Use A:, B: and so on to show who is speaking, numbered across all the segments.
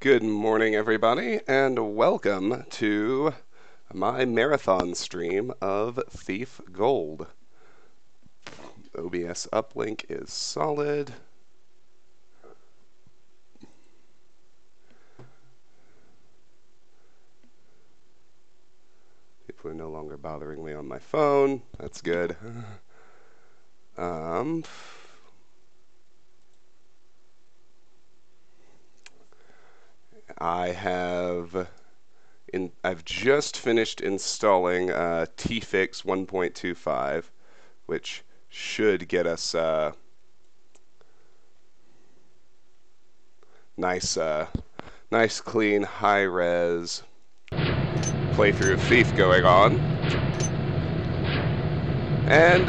A: Good morning, everybody, and welcome to my marathon stream of Thief Gold. OBS uplink is solid. People are no longer bothering me on my phone. That's good. I've just finished installing tfix 1.25, which should get us nice clean high-res playthrough of Thief going on. And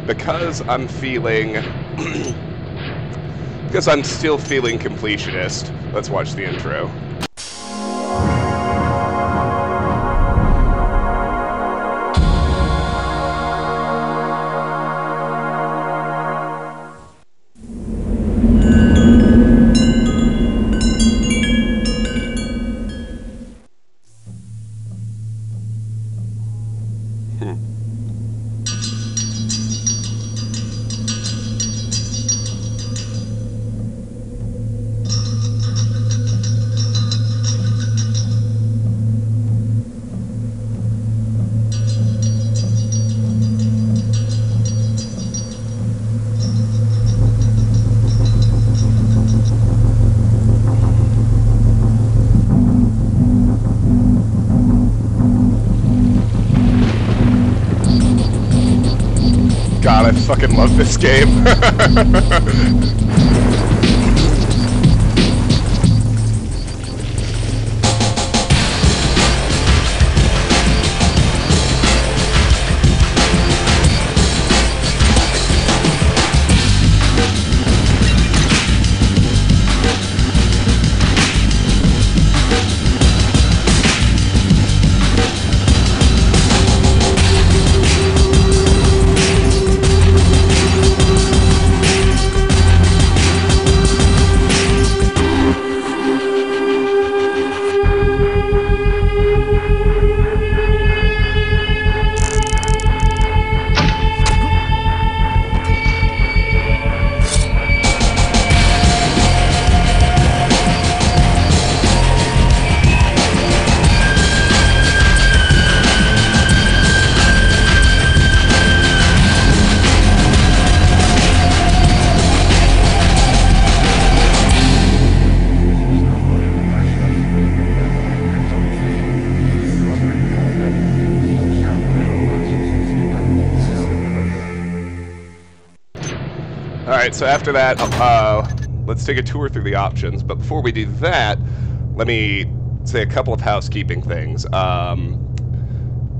A: because I'm still feeling completionist, let's watch the intro. God, I fucking love this game. Alright, so after that, let's take a tour through the options, but before we do that, let me say a couple of housekeeping things.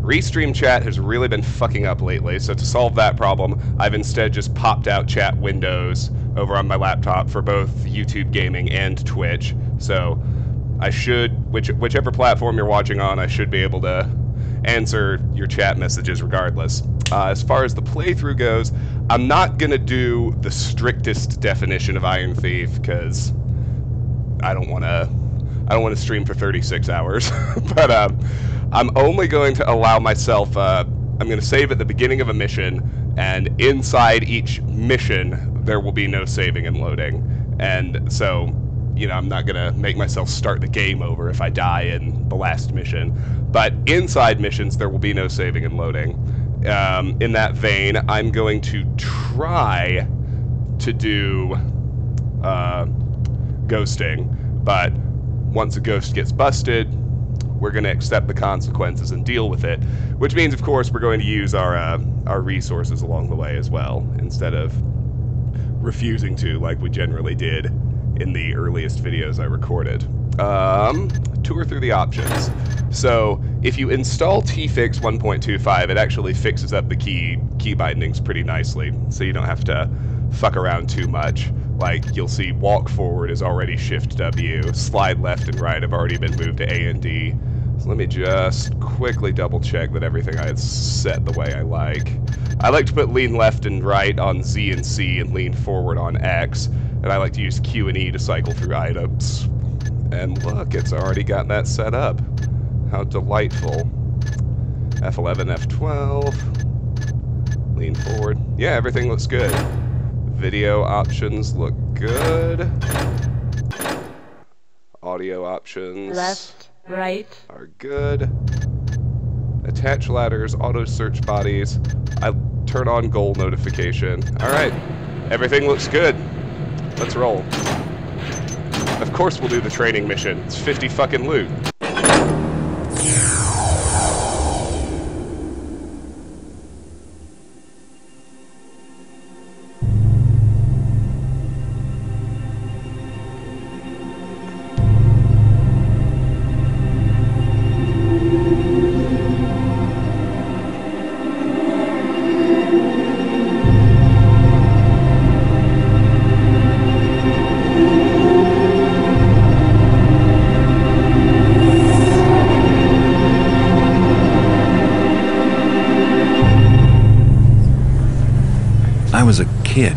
A: Restream chat has really been fucking up lately, so to solve that problem, I've instead just popped out chat windows over on my laptop for both YouTube gaming and Twitch, so I should, whichever platform you're watching on, I should be able to answer your chat messages regardless. As far as the playthrough goes, I'm not gonna do the strictest definition of Iron Thief because I don't want to stream for 36 hours. But I'm only going to allow myself. I'm going to save at the beginning of a mission, and inside each mission there will be no saving and loading. And so, you know, I'm not going to make myself start the game over if I die in the last mission. But inside missions there will be no saving and loading. In that vein, I'm going to try to do ghosting, but once a ghost gets busted, we're going to accept the consequences and deal with it, which means, of course, we're going to use our resources along the way as well, instead of refusing to, like we generally did in the earliest videos I recorded. Tour through the options. So, if you install tfix 1.25, it actually fixes up the key bindings pretty nicely, so you don't have to fuck around too much. Like, you'll see walk forward is already shift W, slide left and right have already been moved to A and D. So let me just quickly double check that everything I had set the way I like. I like to put lean left and right on Z and C and lean forward on X, and I like to use Q and E to cycle through items. And look, it's already got that set up. How delightful. F11, F12. Lean forward. Yeah, everything looks good. Video options look good. Audio options
B: left, right
A: are good. Attach ladders, auto search bodies. I turn on goal notification. Alright, everything looks good. Let's roll. Of course we'll do the training mission. It's 50 fucking loot.
C: I was a kid.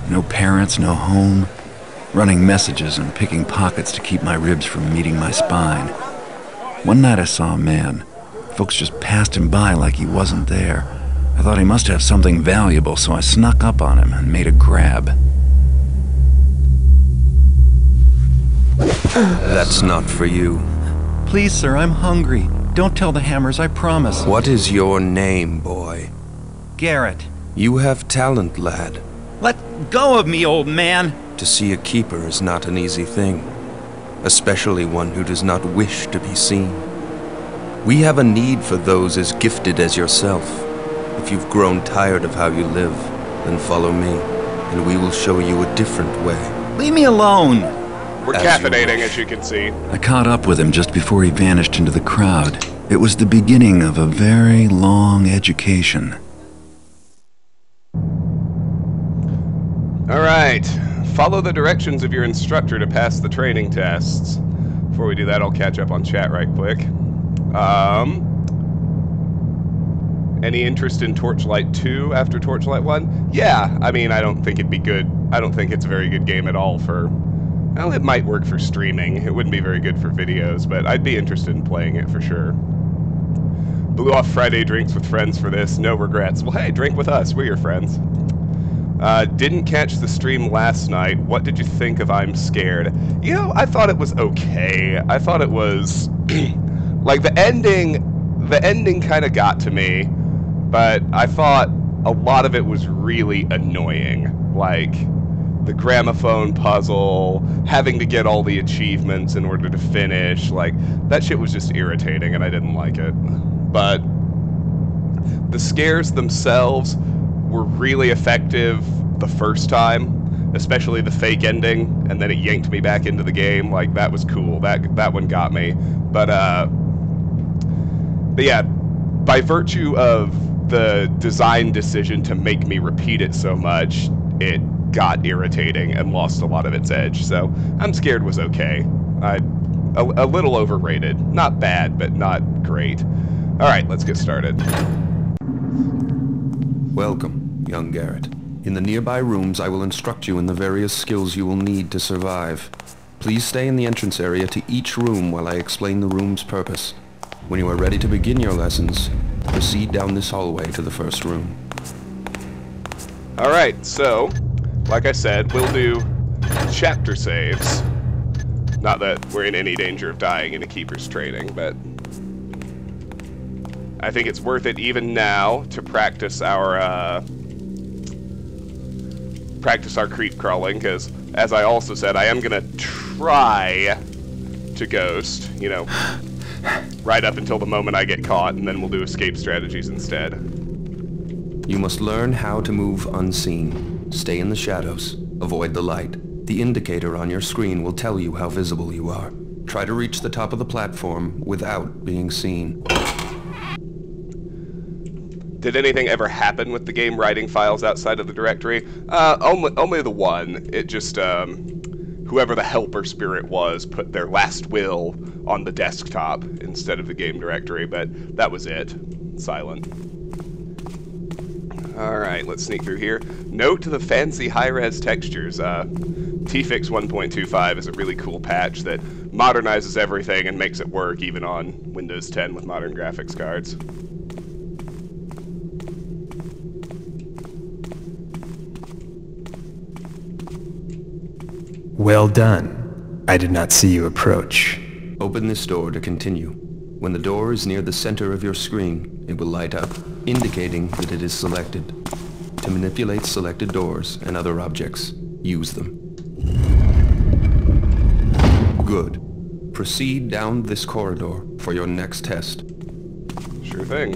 C: No parents, no home. Running messages and picking pockets to keep my ribs from meeting my spine. One night I saw a man. Folks just passed him by like he wasn't there. I thought he must have something valuable, so I snuck up on him and made a grab.
D: That's not for you.
C: Please, sir, I'm hungry. Don't tell the Hammers, I promise.
D: What is your name, boy?
C: Garrett.
D: You have talent, lad.
C: Let go of me, old man!
D: To see a keeper is not an easy thing, especially one who does not wish to be seen. We have a need for those as gifted as yourself. If you've grown tired of how you live, then follow me, and we will show you a different way.
C: Leave me alone!
A: We're caffeinating, as you can see.
C: I caught up with him just before he vanished into the crowd. It was the beginning of a very long education.
A: Alright, follow the directions of your instructor to pass the training tests. Before we do that, I'll catch up on chat right quick. Any interest in Torchlight 2 after Torchlight 1? Yeah, I mean, I don't think it'd be good. I don't think it's a very good game at all for... Well, it might work for streaming. It wouldn't be very good for videos, but I'd be interested in playing it for sure. Blew off Friday drinks with friends for this. No regrets. Well, hey, drink with us. We're your friends. Didn't catch the stream last night. What did you think of I'm Scared? You know, I thought it was okay. I thought it was... like, the ending kind of got to me, but I thought a lot of it was really annoying. Like, the gramophone puzzle, having to get all the achievements in order to finish, like, that shit was just irritating and I didn't like it. But the scares themselves were really effective the first time, especially the fake ending, and then it yanked me back into the game. Like, that was cool. That one got me. But yeah, by virtue of the design decision to make me repeat it so much, it got irritating and lost a lot of its edge. So I'm Scared was okay. A little overrated. Not bad, but not great. All right, let's get started.
D: Welcome, young Garrett. In the nearby rooms, I will instruct you in the various skills you will need to survive. Please stay in the entrance area to each room while I explain the room's purpose. When you are ready to begin your lessons, proceed down this hallway to the first room.
A: Alright, so, like I said, we'll do chapter saves. Not that we're in any danger of dying in a keeper's training, but I think it's worth it even now to practice our creep crawling, because, as I also said, I am going to try to ghost, you know, right up until the moment I get caught, and then we'll do escape strategies instead.
D: You must learn how to move unseen. Stay in the shadows. Avoid the light. The indicator on your screen will tell you how visible you are. Try to reach the top of the platform without being seen.
A: Did anything ever happen with the game writing files outside of the directory? Only the one. It just, whoever the helper spirit was put their last will on the desktop instead of the game directory, but that was it. Silent. Alright, let's sneak through here. Note to the fancy high-res textures. T-Fix 1.25 is a really cool patch that modernizes everything and makes it work even on Windows 10 with modern graphics cards.
B: Well done. I did not see you approach.
D: Open this door to continue. When the door is near the center of your screen, it will light up, indicating that it is selected. To manipulate selected doors and other objects, use them. Good. Proceed down this corridor for your next test.
A: Sure thing.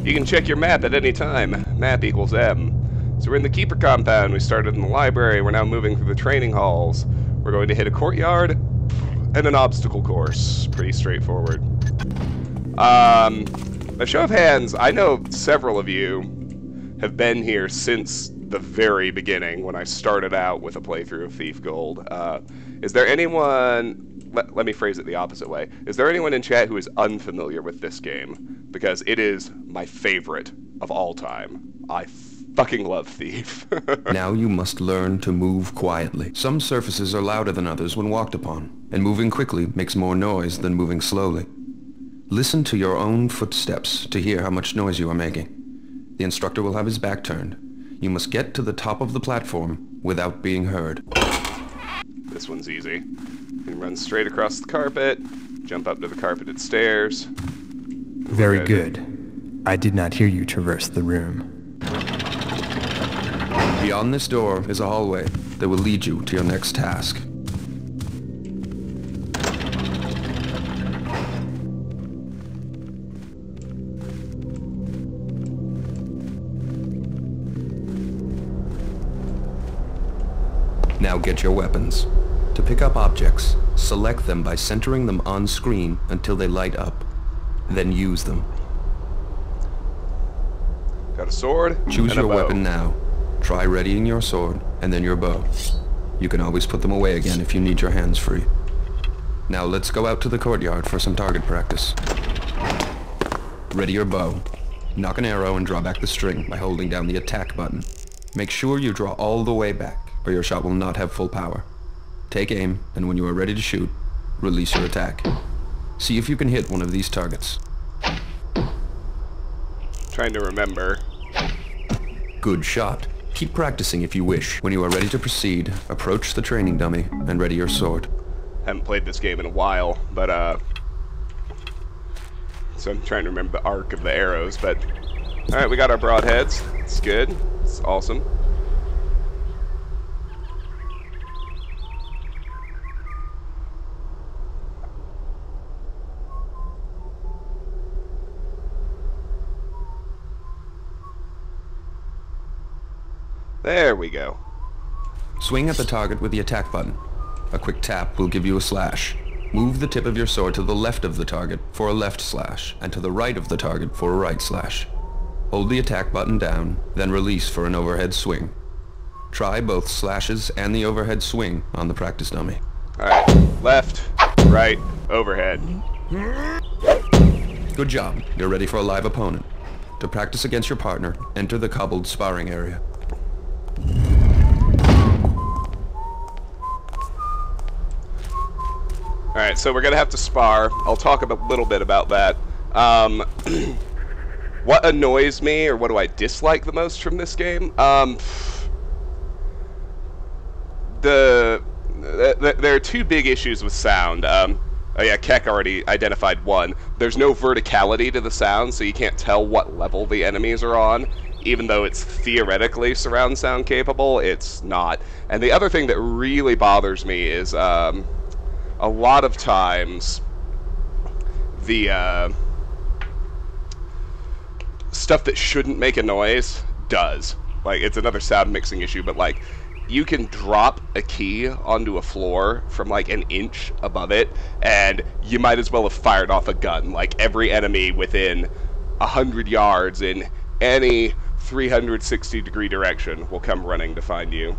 A: You can check your map at any time. Map equals M. So we're in the Keeper compound. We started in the library. We're now moving through the training halls. We're going to hit a courtyard and an obstacle course. Pretty straightforward. A show of hands, I know several of you have been here since the very beginning when I started out with a playthrough of Thief Gold. Is there anyone... Let me phrase it the opposite way. Is there anyone in chat who is unfamiliar with this game? Because it is my favorite of all time. I fucking love Thief.
D: Now you must learn to move quietly. Some surfaces are louder than others when walked upon, and moving quickly makes more noise than moving slowly. Listen to your own footsteps to hear how much noise you are making. The instructor will have his back turned. You must get to the top of the platform without being heard.
A: This one's easy. You can run straight across the carpet, jump up to the carpeted stairs.
B: Very good. I did not hear you traverse the room.
D: Beyond this door is a hallway that will lead you to your next task. Now get your weapons. To pick up objects, select them by centering them on screen until they light up. Then use them.
A: Got a sword.
D: Choose
A: and a
D: your
A: bow.
D: weapon now. Try readying your sword, and then your bow. You can always put them away again if you need your hands free. Now let's go out to the courtyard for some target practice. Ready your bow. Knock an arrow and draw back the string by holding down the attack button. Make sure you draw all the way back, or your shot will not have full power. Take aim, and when you are ready to shoot, release your attack. See if you can hit one of these targets.
A: Trying to remember.
D: Good shot. Keep practicing if you wish. When you are ready to proceed, approach the training dummy and ready your sword.
A: Haven't played this game in a while, but so I'm trying to remember the arc of the arrows, but alright, we got our broadheads. It's good. It's awesome. There we go.
D: Swing at the target with the attack button. A quick tap will give you a slash. Move the tip of your sword to the left of the target for a left slash, and to the right of the target for a right slash. Hold the attack button down, then release for an overhead swing. Try both slashes and the overhead swing on the practice dummy.
A: Alright, left, right, overhead.
D: Good job. You're ready for a live opponent. To practice against your partner, enter the cobbled sparring area.
A: Alright, so we're gonna have to spar. I'll talk a little bit about that. What annoys me, or what do I dislike the most from this game? There are two big issues with sound. Oh yeah, Keck already identified one. There's no verticality to the sound, so you can't tell what level the enemies are on. Even though it's theoretically surround sound capable, it's not. And the other thing that really bothers me is a lot of times the stuff that shouldn't make a noise does. Like, it's another sound mixing issue, but like, you can drop a key onto a floor from like an inch above it, and you might as well have fired off a gun. Like, every enemy within 100 yards in any 360-degree direction will come running to find you.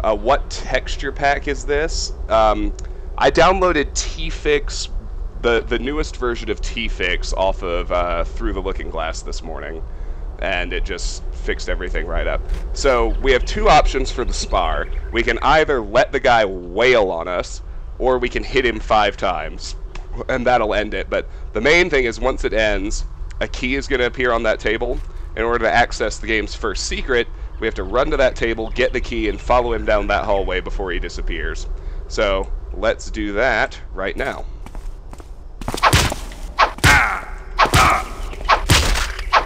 A: What texture pack is this? I downloaded T-Fix, the newest version of T-Fix off of Through the Looking Glass this morning. and it just fixed everything right up. So we have two options for the spar. We can either let the guy wail on us, or we can hit him 5 times, and that'll end it. But the main thing is once it ends, a key is going to appear on that table. In order to access the game's first secret, we have to run to that table, get the key, and follow him down that hallway before he disappears. So let's do that right now.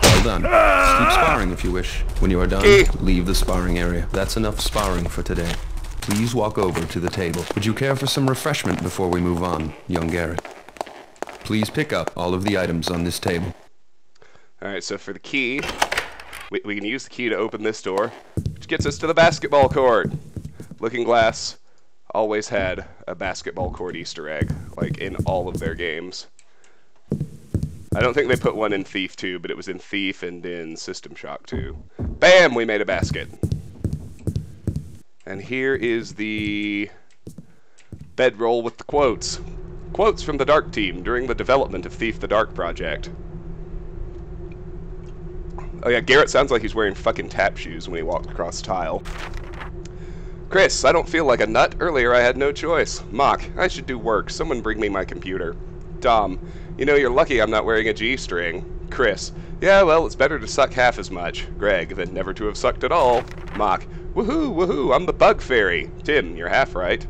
D: Well done. Keep sparring if you wish. When you are done, leave the sparring area. That's enough sparring for today. Please walk over to the table. Would you care for some refreshment before we move on, young Garrett? Please pick up all of the items on this table.
A: Alright, so for the key, we can use the key to open this door, which gets us to the basketball court. Looking Glass always had a basketball court Easter egg, like in all of their games. I don't think they put one in Thief 2, but it was in Thief and in System Shock 2. Bam! We made a basket. And here is the bedroll with the quotes. Quotes from the Dark Team during the development of Thief the Dark Project. Oh yeah, Garrett sounds like he's wearing fucking tap shoes when he walked across tile. Chris, I don't feel like a nut. Earlier I had no choice. Mock, I should do work. Someone bring me my computer. Dom, you know, you're lucky I'm not wearing a G-string. Chris, yeah, well, it's better to suck half as much. Greg, than never to have sucked at all. Mock, woohoo, woohoo, I'm the bug fairy. Tim, you're half right.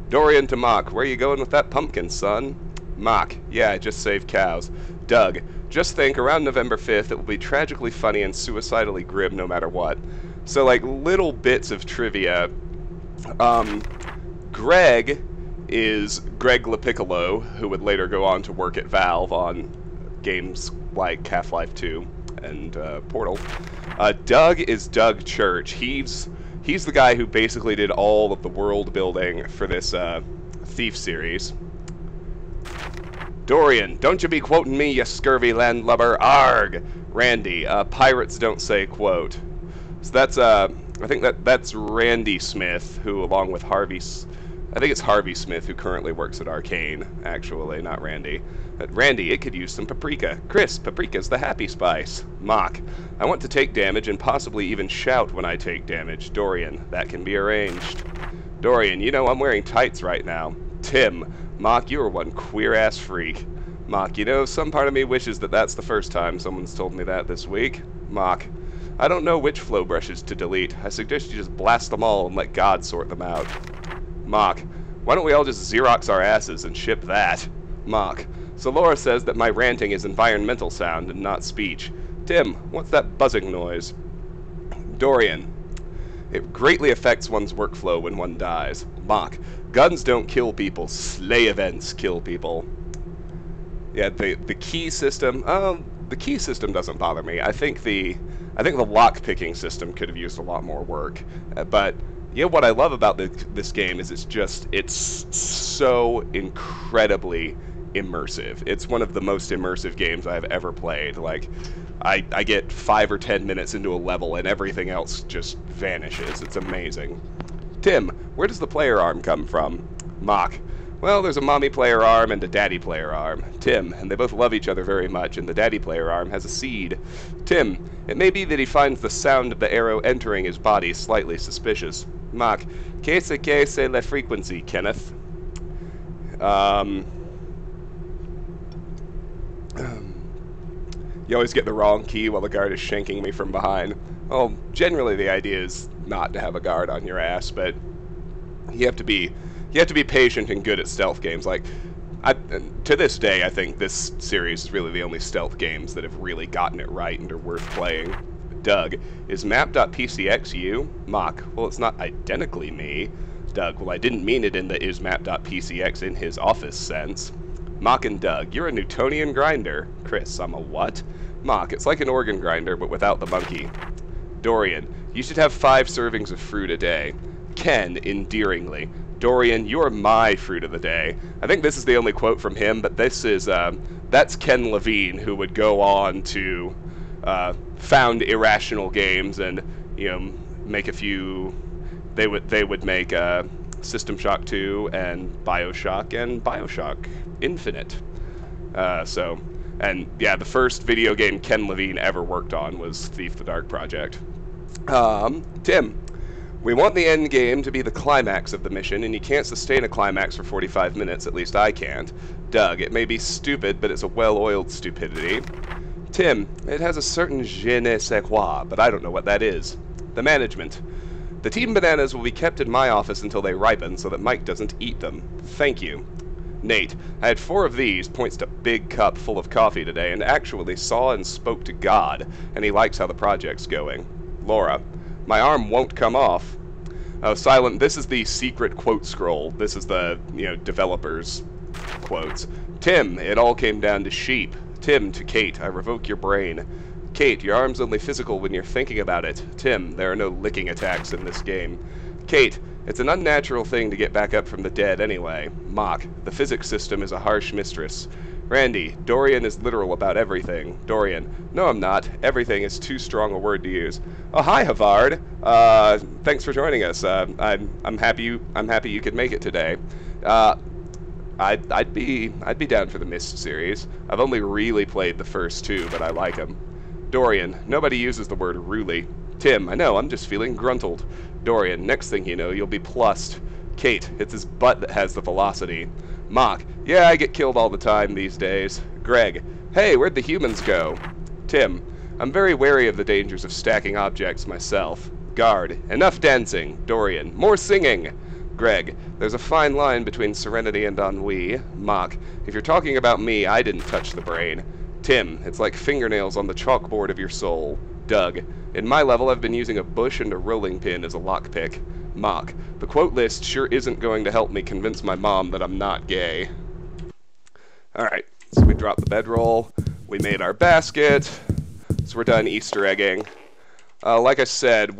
A: Dorian to Mock, where you going with that pumpkin, son? Mock, yeah, I just saved cows. Doug, just think, around November 5th, it will be tragically funny and suicidally grim no matter what. So, like, little bits of trivia. Greg is Greg LaPiccolo, who would later go on to work at Valve on games like Half-Life 2 and Portal. Doug is Doug Church. He's the guy who basically did all of the world building for this Thief series. Dorian, don't you be quoting me, you scurvy landlubber. Arg! Randy, pirates don't say quote. So that's, I think that's Randy Smith, who along with I think it's Harvey Smith, who currently works at Arcane, actually, not Randy. But Randy, it could use some paprika. Chris, paprika's the happy spice. Mock, I want to take damage and possibly even shout when I take damage. Dorian, that can be arranged. Dorian, you know I'm wearing tights right now. Tim, Mock, you're one queer-ass freak. Mock, you know, some part of me wishes that that's the first time someone's told me that this week. Mock, I don't know which flow brushes to delete. I suggest you just blast them all and let God sort them out. Mock, why don't we all just Xerox our asses and ship that? Mock, so Laura says that my ranting is environmental sound and not speech. Tim, what's that buzzing noise? Dorian, it greatly affects one's workflow when one dies. Mock, guns don't kill people, slay events kill people. Yeah, the key system, the key system doesn't bother me. I think the lock-picking system could have used a lot more work. But yeah, what I love about this game is it's so incredibly immersive. It's one of the most immersive games I've ever played. Like, I get 5 or 10 minutes into a level and everything else just vanishes. It's amazing. Tim, where does the player arm come from? Mock, well, there's a mommy player arm and a daddy player arm. Tim, and they both love each other very much, and the daddy player arm has a seed. Tim, it may be that he finds the sound of the arrow entering his body slightly suspicious. Mock, qu'est-ce que c'est la frequency, Kenneth? You always get the wrong key while the guard is shanking me from behind. Well, generally the idea is not to have a guard on your ass, but you have to be patient and good at stealth games. Like, to this day, I think this series is really the only stealth games that have really gotten it right and are worth playing. Doug, is map.pcx you? Mock, well, it's not identically me. Doug, well, I didn't mean it in the is map.pcx in his office sense. Mock and Doug, you're a Newtonian grinder. Chris, I'm a what? Mock, it's like an organ grinder, but without the monkey. Dorian, you should have 5 servings of fruit a day. Ken, endearingly, Dorian, you're my fruit of the day. I think this is the only quote from him, but this is, that's Ken Levine, who would go on to found Irrational Games and, you know, make a few, they would make System Shock 2 and Bioshock Infinite. So And yeah, the first video game Ken Levine ever worked on was Thief the Dark Project. Tim, we want the end game to be the climax of the mission, and you can't sustain a climax for 45 minutes, at least I can't. Doug, it may be stupid, but it's a well-oiled stupidity. Tim, it has a certain je ne sais quoi, but I don't know what that is. The management. The team bananas will be kept in my office until they ripen, so that Mike doesn't eat them. Thank you. Nate, I had 4 of these, points to big cup full of coffee today, and actually saw and spoke to God, and he likes how the project's going. Laura, my arm won't come off. Oh, Silent, this is the secret quote scroll. This is the, developers' quotes. Tim, it all came down to sheep. Tim, to Kate, I revoke your brain. Kate, your arm's only physical when you're thinking about it. Tim, there are no licking attacks in this game. Kate, it's an unnatural thing to get back up from the dead anyway. Mock, the physics system is a harsh mistress. Randy, Dorian is literal about everything. Dorian, no I'm not. Everything is too strong a word to use. Oh hi Havard. Thanks for joining us. I'm happy you could make it today. I'd be down for the Myst series. I've only really played the first 2, but I like them. Dorian, nobody uses the word really. Tim, I know, I'm just feeling gruntled. Dorian, next thing you know, you'll be plussed. Kate, it's his butt that has the velocity. Mock, yeah, I get killed all the time these days. Greg, hey, where'd the humans go? Tim, I'm very wary of the dangers of stacking objects myself. Guard, enough dancing. Dorian, more singing. Greg, there's a fine line between serenity and ennui. Mock, if you're talking about me, I didn't touch the brain. Tim, it's like fingernails on the chalkboard of your soul. Doug, in my level I've been using a bush and a rolling pin as a lockpick. Mock, the quote list sure isn't going to help me convince my mom that I'm not gay. Alright, so we dropped the bedroll, we made our basket, so we're done Easter egging. Like I said,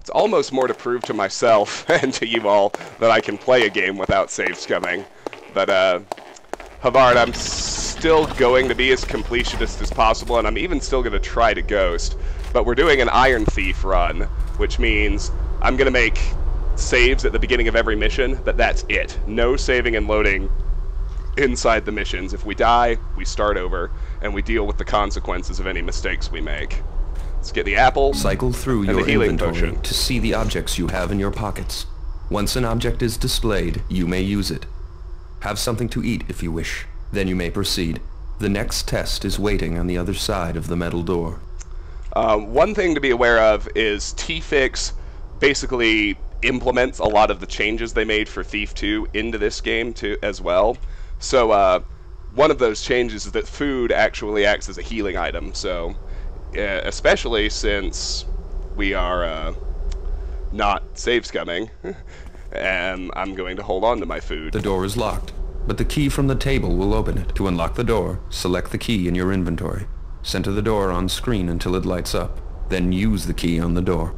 A: it's almost more to prove to myself and to you all that I can play a game without save-scumming. But, Havard, I'm still going to be as completionist as possible, and I'm even still going to try to ghost. But we're doing an Iron Thief run, which means I'm going to make saves at the beginning of every mission, but that's it. No saving and loading inside the missions. If we die, we start over, and we deal with the consequences of any mistakes we make. Let's get the apple.
D: Cycle through
A: and
D: your
A: the healing
D: inventory
A: potion
D: to see the objects you have in your pockets. Once an object is displayed, you may use it. Have something to eat if you wish. Then you may proceed. The next test is waiting on the other side of the metal door.
A: One thing to be aware of is T-Fix basically implements a lot of the changes they made for Thief 2 into this game too, as well. So one of those changes is that food actually acts as a healing item. So especially since we are not save-scumming, and I'm going to hold on to my food.
D: The door is locked, but the key from the table will open it. To unlock the door, select the key in your inventory. Center the door on screen until it lights up. Then use the key on the door.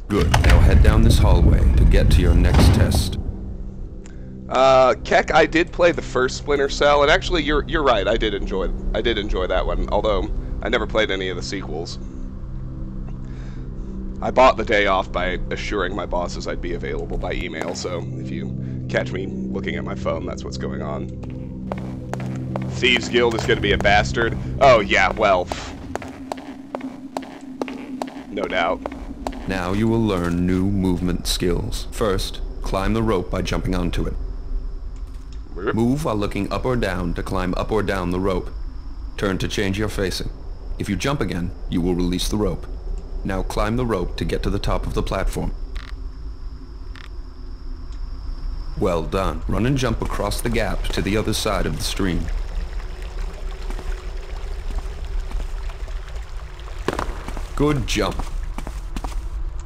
D: Good. Now head down this hallway to get to your next test.
A: Keck, I did play the first Splinter Cell, and actually, you're right. I did enjoy that one. Although I never played any of the sequels. I bought the day off by assuring my bosses I'd be available by email. So if you catch me looking at my phone, that's what's going on. Thieves Guild is going to be a bastard. Oh yeah, well, no doubt.
D: Now you will learn new movement skills. First, climb the rope by jumping onto it. Move while looking up or down to climb up or down the rope. Turn to change your facing. If you jump again, you will release the rope. Now climb the rope to get to the top of the platform. Well done. Run and jump across the gap to the other side of the stream. Good jump.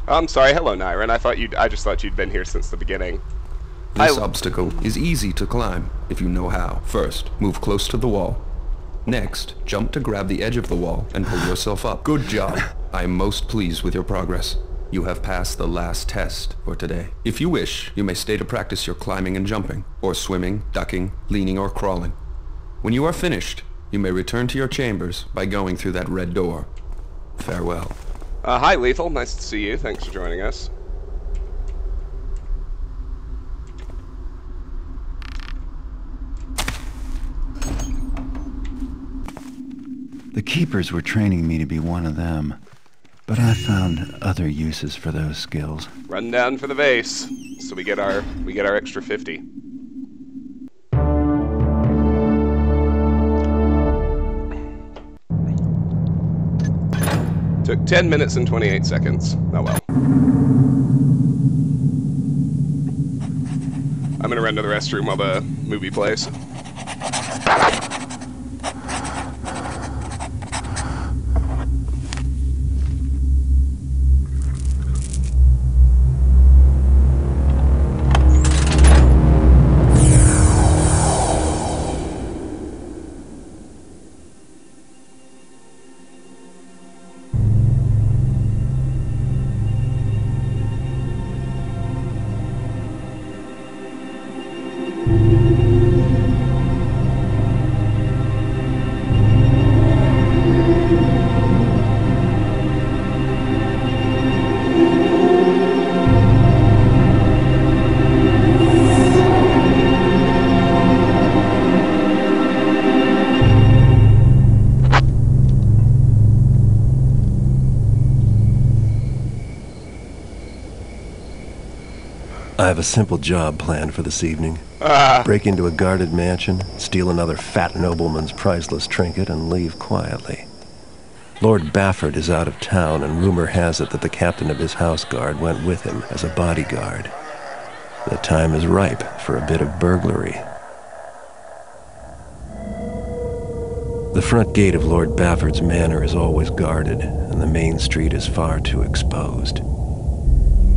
A: I'm sorry. Hello, Nyron. I just thought you'd been here since the beginning.
D: This obstacle is easy to climb if you know how. First, move close to the wall. Next, jump to grab the edge of the wall and pull yourself up. Good job. I am most pleased with your progress. You have passed the last test for today. If you wish, you may stay to practice your climbing and jumping, or swimming, ducking, leaning, or crawling. When you are finished, you may return to your chambers by going through that red door. Farewell.
A: Hi, Lethal. Nice to see you. Thanks for joining us.
C: The keepers were training me to be one of them, but I found other uses for those skills.
A: Run down for the vase, so we get our extra 50. Took 10 minutes and 28 seconds. Oh well. I'm gonna run to the restroom while the movie plays.
E: I have a simple job planned for this evening. Break into a guarded mansion, steal another fat nobleman's priceless trinket, and leave quietly. Lord Bafford is out of town, and rumor has it that the captain of his house guard went with him as a bodyguard. The time is ripe for a bit of burglary. The front gate of Lord Bafford's manor is always guarded, and the main street is far too exposed.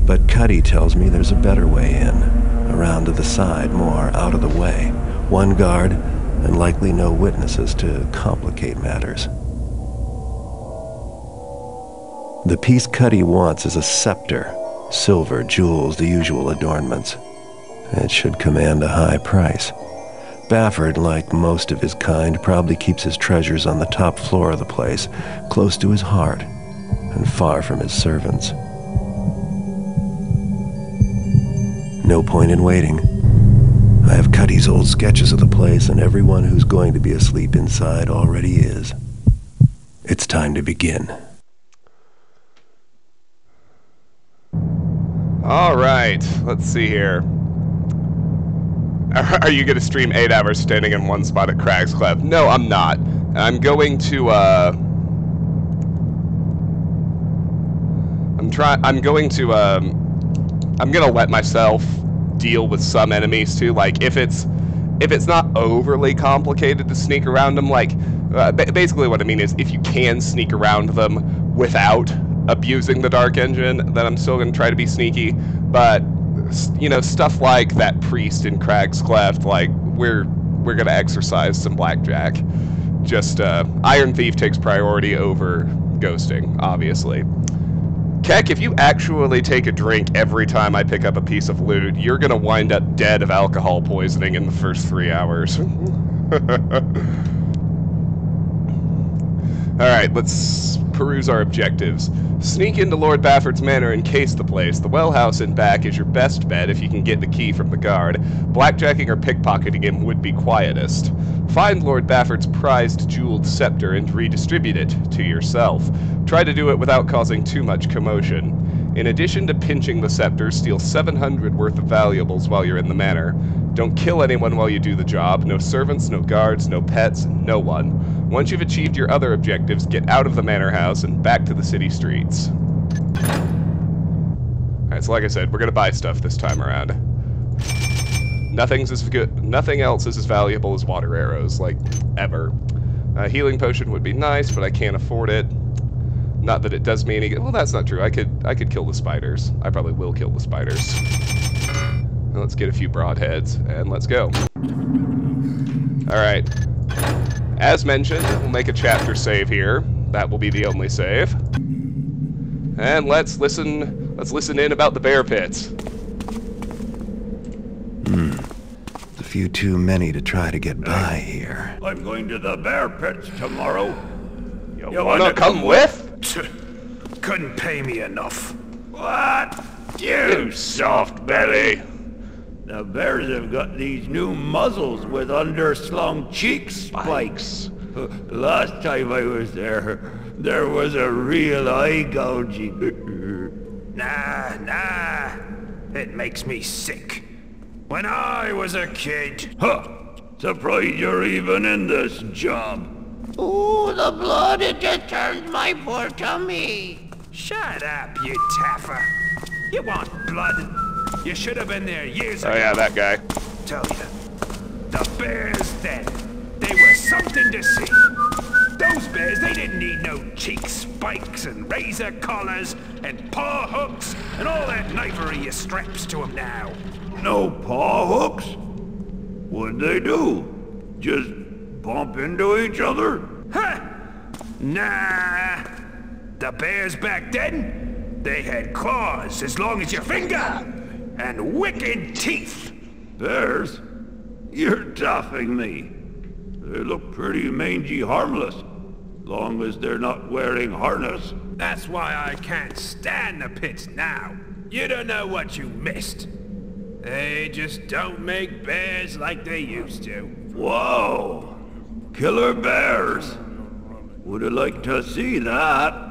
E: But Cuddy tells me there's a better way in, around to the side, more out of the way. One guard, and likely no witnesses to complicate matters. The piece Cuddy wants is a scepter, silver, jewels, the usual adornments. It should command a high price. Bafford, like most of his kind, probably keeps his treasures on the top floor of the place, close to his heart, and far from his servants. No point in waiting. I have Cuddy's old sketches of the place, and everyone who's going to be asleep inside already is. It's time to begin.
A: All right, let's see here. Are you going to stream 8 hours standing in one spot at Crag's Cleft? No, I'm not. I'm going to, I'm gonna let myself deal with some enemies too. Like if it's not overly complicated to sneak around them, like basically what I mean is if you can sneak around them without abusing the dark engine, then I'm still gonna try to be sneaky. But you know, stuff like that priest in Crag's Cleft, like we're gonna exercise some blackjack. Just Iron Thief takes priority over ghosting, obviously. Keck, if you actually take a drink every time I pick up a piece of loot, you're gonna wind up dead of alcohol poisoning in the first 3 hours. Alright, let's peruse our objectives. Sneak into Lord Bafford's manor and case the place. The well house in back is your best bet if you can get the key from the guard. Blackjacking or pickpocketing him would be quietest. Find Lord Bafford's prized jeweled scepter and redistribute it to yourself. Try to do it without causing too much commotion. In addition to pinching the scepter, steal 700 worth of valuables while you're in the manor. Don't kill anyone while you do the job. No servants, no guards, no pets, no one. Once you've achieved your other objectives, get out of the manor house and back to the city streets. Alright, so like I said, we're gonna buy stuff this time around. Nothing else is as valuable as water arrows, like, ever. A healing potion would be nice, but I can't afford it. Not that it does me any good. Well, that's not true. I could kill the spiders. I probably will kill the spiders. Now let's get a few broadheads, and let's go. Alright. As mentioned, we'll make a chapter save here. That will be the only save. And let's listen in about the bear pits.
C: A few too many to try to get by here.
F: I'm going to the bear pits tomorrow.
A: You wanna come with?
F: Couldn't pay me enough. What?
A: You soft belly.
F: The bears have got these new muzzles with underslung cheek spikes. Last time I was there was a real eye gouging. Nah. It makes me sick. When I was a kid... Huh! Surprised you're even in this job.
G: Ooh, the blood, it just turned my poor tummy.
H: Shut up, you taffer. You want blood? You should have been there years ago.
A: Oh yeah, that guy.
H: Tell you, the bears then, they were something to see. Those bears, they didn't need no cheek spikes and razor collars and paw hooks and all that knivery you straps to them now.
F: No paw hooks? What'd they do? Just bump into each other?
H: Huh? Nah. The bears back then, they had claws as long as your finger and wicked teeth.
F: Bears? You're toughing me. They look pretty mangy harmless, long as they're not wearing harness.
H: That's why I can't stand the pits now. You don't know what you missed. They just don't make bears like they used to.
F: Whoa! Killer bears! Would have liked to see that.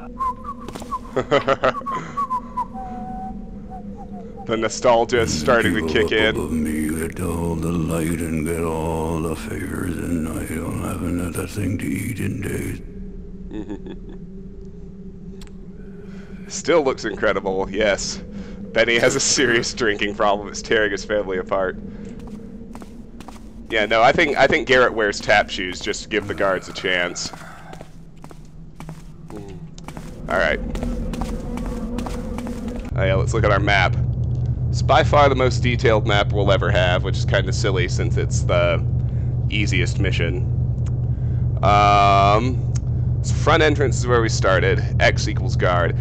A: The nostalgia is starting to kick in.
F: Above me, get all the light and get all the favors, and I don't have another thing to eat in days.
A: Still looks incredible, yes. Benny has a serious drinking problem. It's tearing his family apart. Yeah, no, I think Garrett wears tap shoes just to give the guards a chance. Alright. Oh yeah, let's look at our map. It's by far the most detailed map we'll ever have, which is kind of silly since it's the easiest mission. So front entrance is where we started. X equals guard.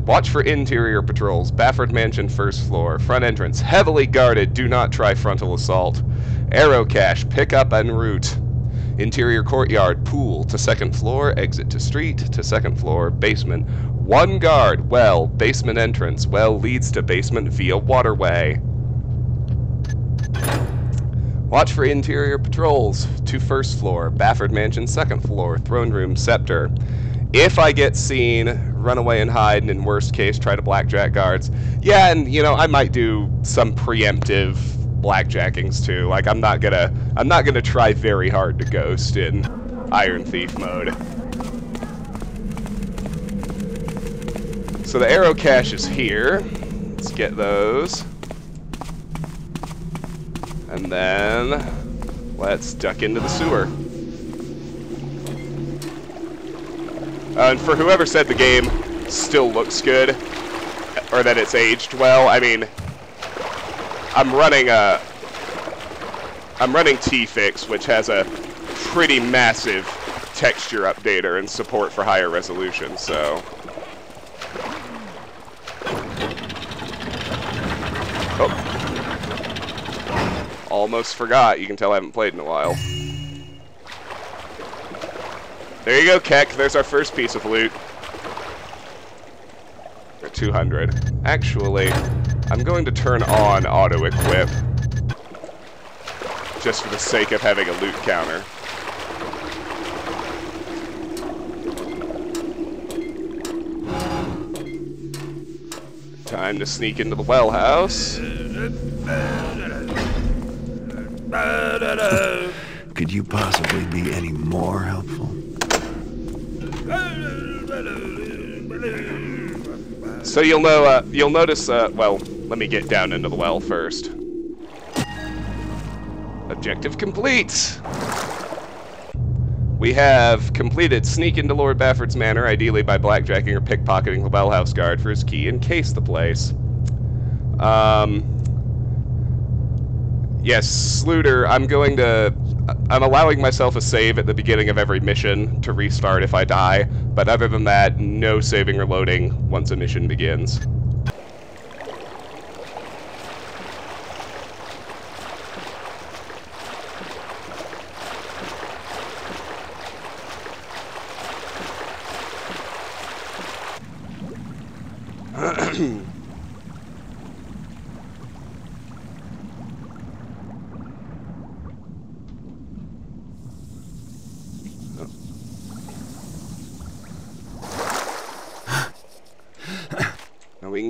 A: Watch for interior patrols. Bafford Mansion, first floor. Front entrance, heavily guarded. Do not try frontal assault. Arrow cache, pick up en route. Interior courtyard, pool to second floor. Exit to street to second floor. Basement. One guard, well. Basement entrance, well leads to basement via waterway. Watch for interior patrols to first floor. Bafford Mansion, second floor. Throne room, scepter. If I get seen, run away and hide, and in worst case, try to blackjack guards. Yeah, and you know, I might do some preemptive blackjackings too. Like I'm not gonna try very hard to ghost in Iron Thief mode. So the arrow cache is here. Let's get those. And then let's duck into the sewer. And for whoever said the game still looks good, or that it's aged well, I mean, I'm running T-Fix, which has a pretty massive texture updater and support for higher resolution, so. Oh. Almost forgot. You can tell I haven't played in a while. There you go, Keck. There's our first piece of loot. Or 200. Actually, I'm going to turn on auto-equip. Just for the sake of having a loot counter. Time to sneak into the well house.
E: Could you possibly be any more helpful?
A: So you'll notice, well, let me get down into the well first. Objective complete! We have completed sneak into Lord Bafford's manor, ideally by blackjacking or pickpocketing the well house guard for his key and case the place. Yes, Sluter, I'm allowing myself a save at the beginning of every mission to restart if I die, but other than that, no saving or loading once a mission begins.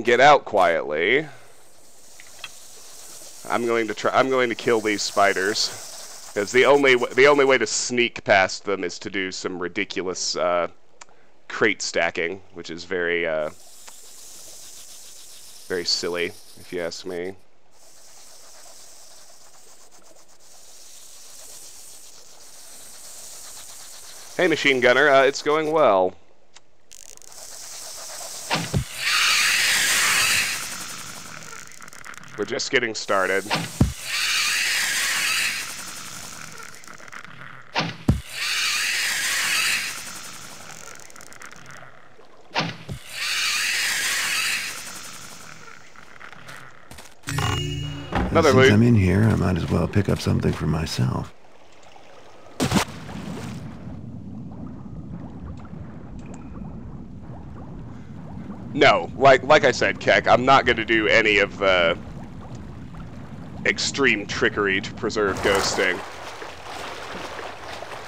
A: can get out quietly, I'm going to kill these spiders, because the only way to sneak past them is to do some ridiculous crate stacking, which is very very silly, if you ask me. Hey, machine gunner, it's going well. We're just getting started.
E: Since I'm in here, I might as well pick up something for myself.
A: No, like I said, Keck, I'm not going to do any of the extreme trickery to preserve ghosting.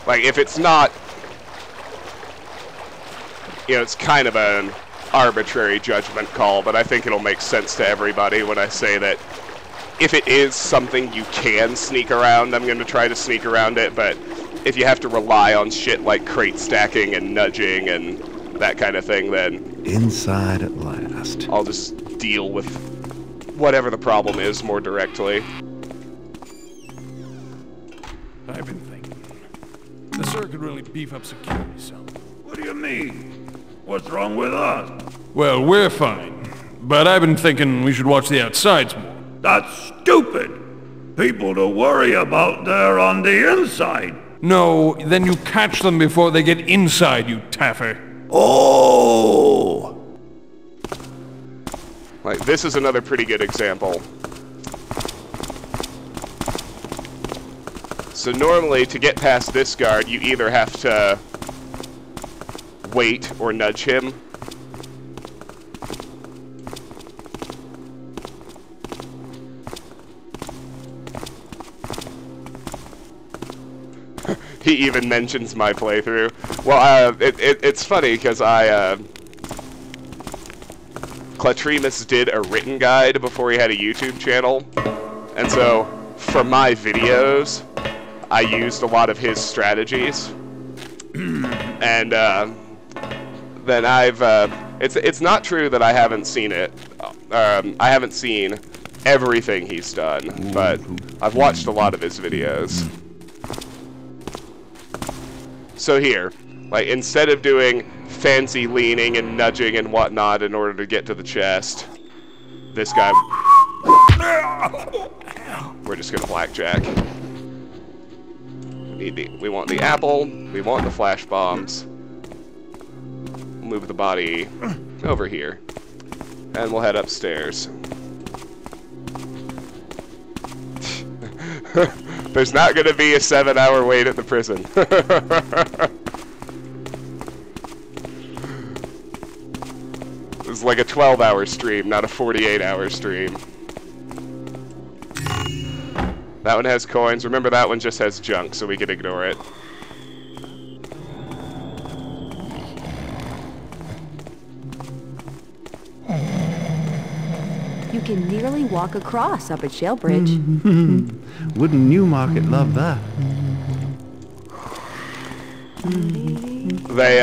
A: Like, if it's not, you know, it's kind of an arbitrary judgment call, but I think it'll make sense to everybody when I say that if it is something you can sneak around, I'm going to try to sneak around it, but if you have to rely on shit like crate stacking and nudging and that kind of thing, then
E: inside at last.
A: I'll just deal with whatever the problem is more directly.
F: I've been thinking. The sir could really beef up security some.
H: What do you mean? What's wrong with us?
F: Well, we're fine. But I've been thinking we should watch the outsides more.
H: That's stupid. People to worry about there on the inside.
F: No, then you catch them before they get inside, you taffer.
H: Oh!
A: Like, this is another pretty good example. So normally, to get past this guard, you either have to wait or nudge him. He even mentions my playthrough. Well, it's funny because Clatremus did a written guide before he had a YouTube channel, and so for my videos, I used a lot of his strategies, and then it's not true that I haven't seen it. I haven't seen everything he's done, but I've watched a lot of his videos. So here, like, instead of doing fancy leaning and nudging and whatnot in order to get to the chest, this guy, we're just gonna blackjack. We want the apple, we want the flash bombs. Move the body over here, and we'll head upstairs. There's not going to be a 7-hour wait at the prison. It's like a 12-hour stream, not a 48-hour stream. That one has coins. Remember, that one just has junk, so we can ignore it.
I: You can nearly walk across up at Shellbridge.
E: Wouldn't Newmarket love that?
A: They,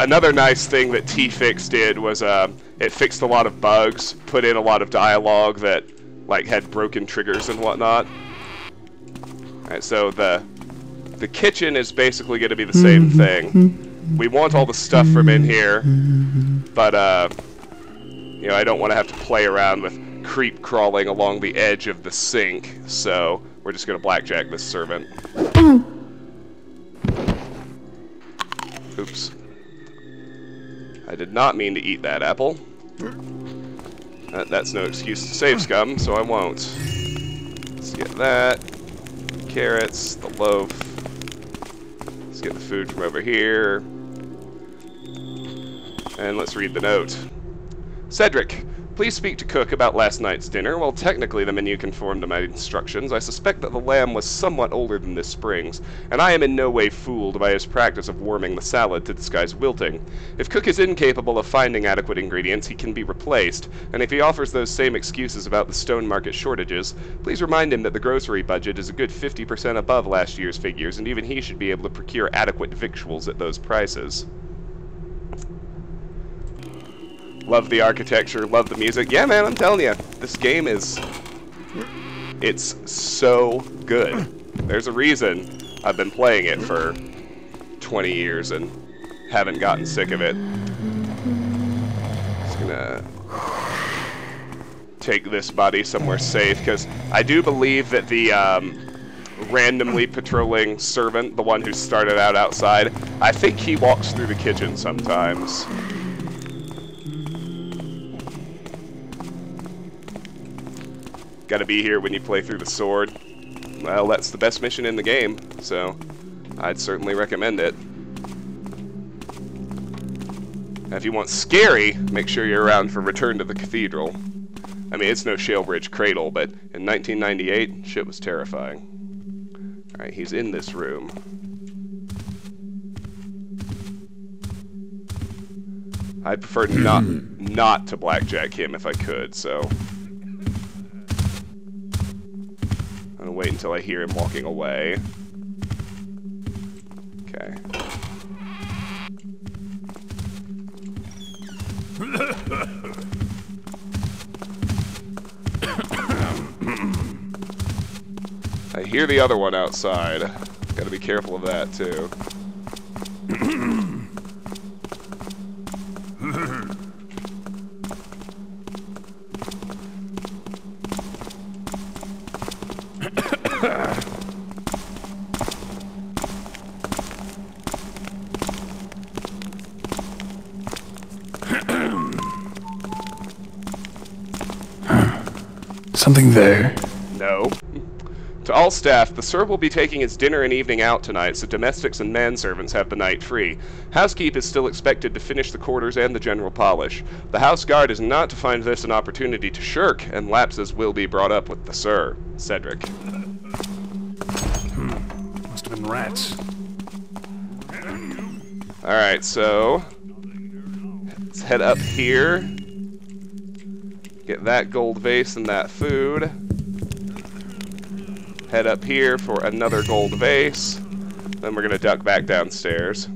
A: another nice thing that T-Fix did was, it fixed a lot of bugs, put in a lot of dialogue that, like, had broken triggers and whatnot. Alright, so the kitchen is basically going to be the same thing. We want all the stuff from in here, but, you know, I don't want to have to play around with creep crawling along the edge of the sink, so we're just going to blackjack this servant. Oops. I did not mean to eat that apple. That's no excuse to save scum, so I won't. Let's get that. Carrots, the loaf. Let's get the food from over here. And let's read the note. Cedric, please Please speak to Cook about last night's dinner. While technically the menu conformed to my instructions, I suspect that the lamb was somewhat older than this spring's, and I am in no way fooled by his practice of warming the salad to disguise wilting. If Cook is incapable of finding adequate ingredients, he can be replaced, and if he offers those same excuses about the stone market shortages, please remind him that the grocery budget is a good 50% above last year's figures, and even he should be able to procure adequate victuals at those prices. Love the architecture, love the music. Yeah, man, I'm telling you, this game is... it's so good. There's a reason I've been playing it for 20 years and haven't gotten sick of it. Just gonna take this body somewhere safe, because I do believe that the randomly patrolling servant, the one who started out outside, I think he walks through the kitchen sometimes. Gotta be here when you play through the sword. Well, that's the best mission in the game, so I'd certainly recommend it. Now, if you want scary, make sure you're around for Return to the Cathedral. I mean, it's no Shalebridge Cradle, but in 1998, shit was terrifying. Alright, he's in this room. I'd prefer not to blackjack him if I could, so... I'm gonna wait until I hear him walking away. Okay. I hear the other one outside. Gotta be careful of that, too.
B: Something there?
A: No. To all staff, the Sir will be taking his dinner and evening out tonight, so domestics and manservants have the night free. Housekeep is still expected to finish the quarters and the general polish. The house guard is not to find this an opportunity to shirk, and lapses will be brought up with the Sir. Cedric.
F: Must have been rats.
A: Alright, so... let's head up here. Get that gold vase and that food. Head up here for another gold vase. Then we're gonna duck back downstairs.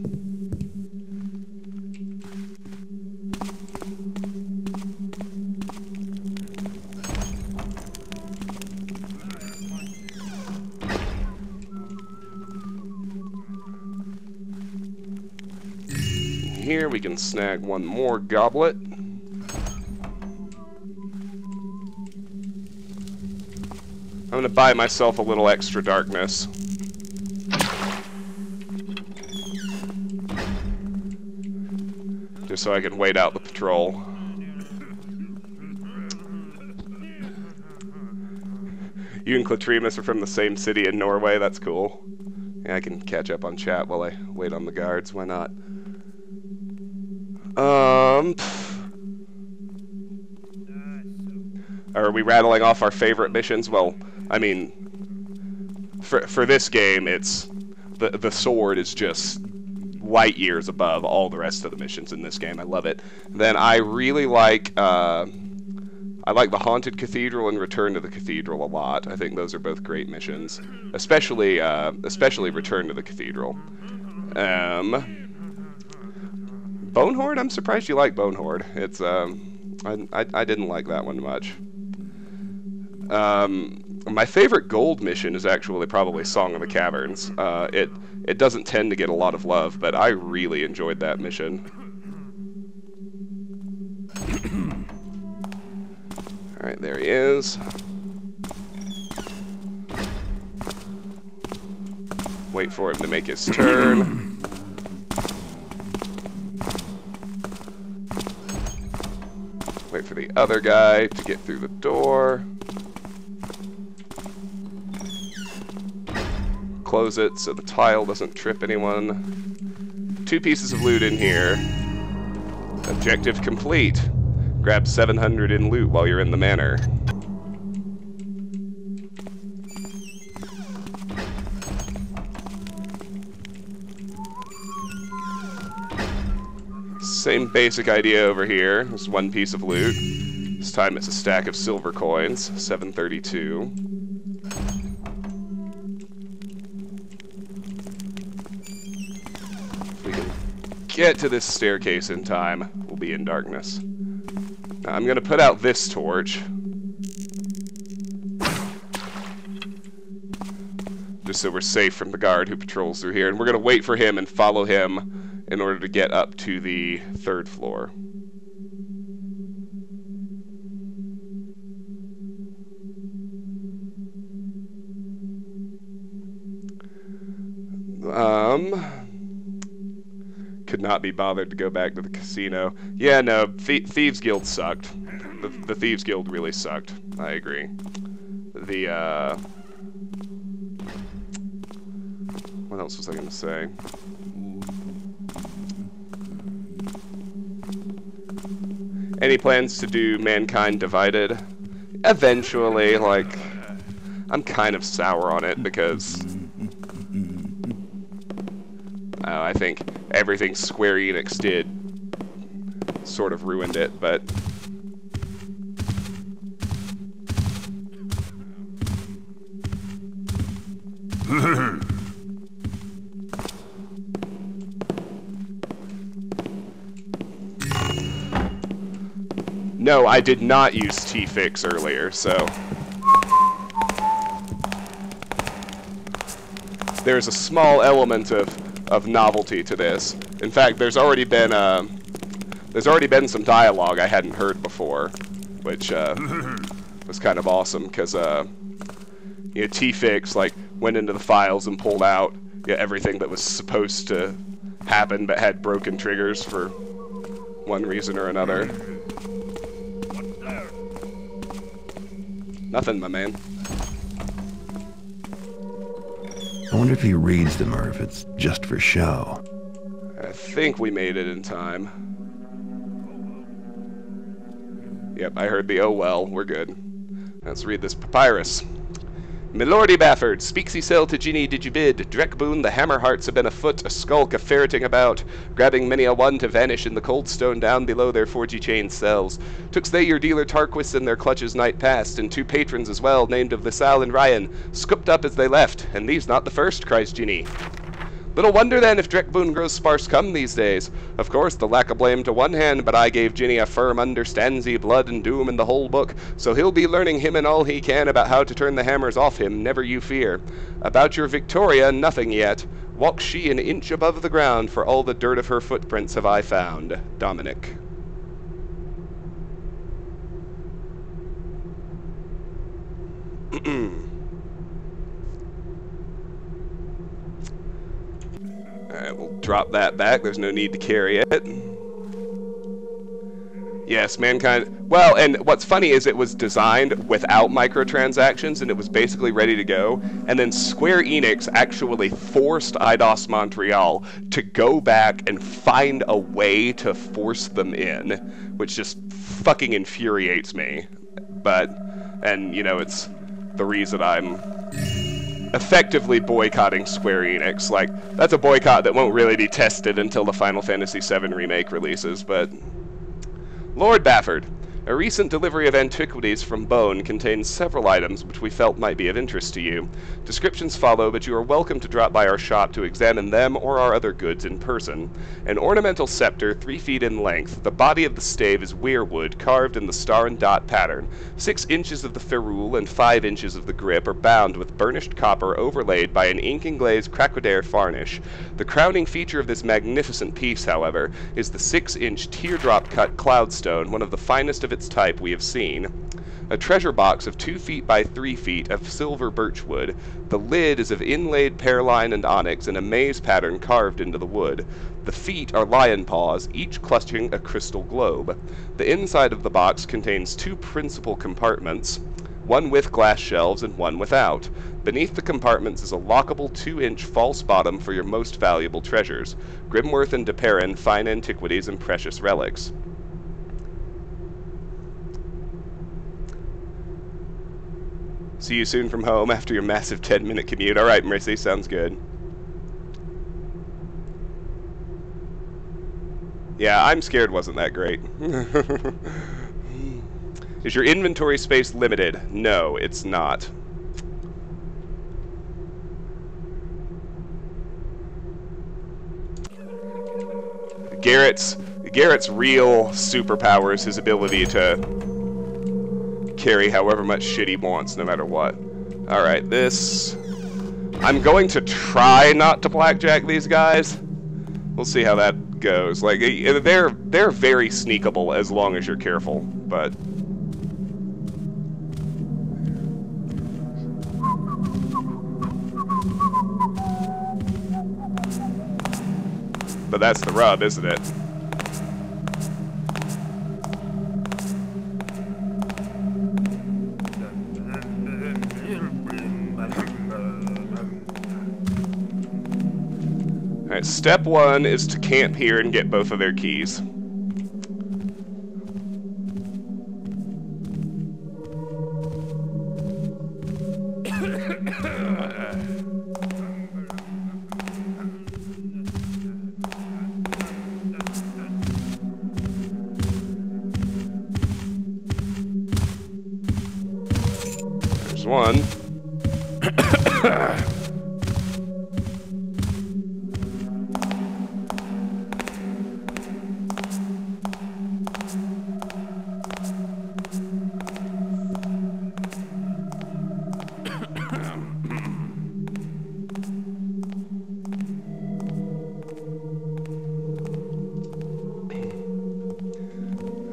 A: Here we can snag one more goblet. I'm gonna buy myself a little extra darkness. Just so I can wait out the patrol. You and Clatremus are from the same city in Norway, that's cool. Yeah, I can catch up on chat while I wait on the guards, why not? Are we rattling off our favorite missions? Well, I mean, for this game, it's the sword is just light years above all the rest of the missions in this game. I love it. Then I really like I like the Haunted Cathedral and Return to the Cathedral a lot. I think those are both great missions, especially Return to the Cathedral. Bonehorde? I'm surprised you like Bonehorde. It's I didn't like that one much. My favorite gold mission is actually probably Song of the Caverns. It doesn't tend to get a lot of love, but I really enjoyed that mission. Alright, there he is. Wait for him to make his turn. Wait for the other guy to get through the door. Close it so the tile doesn't trip anyone. 2 pieces of loot in here. Objective complete. grab 700 in loot while you're in the manor. Same basic idea over here. There's one piece of loot. This time it's a stack of silver coins, 732. If we can get to this staircase in time, we'll be in darkness. Now I'm going to put out this torch. Just so we're safe from the guard who patrols through here. And we're going to wait for him and follow him in order to get up to the 3rd floor. Could not be bothered to go back to the casino. Yeah, no, Thieves Guild sucked. The Thieves Guild really sucked. I agree. What else was I going to say? Any plans to do Mankind Divided? Eventually, like, I'm kind of sour on it because I think everything Square Enix did sort of ruined it, but no, I did not use T-Fix earlier, so there's a small element of novelty to this. In fact, there's already been some dialogue I hadn't heard before, which was kind of awesome because you know, T-Fix like went into the files and pulled out everything that was supposed to happen but had broken triggers for one reason or another. Nothing, my man.
E: I wonder if he reads them or if it's just for show.
A: I think we made it in time. Yep, I heard the oh well, we're good. Let's read this papyrus. Milordy Bafford, speaks he sell to Ginny did you bid? Drekboon the Hammerhearts have been afoot, a skulk a ferreting about, grabbing many a one to vanish in the cold stone down below their forgy chain cells. Tooks they your dealer Tarquis in their clutches night past, and 2 patrons as well, named of Lissal and Ryan, scooped up as they left, and these not the first, cries Ginny. Little wonder then if Drekboon grows sparse come these days. Of course, the lack of blame to one hand, but I gave Ginny a firm understands he blood and doom in the whole book, so he'll be learning him and all he can about how to turn the hammers off him, never you fear. About your Victoria, nothing yet. Walks she an inch above the ground, for all the dirt of her footprints have I found. Dominic. Alright, we'll drop that back. There's no need to carry it. Yes, Mankind... Well, and what's funny is it was designed without microtransactions, and it was basically ready to go. And then Square Enix actually forced Eidos Montreal to go back and find a way to force them in, which just fucking infuriates me. But, and, you know, it's the reason I'm effectively boycotting Square Enix. Like, that's a boycott that won't really be tested until the Final Fantasy VII Remake releases, but... Lord Bafford, a recent delivery of antiquities from Bone contains several items which we felt might be of interest to you. Descriptions follow, but you are welcome to drop by our shop to examine them or our other goods in person. An ornamental scepter, 3 feet in length. The body of the stave is weirwood, carved in the star and dot pattern. 6 inches of the ferrule and 5 inches of the grip are bound with burnished copper overlaid by an ink and glaze craquedaire varnish. The crowning feature of this magnificent piece, however, is the 6-inch teardrop-cut cloudstone, one of the finest of its type we have seen. A treasure box of 2 feet by 3 feet of silver birchwood. The lid is of inlaid pearline and onyx and a maze pattern carved into the wood. The feet are lion paws, each clutching a crystal globe. The inside of the box contains 2 principal compartments, one with glass shelves and one without. Beneath the compartments is a lockable 2-inch false bottom for your most valuable treasures, Grimworth and DePerrin, fine antiquities and precious relics. See you soon from home after your massive 10-minute commute. Alright, Mercy, sounds good. Yeah, I'm scared wasn't that great. Is your inventory space limited? No, it's not. Garrett's real superpower is his ability to carry however much shit he wants, no matter what. Alright, this... I'm going to try not to blackjack these guys. We'll see how that goes. Like, they're very sneakable as long as you're careful, but... But that's the rub, isn't it? Alright, step one is to camp here and get both of their keys. There's one.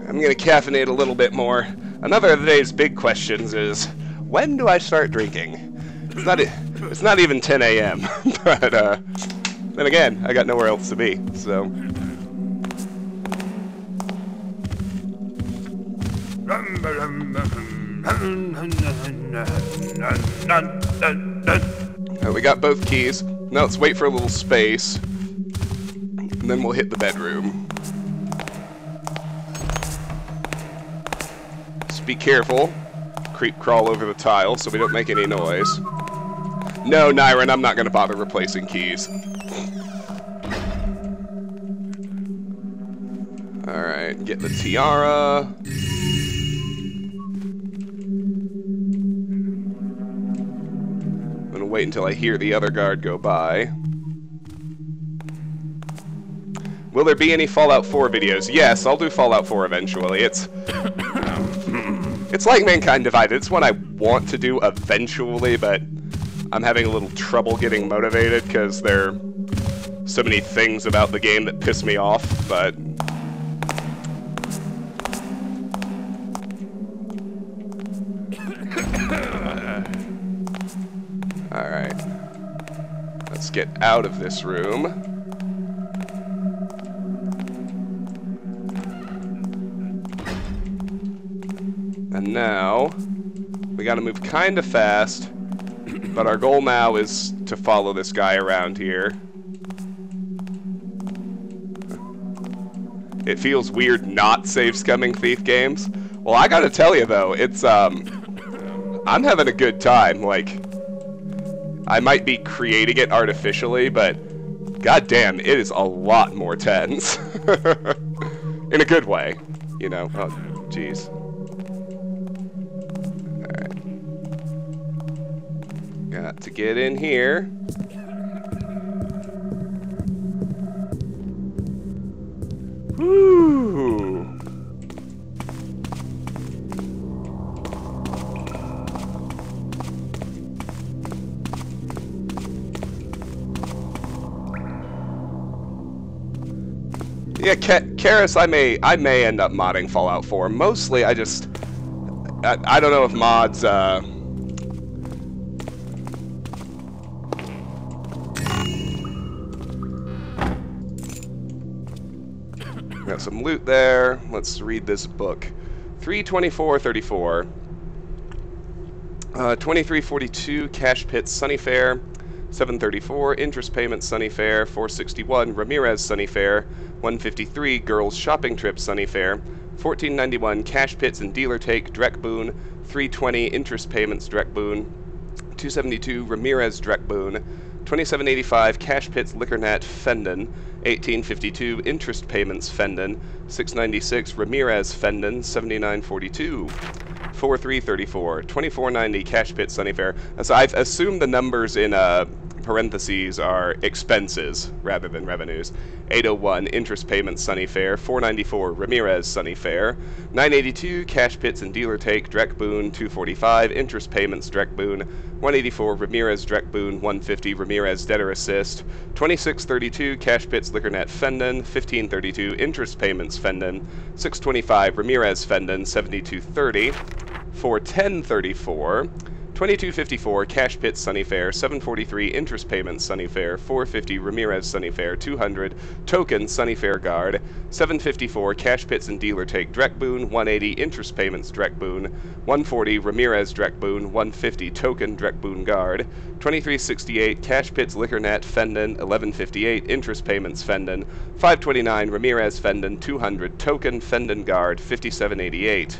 A: I'm gonna caffeinate a little bit more. Another of today's big questions is, when do I start drinking? It's not even 10 a.m. But then again, I got nowhere else to be, so. We got both keys. Now let's wait for a little space, and then we'll hit the bedroom. Just be careful. Creep crawl over the tile so we don't make any noise. No, Nyron, I'm not going to bother replacing keys. Alright, get the tiara. I'm going to wait until I hear the other guard go by. Will there be any Fallout 4 videos? Yes, I'll do Fallout 4 eventually. It's like Mankind Divided. It's one I want to do eventually, but I'm having a little trouble getting motivated because there are so many things about the game that piss me off, but... Alright. Let's get out of this room. And now, we gotta move kinda fast, but our goal now is to follow this guy around here. It feels weird not save-scumming Thief games. Well, I gotta tell you though, it's, I'm having a good time. Like, I might be creating it artificially, but goddamn, it is a lot more tense. In a good way, you know. Oh, jeez. Got to get in here. Woo! Yeah, Karis, I may end up modding Fallout 4. Mostly, I don't know if mods, got some loot there. Let's read this book. 324.34. 2342 Cash Pit Sunny Fair. 734 Interest Payment Sunny Fair. 461 Ramirez Sunny Fair. 153 Girls Shopping Trip Sunny Fair. 1491 Cash Pits and Dealer Take Drek Boone. 320 interest payments direct boon. 272 Ramirez direct boon. 2785 Cash Pits Liquor Net Fendon. 1852 interest payments Fendon. 696 Ramirez Fendon. 7942 4334 2490 Cash Pit Sunnyfair. So I've assumed the numbers in parentheses are expenses rather than revenues. 801 interest payments Sunnyfair. 494 Ramirez Sunnyfair. 982 Cash Pits and Dealer Take direct boon. 245 interest payments direct boon. 184 Ramirez direct boon. 150 Ramirez debtor assist. 2632 Cash Pits Liquor Net Fendon. 1532 interest payments Fendon. 625 Ramirez Fendon. 7230 41034 2254 Cash Pit Sunnyfair. 743 interest payments Sunnyfair. 450 Ramirez Sunnyfair. 200 token Sunnyfair Guard. 754 Cash Pits and Dealer Take direct boon. 180 interest payments direct boon. 140 Ramirez direct boon. 150 token direct boon Guard. 2368 Cash Pits Liquor Net Fendon. 1158 interest payments Fendon. 529 Ramirez Fendon. 200 token Fendon Guard. 5788.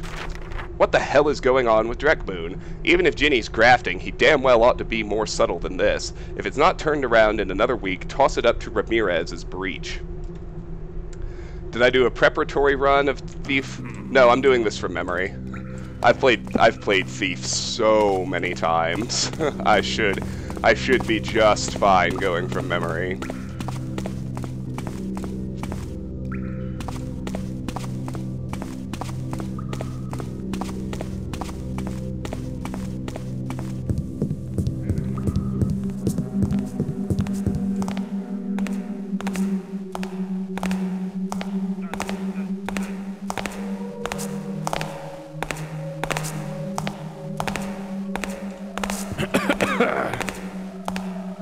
A: What the hell is going on with direct boon? Even if Ginny's grafting, he damn well ought to be more subtle than this. If it's not turned around in another week, toss it up to Ramirez as breach. Did I do a preparatory run of Thief? No, I'm doing this from memory. I've played Thief so many times. I should be just fine going from memory.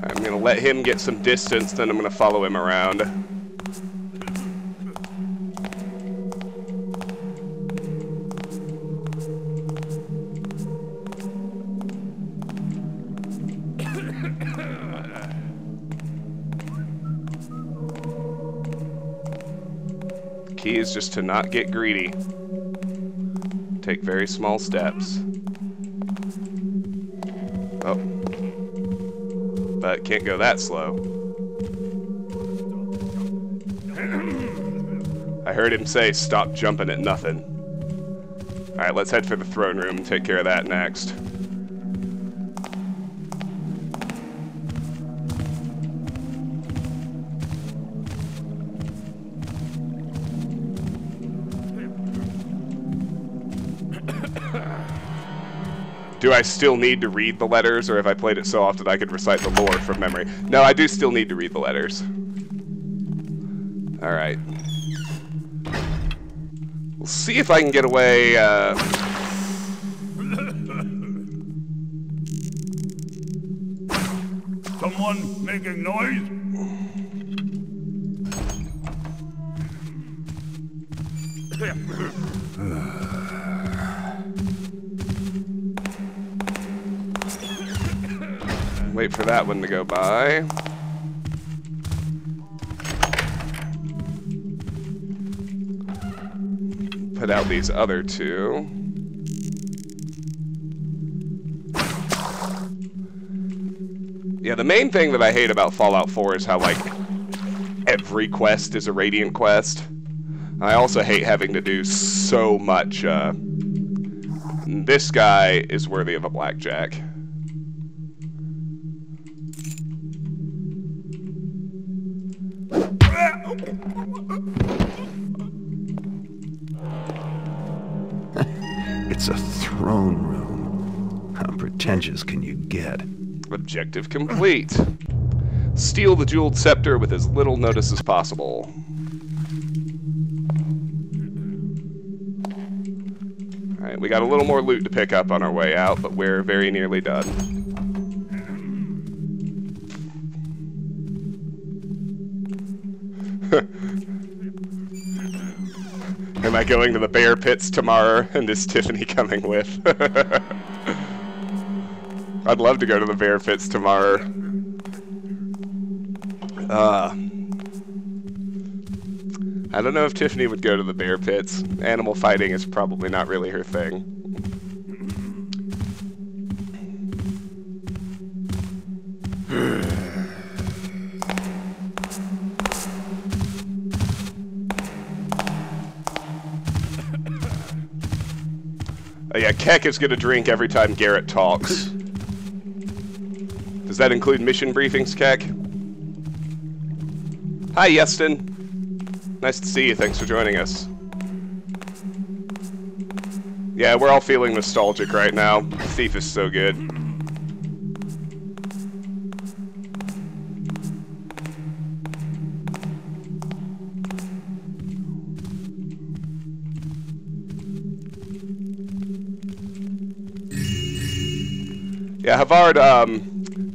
A: I'm gonna let him get some distance, then I'm gonna follow him around. The key is just to not get greedy. Take very small steps. Oh. But can't go that slow. I heard him say, stop jumping at nothing. Alright, let's head for the throne room and take care of that next. Do I still need to read the letters, or have I played it so often I could recite the lore from memory? No, I do still need to read the letters. Alright. We'll see if I can get away,
F: Someone making noise?
A: Wait for that one to go by. Put out these other two. Yeah, the main thing that I hate about Fallout 4 is how, like, every quest is a Radiant quest. I also hate having to do so much, this guy is worthy of a blackjack.
E: It's a throne room. How pretentious can you get?
A: Objective complete. Steal the jeweled scepter with as little notice as possible. Alright, we got a little more loot to pick up on our way out, but we're very nearly done. Am I going to the bear pits tomorrow, and is Tiffany coming with? I'd love to go to the bear pits tomorrow. I don't know if Tiffany would go to the bear pits. Animal fighting is probably not really her thing. Keck is gonna drink every time Garrett talks. Does that include mission briefings, Keck? Hi, Yeston. Nice to see you. Thanks for joining us. Yeah, we're all feeling nostalgic right now. Thief is so good. Yeah, Havard,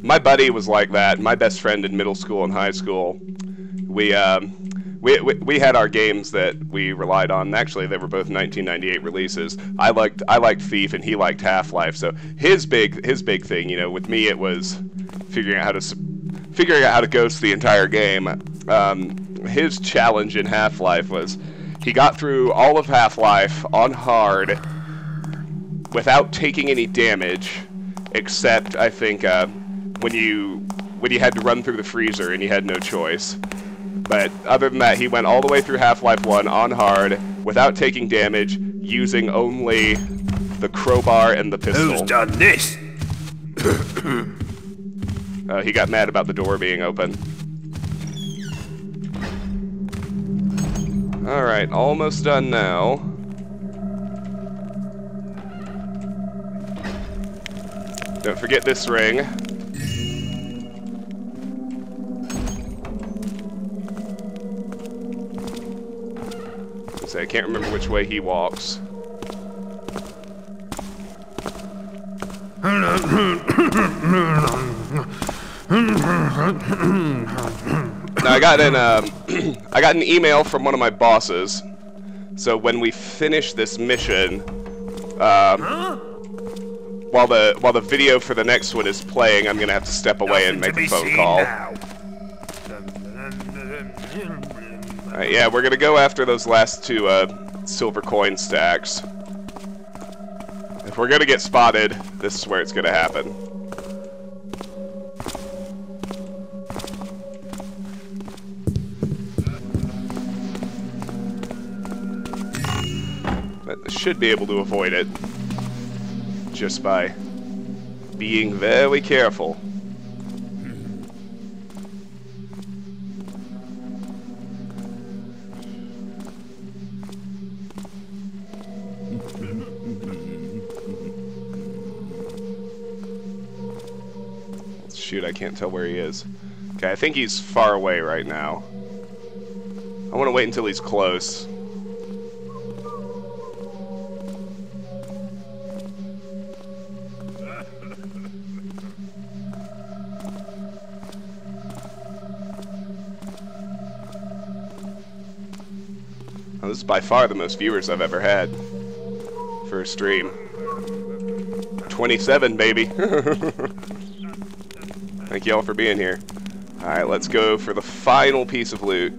A: my buddy was like that. My best friend in middle school and high school. We had our games that we relied on. Actually, they were both 1998 releases. I liked Thief, and he liked Half-Life. So his big thing, you know, with me it was figuring out how to ghost the entire game. His challenge in Half-Life was he got through all of Half-Life on hard without taking any damage, except I think when you had to run through the freezer and you had no choice. But other than that, he went all the way through Half-Life 1 on hard, without taking damage, using only the crowbar and the pistol.
F: Who's done this?
A: He got mad about the door being open. Alright, almost done now. Don't forget this ring. I can't remember which way he walks. Now I got an email from one of my bosses. So when we finish this mission, while the video for the next one is playing, I'm gonna have to step away and make a phone call. Alright, yeah, we're gonna go after those last two silver coin stacks. If we're gonna get spotted, this is where it's gonna happen. But I should be able to avoid it just by being very careful. Shoot, I can't tell where he is. Okay, I think he's far away right now. I want to wait until he's close. Oh, this is by far the most viewers I've ever had for a stream. 27, baby. Thank you all for being here. Alright, let's go for the final piece of loot.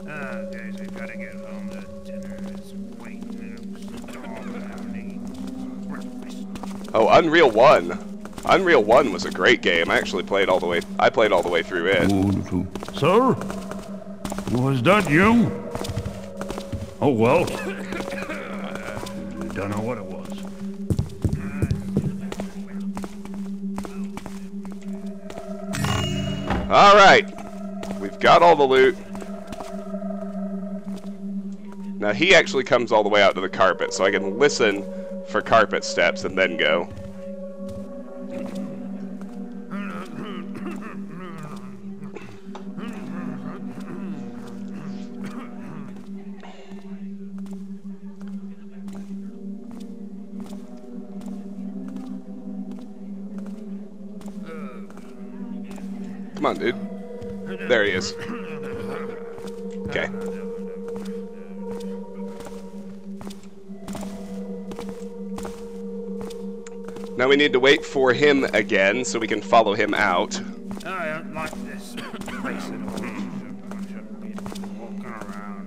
F: Guys, we gotta get home. The dinner is waiting.
A: Oh, Unreal 1. Unreal 1 was a great game. I actually played all the way. I played all the way through it.
F: Sir? Was that you? Oh well. Don't know what it was.
A: Alright, we've got all the loot. Now he actually comes all the way out to the carpet, so I can listen for carpet steps and then go. Come on, dude. There he is. Okay. Now we need to wait for him again so we can follow him out.
F: I don't like this place at all. Bunch of people walking around.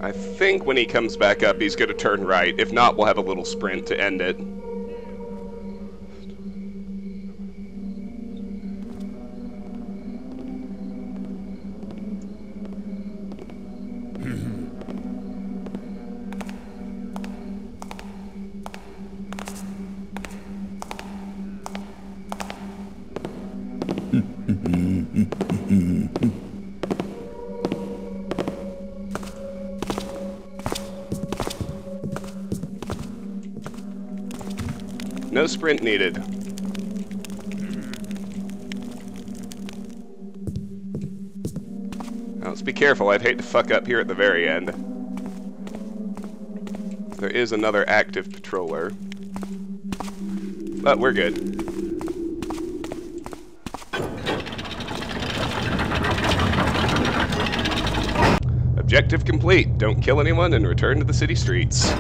A: I think when he comes back up, he's going to turn right. If not, we'll have a little sprint to end it. No sprint needed. Now, let's be careful. I'd hate to fuck up here at the very end. There is another active patroller. But we're good. Objective complete. Don't kill anyone and return to the city streets.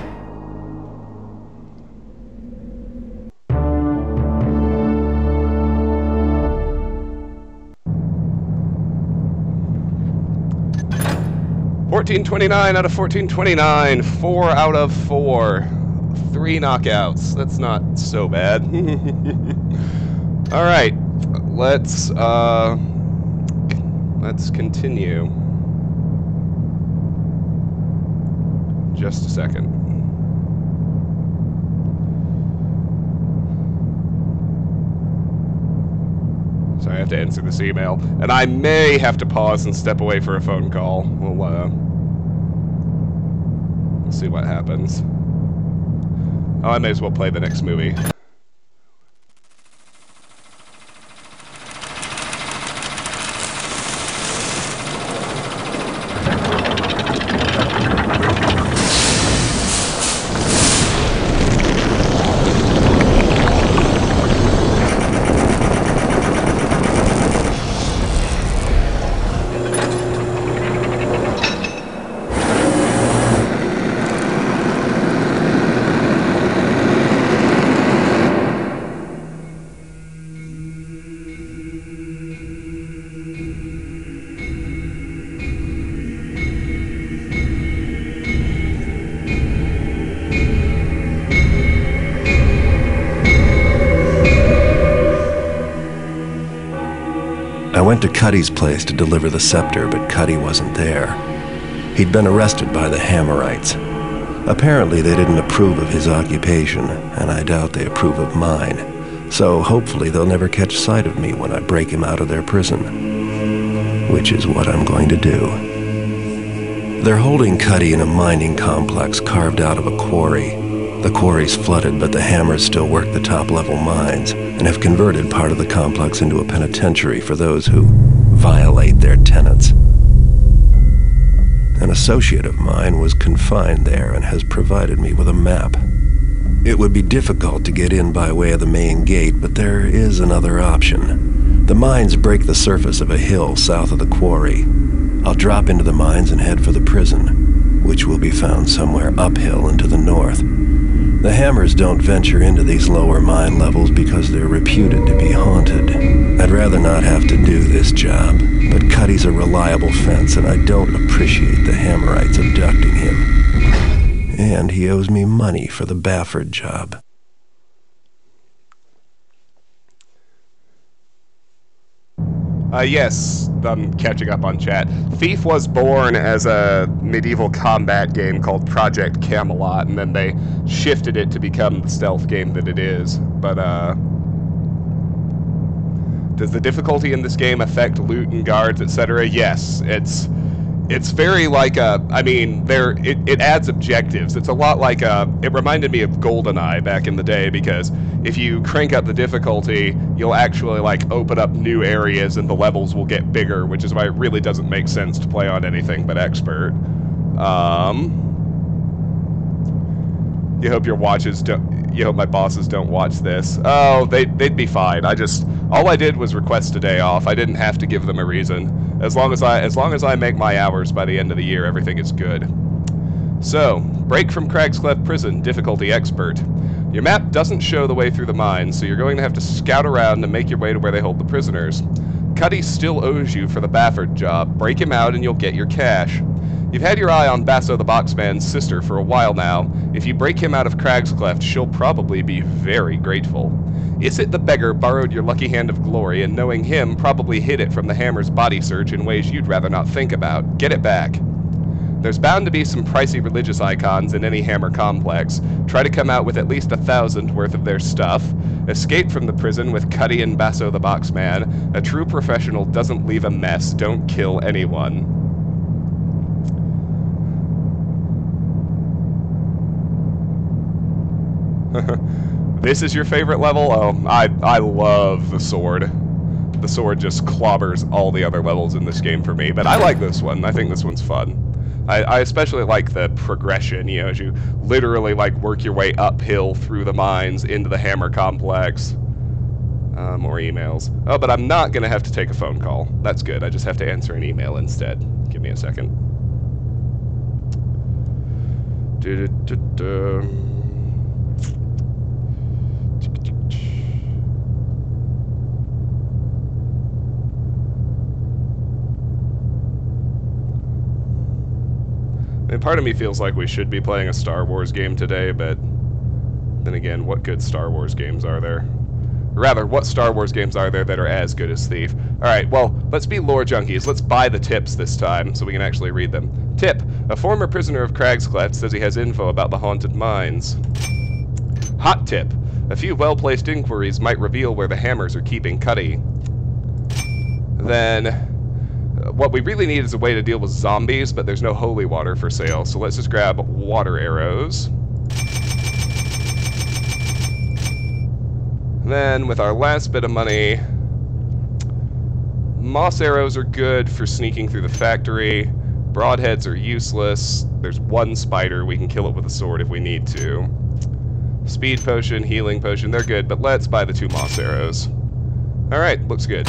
A: $14.29 out of $14.29. 4 out of 4. 3 knockouts. That's not so bad. All right, let's continue. Just a second. So I have to answer this email, and I may have to pause and step away for a phone call. We'll see what happens. Oh, I may as well play the next movie.
E: I went to Cuddy's place to deliver the scepter, but Cuddy wasn't there. He'd been arrested by the Hammerites. Apparently they didn't approve of his occupation, and I doubt they approve of mine. So hopefully they'll never catch sight of me when I break him out of their prison. Which is what I'm going to do. They're holding Cuddy in a mining complex carved out of a quarry. The quarry's flooded, but the Hammers still work the top-level mines and have converted part of the complex into a penitentiary for those who violate their tenets. An associate of mine was confined there and has provided me with a map. It would be difficult to get in by way of the main gate, but there is another option. The mines break the surface of a hill south of the quarry. I'll drop into the mines and head for the prison, which will be found somewhere uphill and to the north. The Hammers don't venture into these lower mine levels because they're reputed to be haunted. I'd rather not have to do this job, but Cuddy's a reliable fence and I don't appreciate the Hammerites abducting him. And he owes me money for the Bafford job.
A: Yes, I'm catching up on chat. Thief was born as a medieval combat game called Project Camelot, and then they shifted it to become the stealth game that it is. But, does the difficulty in this game affect loot and guards, etc.? Yes, it's very like a, I mean, it adds objectives. It's a lot like it reminded me of GoldenEye back in the day, because if you crank up the difficulty, you'll actually like open up new areas and the levels will get bigger, which is why it really doesn't make sense to play on anything but expert. You hope your watches don't. You hope my bosses don't watch this. Oh, they'd be fine. All I did was request a day off. I didn't have to give them a reason. As long as I make my hours by the end of the year, everything is good. So, break from Cragscleft Prison, difficulty expert. Your map doesn't show the way through the mines, so you're going to have to scout around and make your way to where they hold the prisoners. Cuddy still owes you for the Bafford job. Break him out and you'll get your cash. You've had your eye on Basso the Boxman's sister for a while now. If you break him out of Cragscleft, she'll probably be very grateful. Isit the beggar borrowed your lucky hand of glory, and knowing him, probably hid it from the Hammer's body search in ways you'd rather not think about. Get it back. There's bound to be some pricey religious icons in any Hammer complex. Try to come out with at least 1,000 worth of their stuff. Escape from the prison with Cuddy and Basso the Boxman. A true professional doesn't leave a mess. Don't kill anyone. This is your favorite level? Oh, I love the sword. The sword just clobbers all the other levels in this game for me, but I like this one. I think this one's fun. I especially like the progression, you know, as you literally, like, work your way uphill through the mines into the Hammer complex. More emails. Oh, but I'm not going to have to take a phone call. That's good. I just have to answer an email instead. Give me a second. And part of me feels like we should be playing a Star Wars game today, but then again, what good Star Wars games are there? Or rather, what Star Wars games are there that are as good as Thief? Alright, well, let's be lore junkies. Let's buy the tips this time, so we can actually read them. Tip. A former prisoner of Cragscleft says he has info about the haunted mines. Hot tip. A few well-placed inquiries might reveal where the Hammers are keeping Cuddy. Then, what we really need is a way to deal with zombies, but there's no holy water for sale, so let's just grab water arrows. Then, with our last bit of money, moss arrows are good for sneaking through the factory. Broadheads are useless. There's one spider. We can kill it with a sword if we need to. Speed potion, healing potion, they're good, but let's buy the 2 moss arrows. Alright, looks good.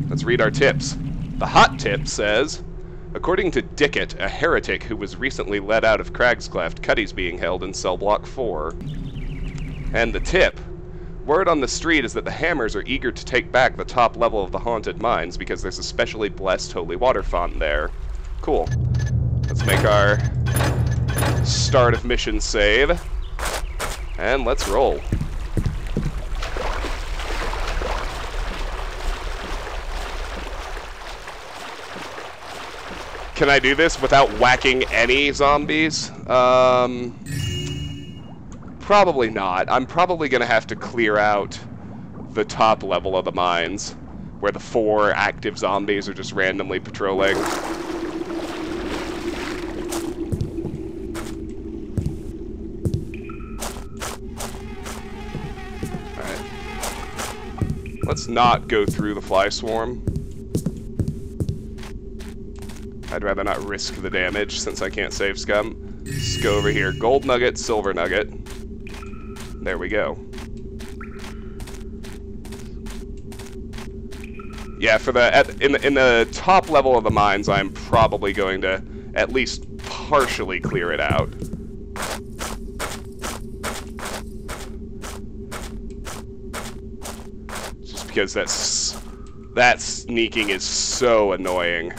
A: Let's read our tips. The hot tip says, according to Dickett, a heretic who was recently let out of Cragscleft, Cuddy's being held in cell block 4. And the tip. Word on the street is that the Hammers are eager to take back the top level of the haunted mines because there's a specially blessed holy water font there. Cool. Let's make our start of mission save. And let's roll. Can I do this without whacking any zombies? Probably not. I'm probably going to have to clear out the top level of the mines, where the 4 active zombies are just randomly patrolling. Alright. Let's not go through the fly swarm. I'd rather not risk the damage since I can't save scum. Let's go over here. Gold nugget, silver nugget. There we go. Yeah, for the in the top level of the mines, I'm probably going to at least partially clear it out. Just because that sneaking is so annoying.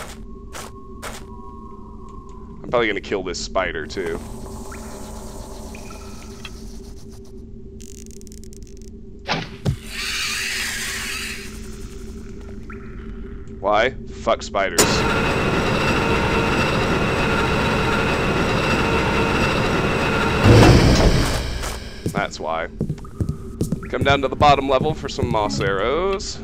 A: I'm probably gonna kill this spider too. Why? Fuck spiders. That's why. Come down to the bottom level for some moss arrows.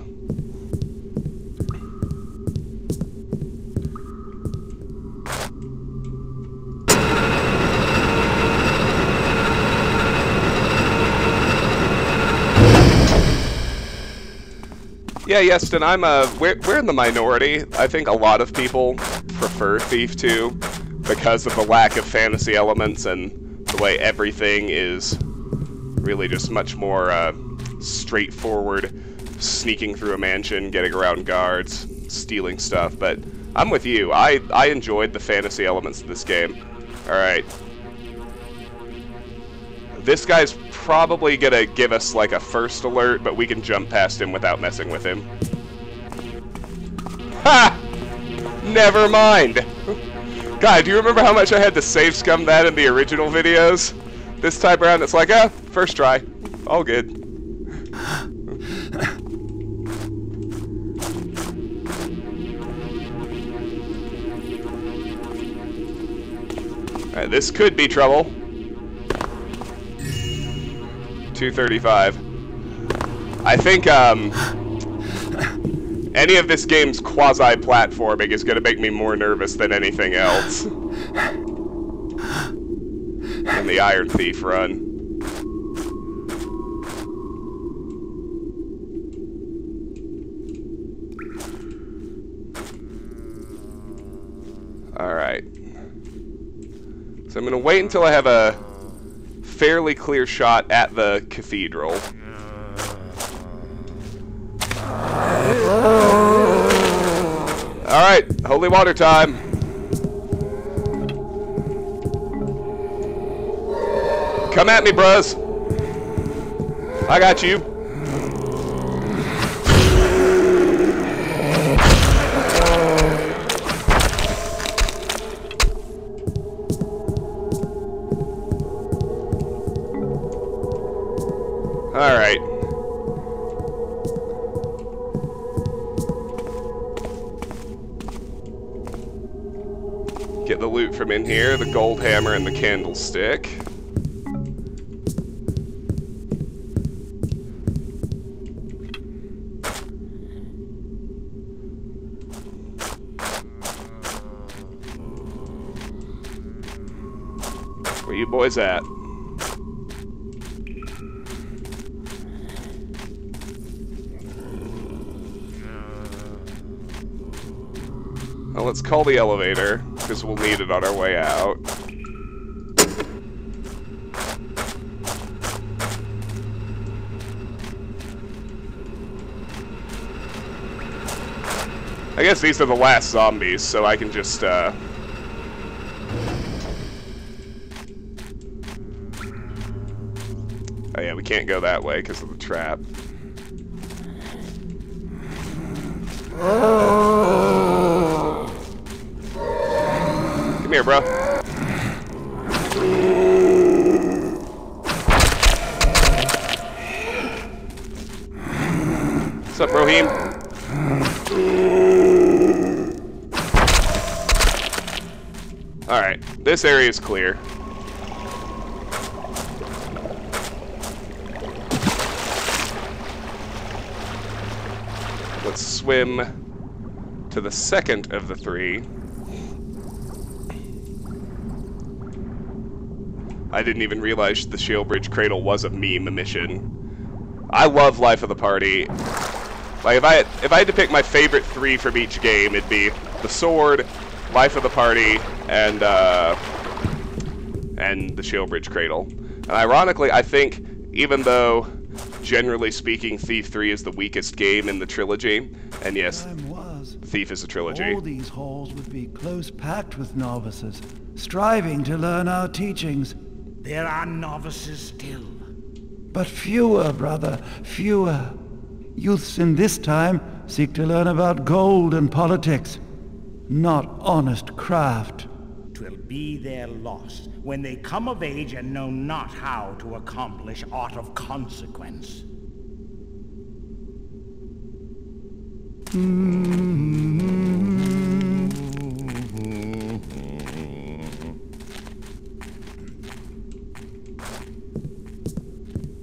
A: Yeah, Yeston, we're in the minority. I think a lot of people prefer Thief 2. because of the lack of fantasy elements and the way everything is really just much more straightforward, sneaking through a mansion, getting around guards, stealing stuff. But I'm with you. I enjoyed the fantasy elements of this game. Alright. This guy's probably gonna give us like a first alert, but we can jump past him without messing with him. Ha! Never mind! God, do you remember how much I had to save scum that in the original videos? This time around it's like, first try. All good. Alright, this could be trouble. 235. I think, any of this game's quasi-platforming is gonna make me more nervous than anything else. And the Iron Thief run. Alright. So I'm gonna wait until I have a fairly clear shot at the cathedral. Alright, holy water time. Come at me, bros. I got you. Alright. Get the loot from in here, the gold hammer and the candlestick. Where you boys at? Well, let's call the elevator, because we'll need it on our way out. I guess these are the last zombies, so I can just, Oh yeah, we can't go that way because of the trap. Come here, bro. What's up, Rohim? Alright, this area is clear. Let's swim to the second of the three. I didn't even realize the Shieldbridge Cradle was a meme mission. I love Life of the Party. Like if I had to pick my favorite three from each game, it'd be the sword, Life of the Party, and the Shieldbridge Cradle. And ironically, I think even though generally speaking, Thief 3 is the weakest game in the trilogy, and yes, Thief is a trilogy.
J: All these halls would be close packed with novices, striving to learn our teachings.
F: There are novices still.
J: But fewer, brother, fewer. Youths in this time seek to learn about gold and politics, not honest craft.
F: 'Twill be their loss when they come of age and know not how to accomplish aught of consequence.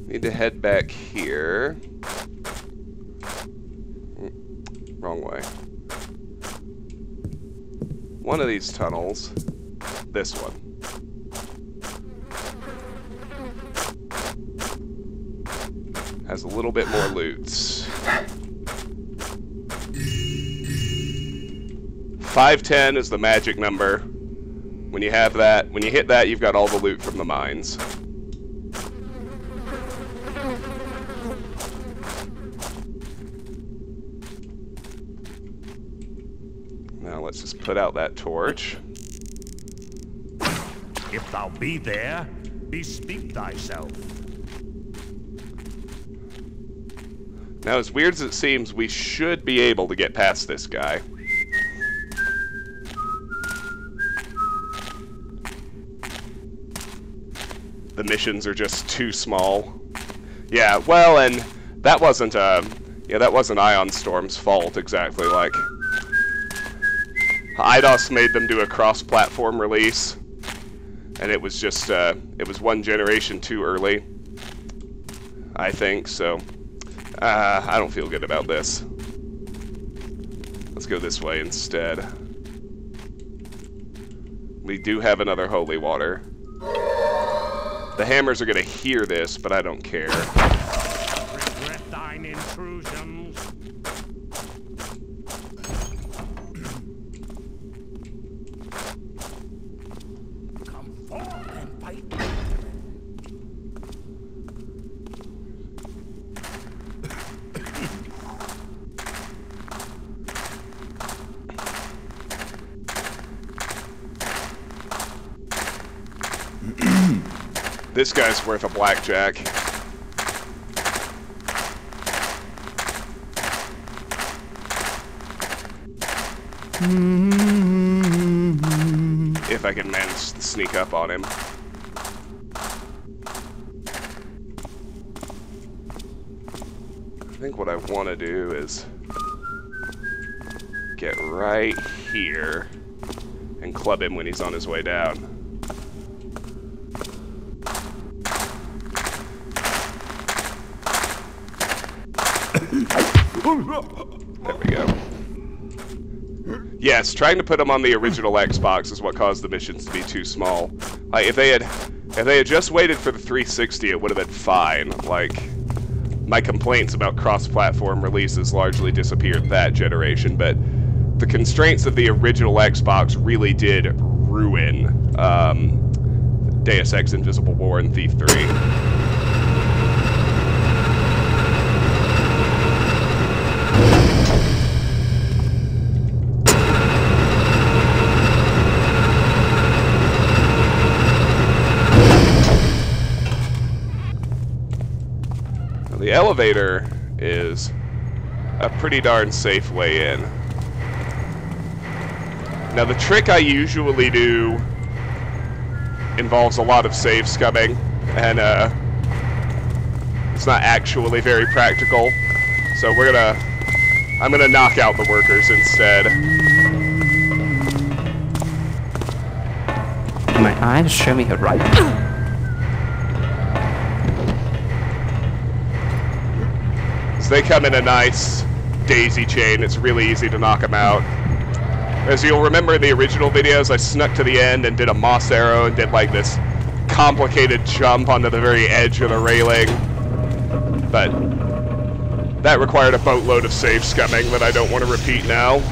A: Need to head back here. Wrong way. One of these tunnels. This one. Has a little bit more loot. 510 is the magic number. When you have that, when you hit that, you've got all the loot from the mines. Now let's just put out that torch.
F: If thou be there, bespeak thyself.
A: Now, as weird as it seems, we should be able to get past this guy. The missions are just too small. Yeah, well, and that wasn't Ion Storm's fault exactly. Like, IDOS made them do a cross-platform release, and it was just it was one generation too early, I think. So I don't feel good about this. Let's go this way instead. We do have another holy water. The hammers are going to hear this, but I don't care.
F: Regret thine intrusions. Come forth and fight.
A: This guy's worth a blackjack. If I can manage to sneak up on him. I think what I want to do is get right here and club him when he's on his way down. There we go. Yes, trying to put them on the original Xbox is what caused the missions to be too small. Like, if they had just waited for the 360, it would have been fine. Like, my complaints about cross-platform releases largely disappeared that generation, but the constraints of the original Xbox really did ruin Deus Ex Invisible War and Thief 3. The elevator is a pretty darn safe way in. Now, the trick I usually do involves a lot of save-scumming, and it's not actually very practical. So I'm gonna knock out the workers instead.
K: My eyes show me her right.
A: They come in a nice daisy chain. It's really easy to knock them out. As you'll remember in the original videos, I snuck to the end and did a moss arrow and did like this complicated jump onto the very edge of the railing. But that required a boatload of save scumming that I don't want to repeat now.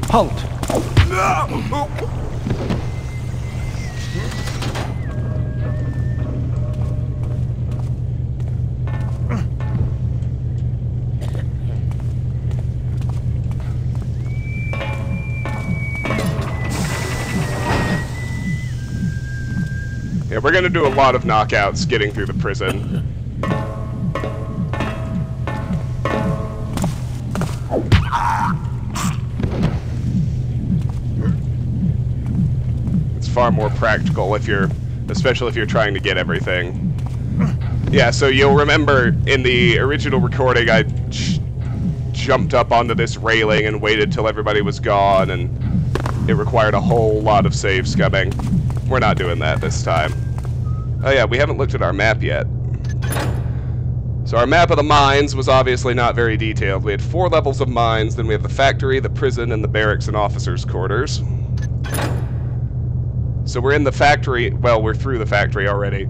J: Halt!
A: Yeah, we're gonna do a lot of knockouts getting through the prison. It's far more practical especially if you're trying to get everything. Yeah, so you'll remember in the original recording I jumped up onto this railing and waited till everybody was gone, and it required a whole lot of save scumming. we're not doing that this time. Oh yeah, we haven't looked at our map yet. So our map of the mines was obviously not very detailed. We had 4 levels of mines, then we have the factory, the prison, and the barracks and officers' quarters. So we're in the factory, well, we're through the factory already.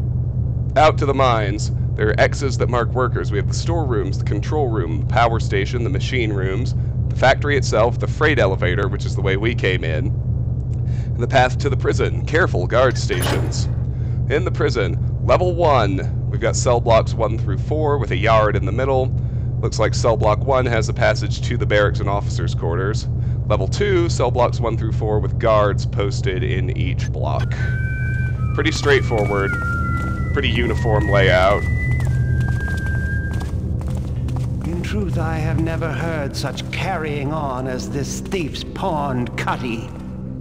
A: Out to the mines. There are X's that mark workers. We have the storerooms, the control room, the power station, the machine rooms, the factory itself, the freight elevator, which is the way we came in, and the path to the prison. Careful, guard stations. In the prison, level 1, we've got cell blocks 1 through 4 with a yard in the middle. Looks like cell block 1 has a passage to the barracks and officers' quarters. Level 2, cell blocks 1 through 4 with guards posted in each block. Pretty straightforward, pretty uniform layout.
J: In truth, I have never heard such carrying on as this thief's pawned Cutty.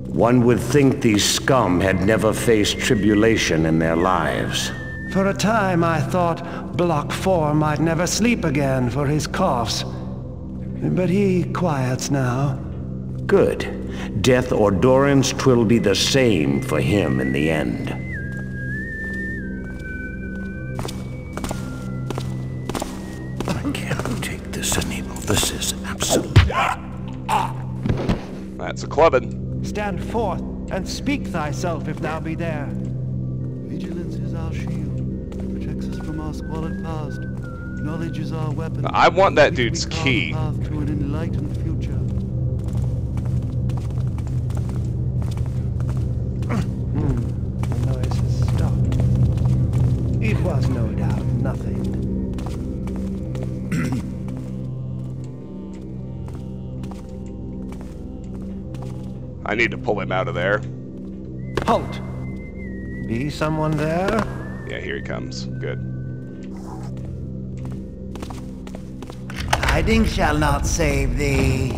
F: One would think these scum had never faced tribulation in their lives.
J: For a time, I thought Block 4 might never sleep again for his coughs. But he quiets now.
F: Good. Death or durance 'twill be the same for him in the end. I can't take this anymore. This is absolute.
A: That's a clubbing.
J: Stand forth and speak thyself if thou be there.
L: Vigilance is our shield, protects us from our squalid past. Knowledge is our weapon.
A: I want that dude's key.
L: Path to an enlightened future.
J: The noise has stopped. It was no doubt nothing.
A: I need to pull him out of there.
J: Halt! Be someone there?
A: Yeah, here he comes. Good.
G: Hiding shall not save thee.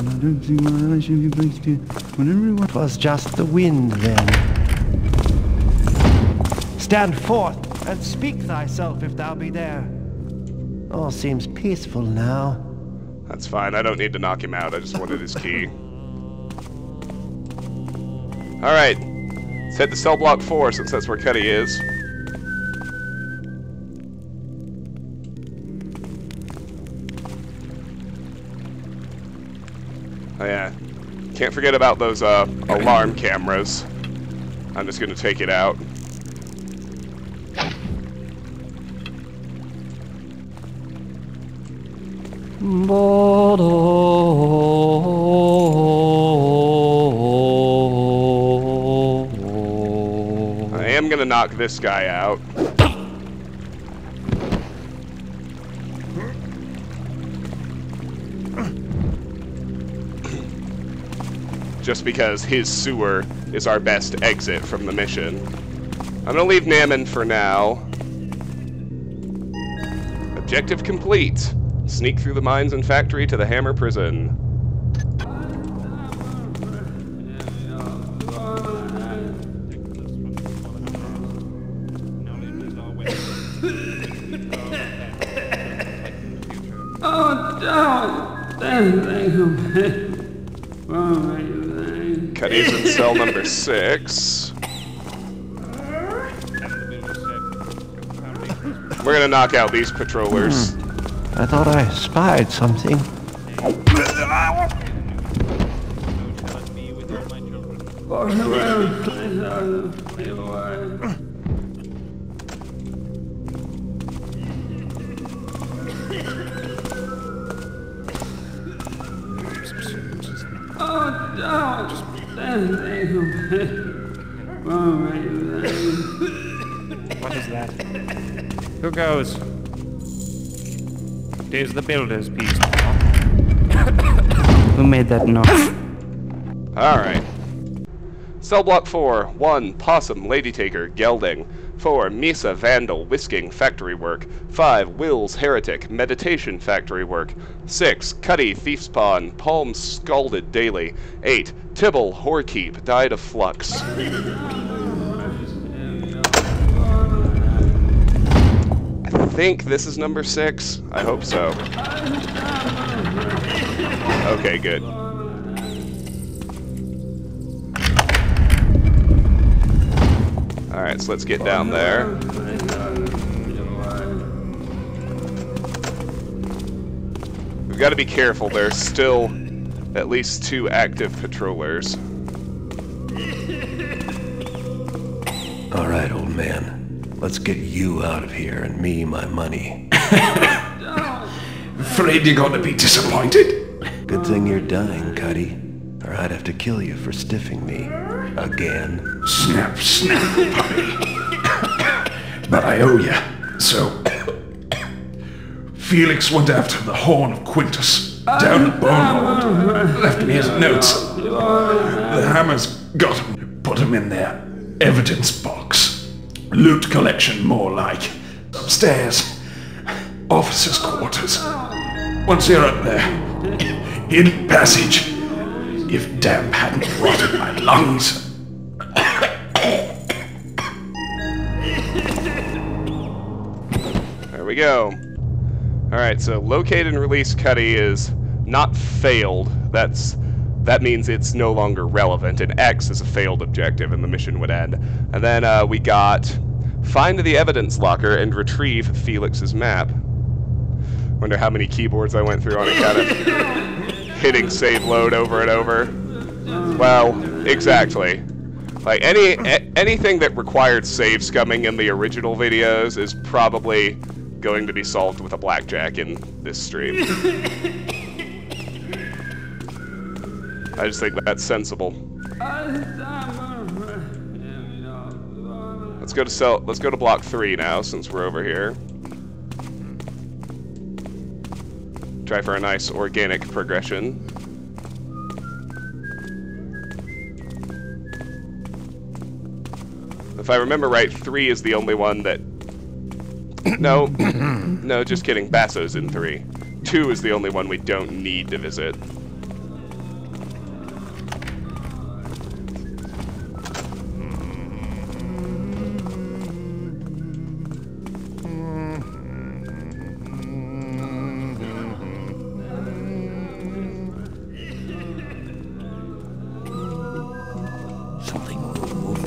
L: I don't see why I should be placed here when everyone...
J: 'Twas just the wind then. Stand forth and speak thyself if thou be there. All seems peaceful now.
A: That's fine. I don't need to knock him out. I just wanted his key. Alright. Let's head to cell block 4 since that's where Cuddy is. Oh yeah. Can't forget about those alarm cameras. I'm just gonna take it out. I am gonna knock this guy out. Just because his sewer is our best exit from the mission. I'm gonna leave Naman for now. Objective complete. Sneak through the mines and factory to the Hammer prison. Cuddy's in cell number 6. We're gonna knock out these patrollers.
J: I thought I spied something.
K: What is that? Who goes? There's the builder's piece now. Who made that noise?
A: Alright. Cell block 4. 1. Possum, Lady Taker, Gelding. 4. Misa, Vandal, Whisking, Factory Work. 5. Wills, Heretic, Meditation, Factory Work. 6. Cuddy, Thief's Pawn, Palms, Scalded, Daily. 8. Tibble, Whorekeep, Died of Flux. I think this is number 6. I hope so. Okay, good. Alright, so let's get down there. We've got to be careful, there's still at least 2 active patrollers.
E: Alright, old man. Let's get you out of here and me my money.
H: Afraid you're gonna be disappointed?
E: Good thing you're dying, Cuddy. Or I'd have to kill you for stiffing me. Again.
H: Snap, snap, puppy. But I owe you, so... Felix went after the horn of Quintus, down at Bonehold. Left me his notes. The Hammers got him, put him in their evidence box. Loot collection, more like. Upstairs. Officers' quarters. Once you're up there, hidden passage. If damp hadn't rotted my lungs.
A: There we go. Alright, so locate and release Cuddy is not failed. That means it's no longer relevant, and X is a failed objective and the mission would end. And then we got find the evidence locker and retrieve Felix's map. Wonder how many keyboards I went through on account of hitting save load over and over. Well, exactly. Like anything that required save scumming in the original videos is probably going to be solved with a blackjack in this stream. I just think that's sensible. Let's go to block 3 now since we're over here. Try for a nice organic progression. If I remember right, 3 is the only one that... No, no, just kidding. Basso's in 3. 2 is the only one we don't need to visit.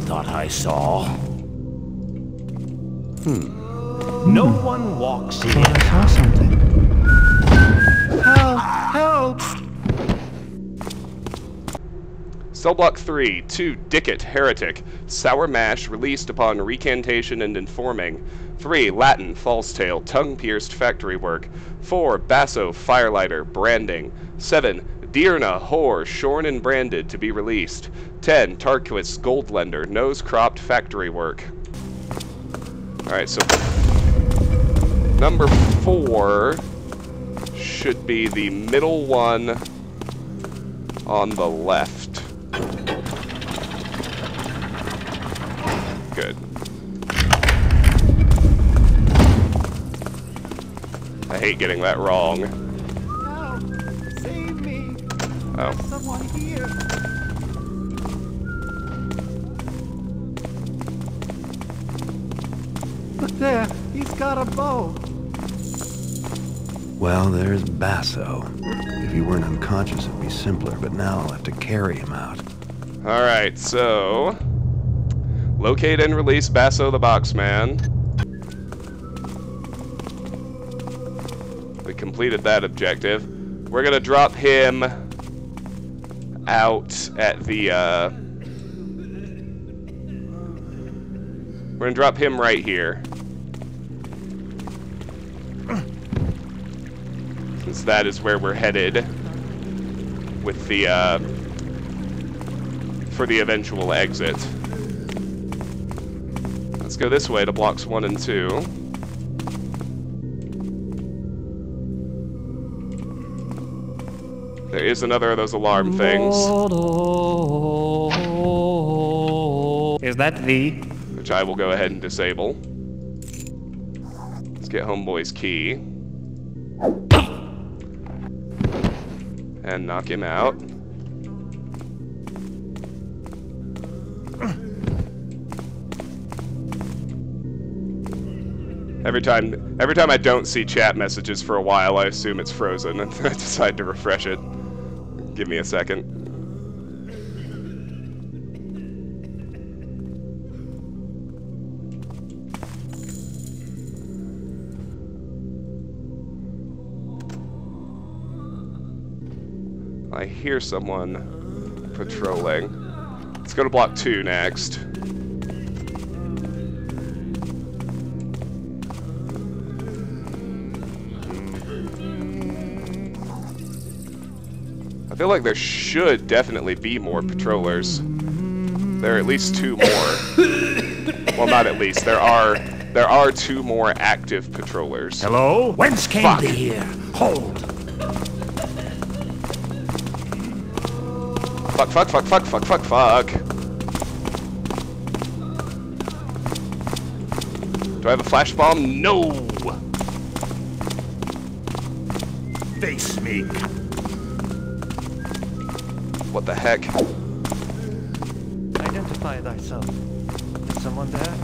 F: Thought I saw. No one walks in.
K: I saw something.
F: Help! Help!
A: Cell block 3, 2, Dicket, Heretic, Sour Mash, released upon recantation and informing. 3, Latin, False Tale, Tongue-Pierced Factory Work. 4, Basso, Firelighter, Branding. 7, Deerna, Whore, Shorn and Branded, to be released. 10, Tarquis, Goldlender, Nose-Cropped Factory Work. Alright, so number 4 should be the middle one on the left. Good. I hate getting that wrong.
L: Help! Save me!
A: Oh.
L: There's someone here! Look there! He's got a bow!
E: Well, there's Basso. If he weren't unconscious, it'd be simpler, but now I'll have to carry him out.
A: Alright, so... locate and release Basso the Boxman. We completed that objective. We're gonna drop him out at the, we're gonna drop him right here. Since that is where we're headed with the, for the eventual exit. Let's go this way to blocks 1 and 2. There is another of those alarm things.
K: Is that the?
A: Which I will go ahead and disable. Let's get Homeboy's key. And knock him out. Every time I don't see chat messages for a while, I assume it's frozen, and I decide to refresh it. Give me a second. I hear someone patrolling. Let's go to block 2 next. I feel like there should definitely be more patrollers. There are at least 2 more. Well, not at least. There are 2 more active patrollers.
F: Hello? Whence came they here? Hold.
A: Fuck, fuck, fuck, fuck, fuck, fuck, fuck. Do I have a flash bomb? No!
F: Face me.
A: What the heck?
L: Identify thyself. Is someone there?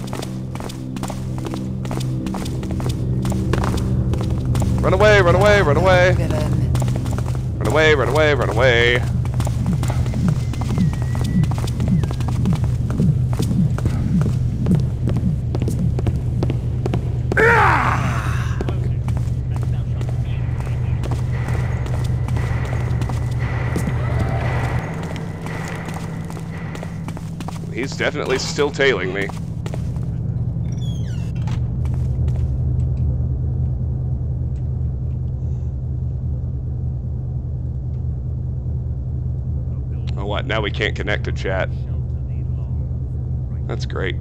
A: Run away, run away, run away. Run away, run away, run away. He's definitely still tailing me. Oh, what? Now we can't connect to chat. That's great.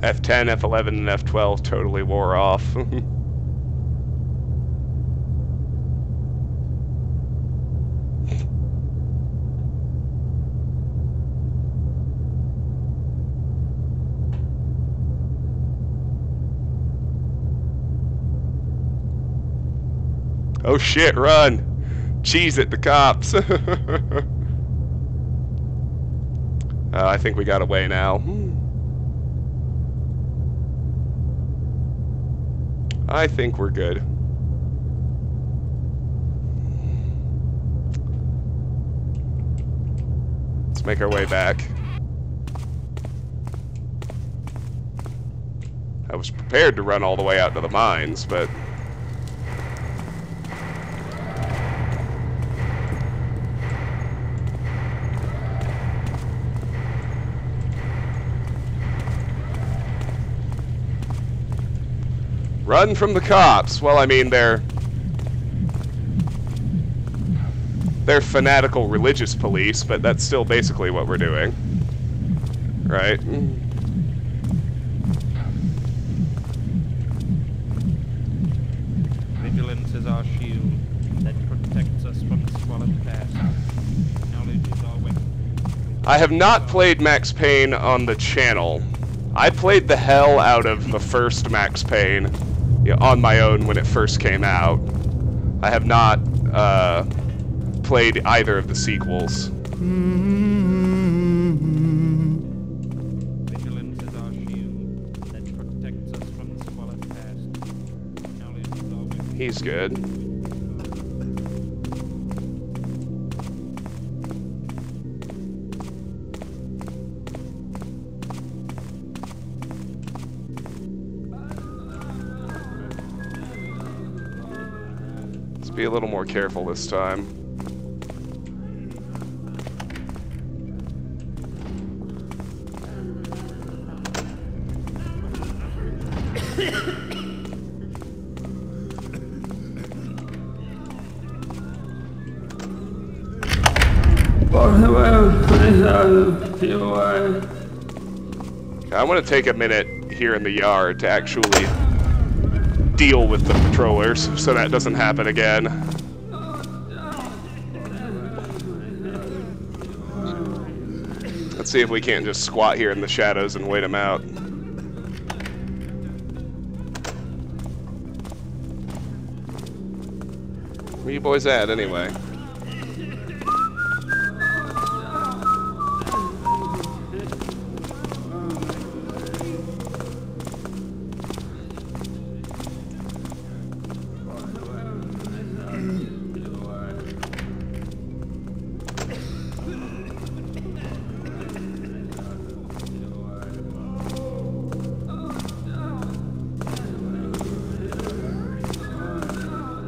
A: F10, F11, and F12 totally wore off. Oh shit, run! Cheese at the cops! I think we got away now. I think we're good. Let's make our way back. I was prepared to run all the way out to the mines, but... Run from the cops. Well, I mean, they're fanatical religious police, but that's still basically what we're doing. Right?
M: Vigilance is our shield that protects us from the squalid past. Knowledge is our weapon.
A: I have not played Max Payne on the channel. I played the hell out of the first Max Payne on my own when it first came out. I have not played either of the sequels.
M: Vigilance is our shield that protects us from the squalid past. Knowledge is our weapon.
A: He's good. Be a little more careful this time. I want to take a minute here in the yard to actually deal with the patrollers so that doesn't happen again. see if we can't just squat here in the shadows and wait him out. Where you boys at, anyway?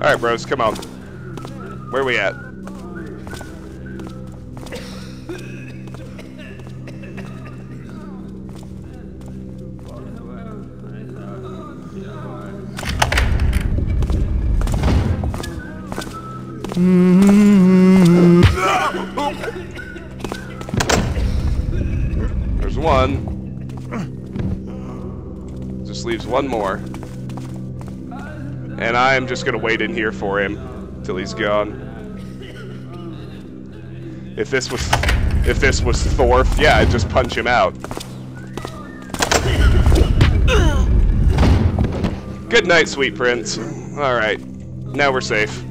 A: Alright, bros, come on. Where we at? There's one. Just leaves one more. And I'm just gonna wait in here for him till he's gone. If this was Thorf, yeah, I'd just punch him out. Good night, sweet prince. All right, now we're safe.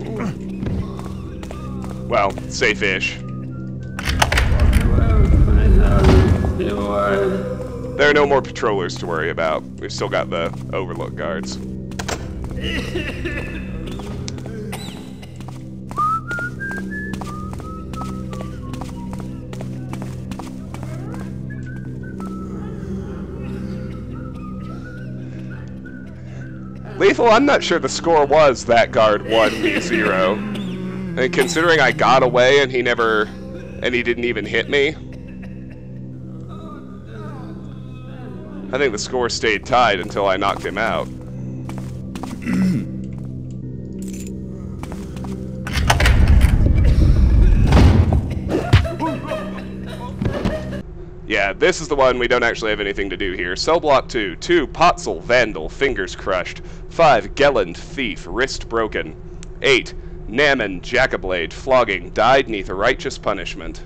A: Well, safe-ish. There are no more patrollers to worry about. We've still got the overlook guards. Lethal, I'm not sure the score was that guard 1, me 0. And considering I got away and he didn't even hit me, I think the score stayed tied until I knocked him out. Yeah, this is the one we don't actually have anything to do here. Cell block 2. 2, Potzel, Vandal, fingers crushed. 5, Gelland, thief, wrist broken. 8, Naman, Jackablade, flogging, died neath a righteous punishment.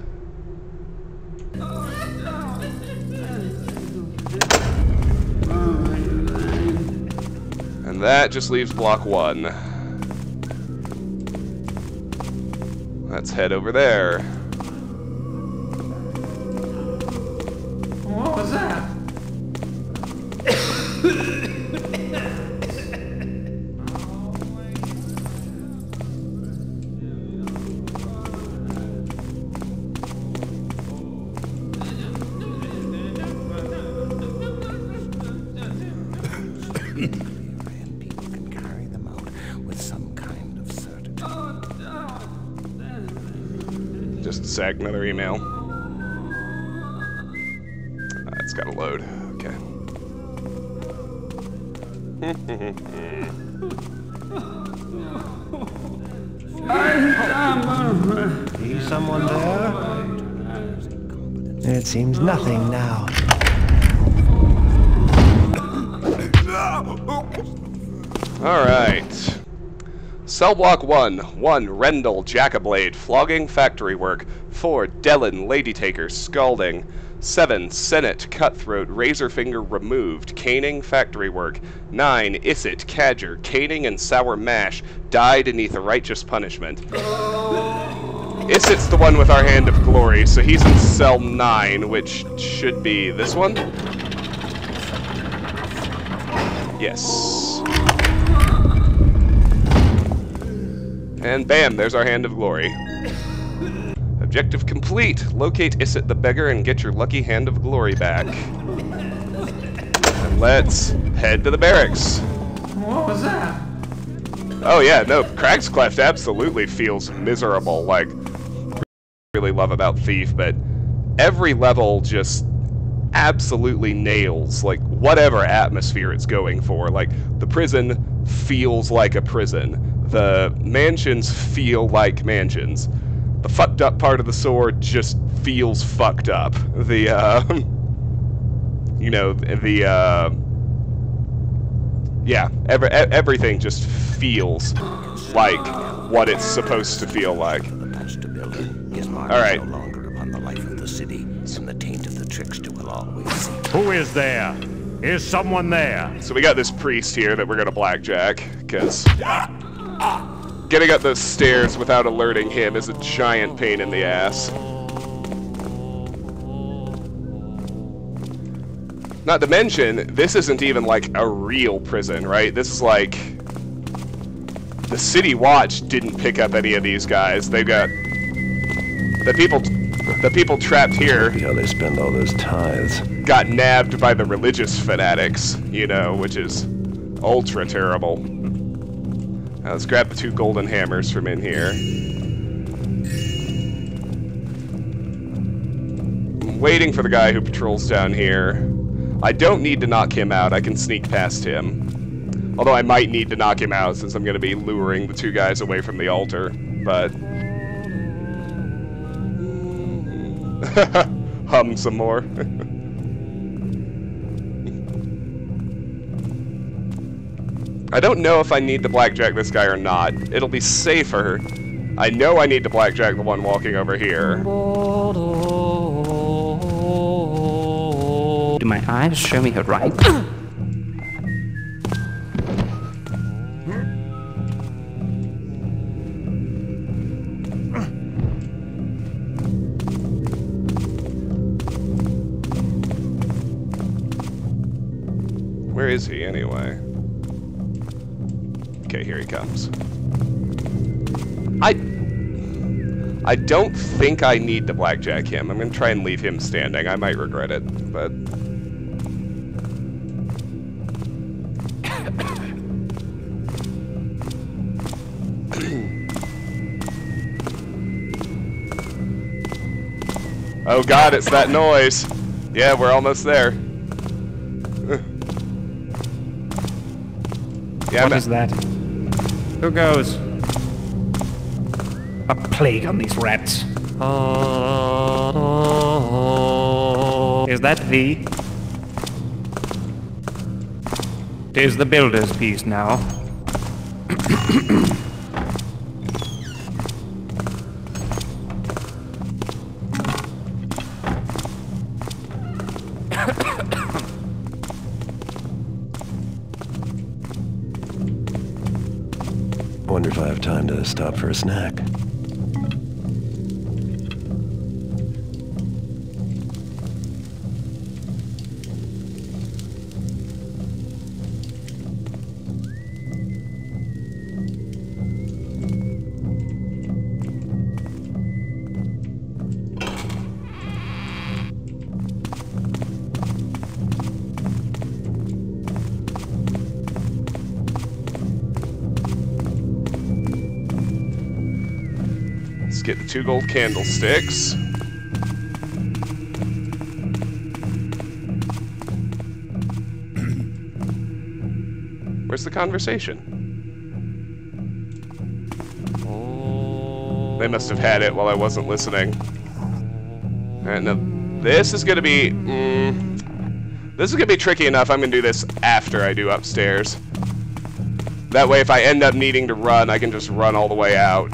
A: And that just leaves block 1. Let's head over there.
N: What was that?
A: Just a sec, another email. It's gotta load. Okay.
L: See someone there? It seems nothing now.
A: Alright. Cell block 1. 1, Rendell, Jackablade, flogging, factory work. 4, Dellen, lady taker, scalding. 7, Senate, cutthroat, razor finger removed, caning, factory work. 9, Issit, cadger, caning and sour mash, died beneath a righteous punishment. Issit's the one with our hand of glory, so he's in cell 9, which should be this one? Yes. And bam, there's our hand of glory. Objective complete. Locate Issit the beggar and get your lucky hand of glory back. And let's head to the barracks.
N: What was that?
A: Oh yeah, no, Crag's Cleft absolutely feels miserable. Like, really love about Thief, but every level just absolutely nails, like, whatever atmosphere it's going for. Like, the prison feels like a prison. The mansions feel like mansions. The fucked up part of the sword just feels fucked up. The, yeah, everything just feels like what it's supposed to feel like. Alright,
O: the life of the city, and the taint of the trickster will always see.
F: Who is there? Is someone there?
A: So we got this priest here that we're gonna blackjack, because getting up those stairs without alerting him is a giant pain in the ass. Not to mention, this isn't even like a real prison, right? This is like... The City Watch didn't pick up any of these guys. They've got... The people trapped here...
E: How they spend all those tithes.
A: Got nabbed by the religious fanatics, you know, which is ultra terrible. Now let's grab the 2 golden hammers from in here. I'm waiting for the guy who patrols down here. I don't need to knock him out, I can sneak past him. Although I might need to knock him out since I'm going to be luring the 2 guys away from the altar, but... hum some more. I don't know if I need to blackjack this guy or not. It'll be safer. I know I need to blackjack the one walking over here.
K: Do my eyes show me her right?
A: Where is he, anyway? Okay, here he comes. I don't think I need to blackjack him. I'm gonna try and leave him standing. I might regret it, but... Oh god, it's that noise! Yeah, we're almost there. Yeah,
K: what is that? Who goes? A plague on these rats. Is that thee? 'Tis the builder's piece now.
E: Wonder if I have time to stop for a snack.
A: Let's get the 2 gold candlesticks. Where's the conversation? They must have had it while I wasn't listening. Alright, now this is gonna be... this is gonna be tricky enough. I'm gonna do this after I do upstairs. That way if I end up needing to run, I can just run all the way out.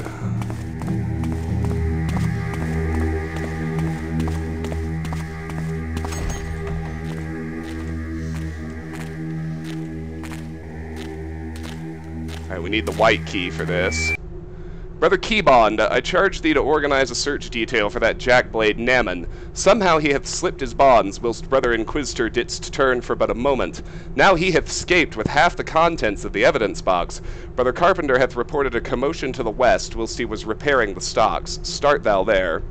A: Alright, we need the white key for this. Brother Keybond, I charge thee to organize a search detail for that jackblade Naman. Somehow he hath slipped his bonds, whilst Brother Inquisitor didst turn for but a moment. Now he hath escaped with half the contents of the evidence box. Brother Carpenter hath reported a commotion to the west, whilst he was repairing the stocks. Start thou there.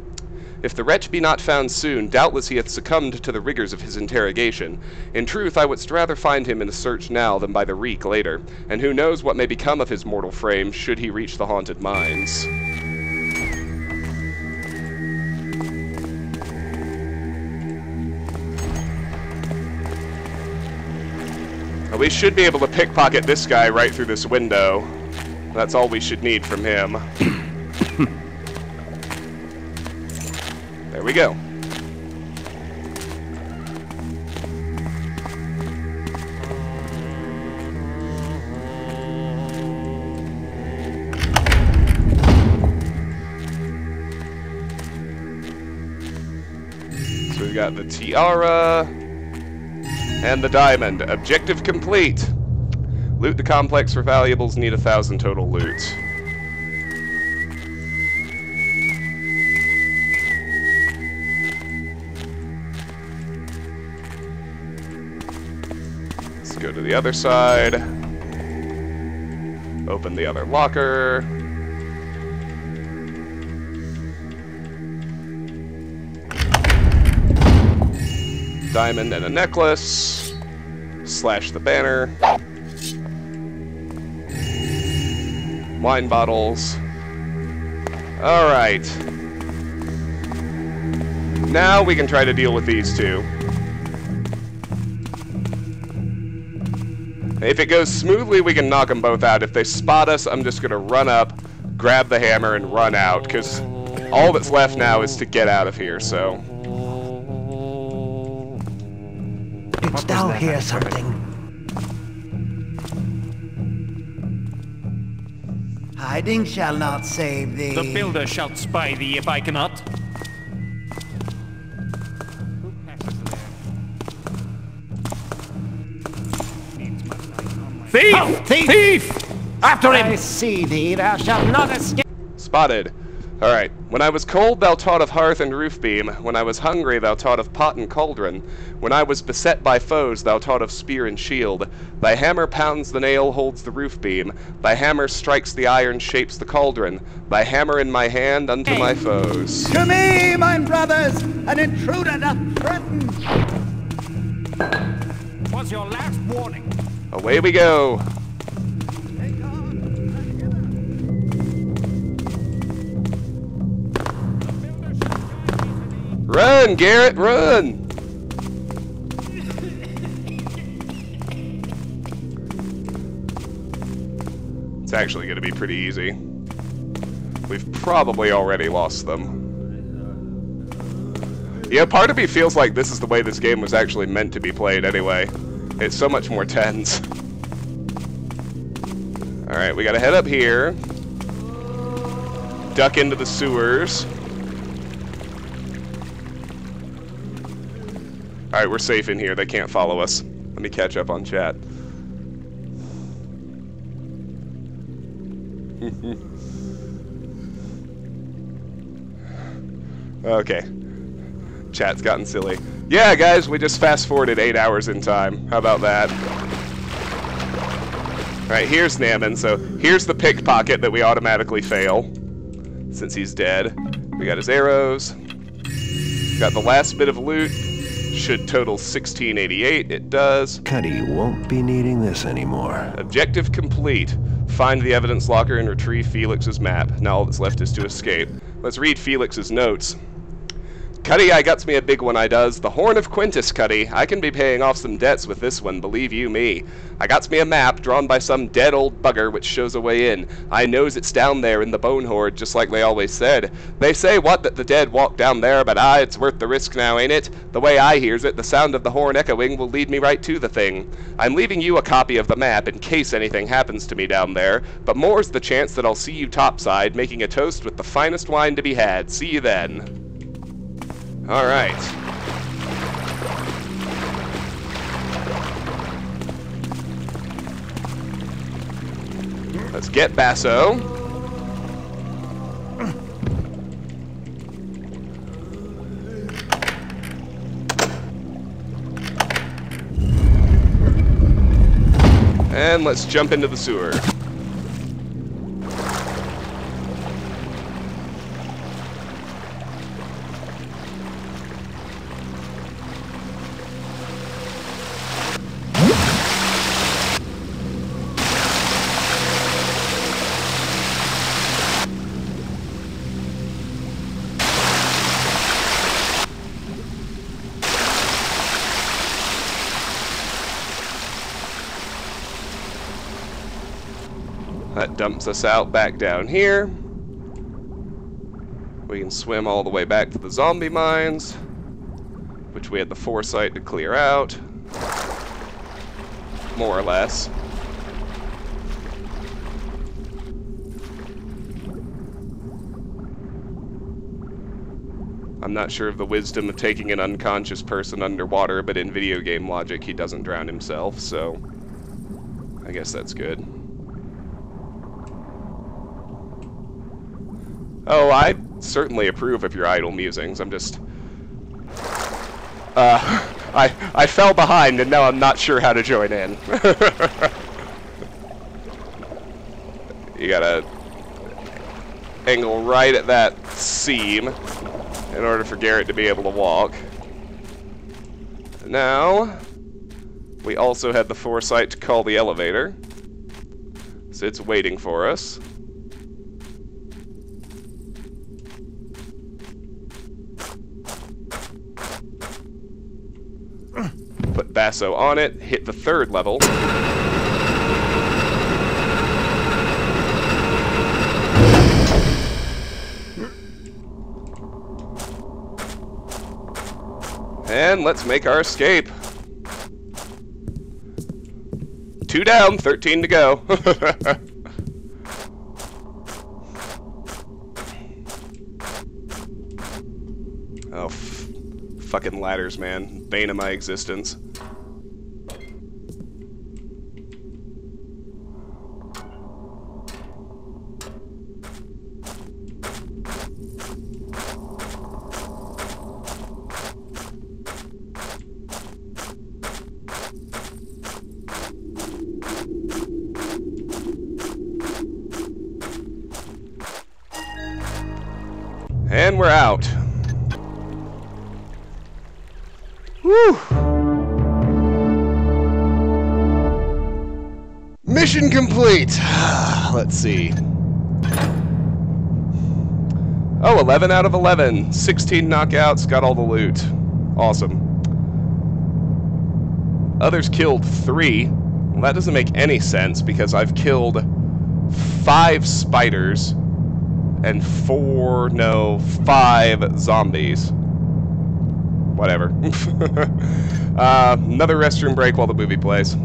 A: If the wretch be not found soon, doubtless he hath succumbed to the rigors of his interrogation. In truth, I wouldst rather find him in the search now than by the reek later, and who knows what may become of his mortal frame should he reach the haunted mines. We should be able to pickpocket this guy right through this window. That's all we should need from him. There we go. got the tiara and the diamond. Objective complete. Loot the complex for valuables, need 1,000 total loot. Let's go to the other side. Open the other locker. Diamond and a necklace. Slash the banner. Wine bottles. Alright. Now we can try to deal with these two. If it goes smoothly, we can knock them both out. If they spot us, I'm just going to run up, grab the hammer, and run out, because all that's left now is to get out of here, so...
P: Didst thou hear something? Hiding shall not save thee.
M: The builder shall spy thee if I cannot.
P: Thief! Oh, thief! After him! I see thee, thou shalt not escape.
A: Spotted. Alright. When I was cold, thou taught of hearth and roof beam. When I was hungry, thou taught of pot and cauldron. When I was beset by foes, thou taught of spear and shield. Thy hammer pounds the nail, holds the roof beam. Thy hammer strikes the iron, shapes the cauldron. Thy hammer in my hand unto my foes.
P: To me, mine brothers, an intruder doth threaten.
M: Was your last warning.
A: Away we go. Run, Garrett, run! It's actually going to be pretty easy. We've probably already lost them. Yeah, part of me feels like this is the way this game was actually meant to be played anyway. It's so much more tense. Alright, we gotta head up here. Duck into the sewers. Alright, we're safe in here. They can't follow us. Let me catch up on chat. Okay. Chat's gotten silly. Yeah, guys, we just fast-forwarded 8 hours in time. How about that? Alright, here's Naman, so here's the pickpocket that we automatically fail, since he's dead. We got his arrows. Got the last bit of loot. Should total 1688. It does.
E: Cuddy won't be needing this anymore.
A: Objective complete. Find the evidence locker and retrieve Felix's map. Now all that's left is to escape. Let's read Felix's notes. Cuddy, I got me a big one, I does. The Horn of Quintus, Cuddy. I can be paying off some debts with this one, believe you me. I got me a map drawn by some dead old bugger which shows a way in. I knows it's down there in the Bone Horde, just like they always said. They say what that the dead walk down there, but it's worth the risk now, ain't it? The way I hears it, the sound of the horn echoing will lead me right to the thing. I'm leaving you a copy of the map in case anything happens to me down there, but more's the chance that I'll see you topside, making a toast with the finest wine to be had. See you then. Alright. Let's get Basso. And let's jump into the sewer. That dumps us out back down here. We can swim all the way back to the zombie mines, which we had the foresight to clear out. More or less. I'm not sure of the wisdom of taking an unconscious person underwater, but in video game logic, he doesn't drown himself, so I guess that's good. Oh, I certainly approve of your idle musings. I'm just... I fell behind, and now I'm not sure how to join in. You gotta angle right at that seam in order for Garrett to be able to walk. Now, we also had the foresight to call the elevator, so it's waiting for us. Put Basso on it, hit the 3rd level. And let's make our escape. 2 down, 13 to go. Oh, fucking ladders, man. Bane of my existence. And we're out. Whew. Mission complete. Let's see. Oh, 11 out of 11. 16 knockouts, got all the loot. Awesome. Others killed 3. Well, that doesn't make any sense because I've killed 5 spiders and 5 zombies. Whatever. Another restroom break while the movie plays.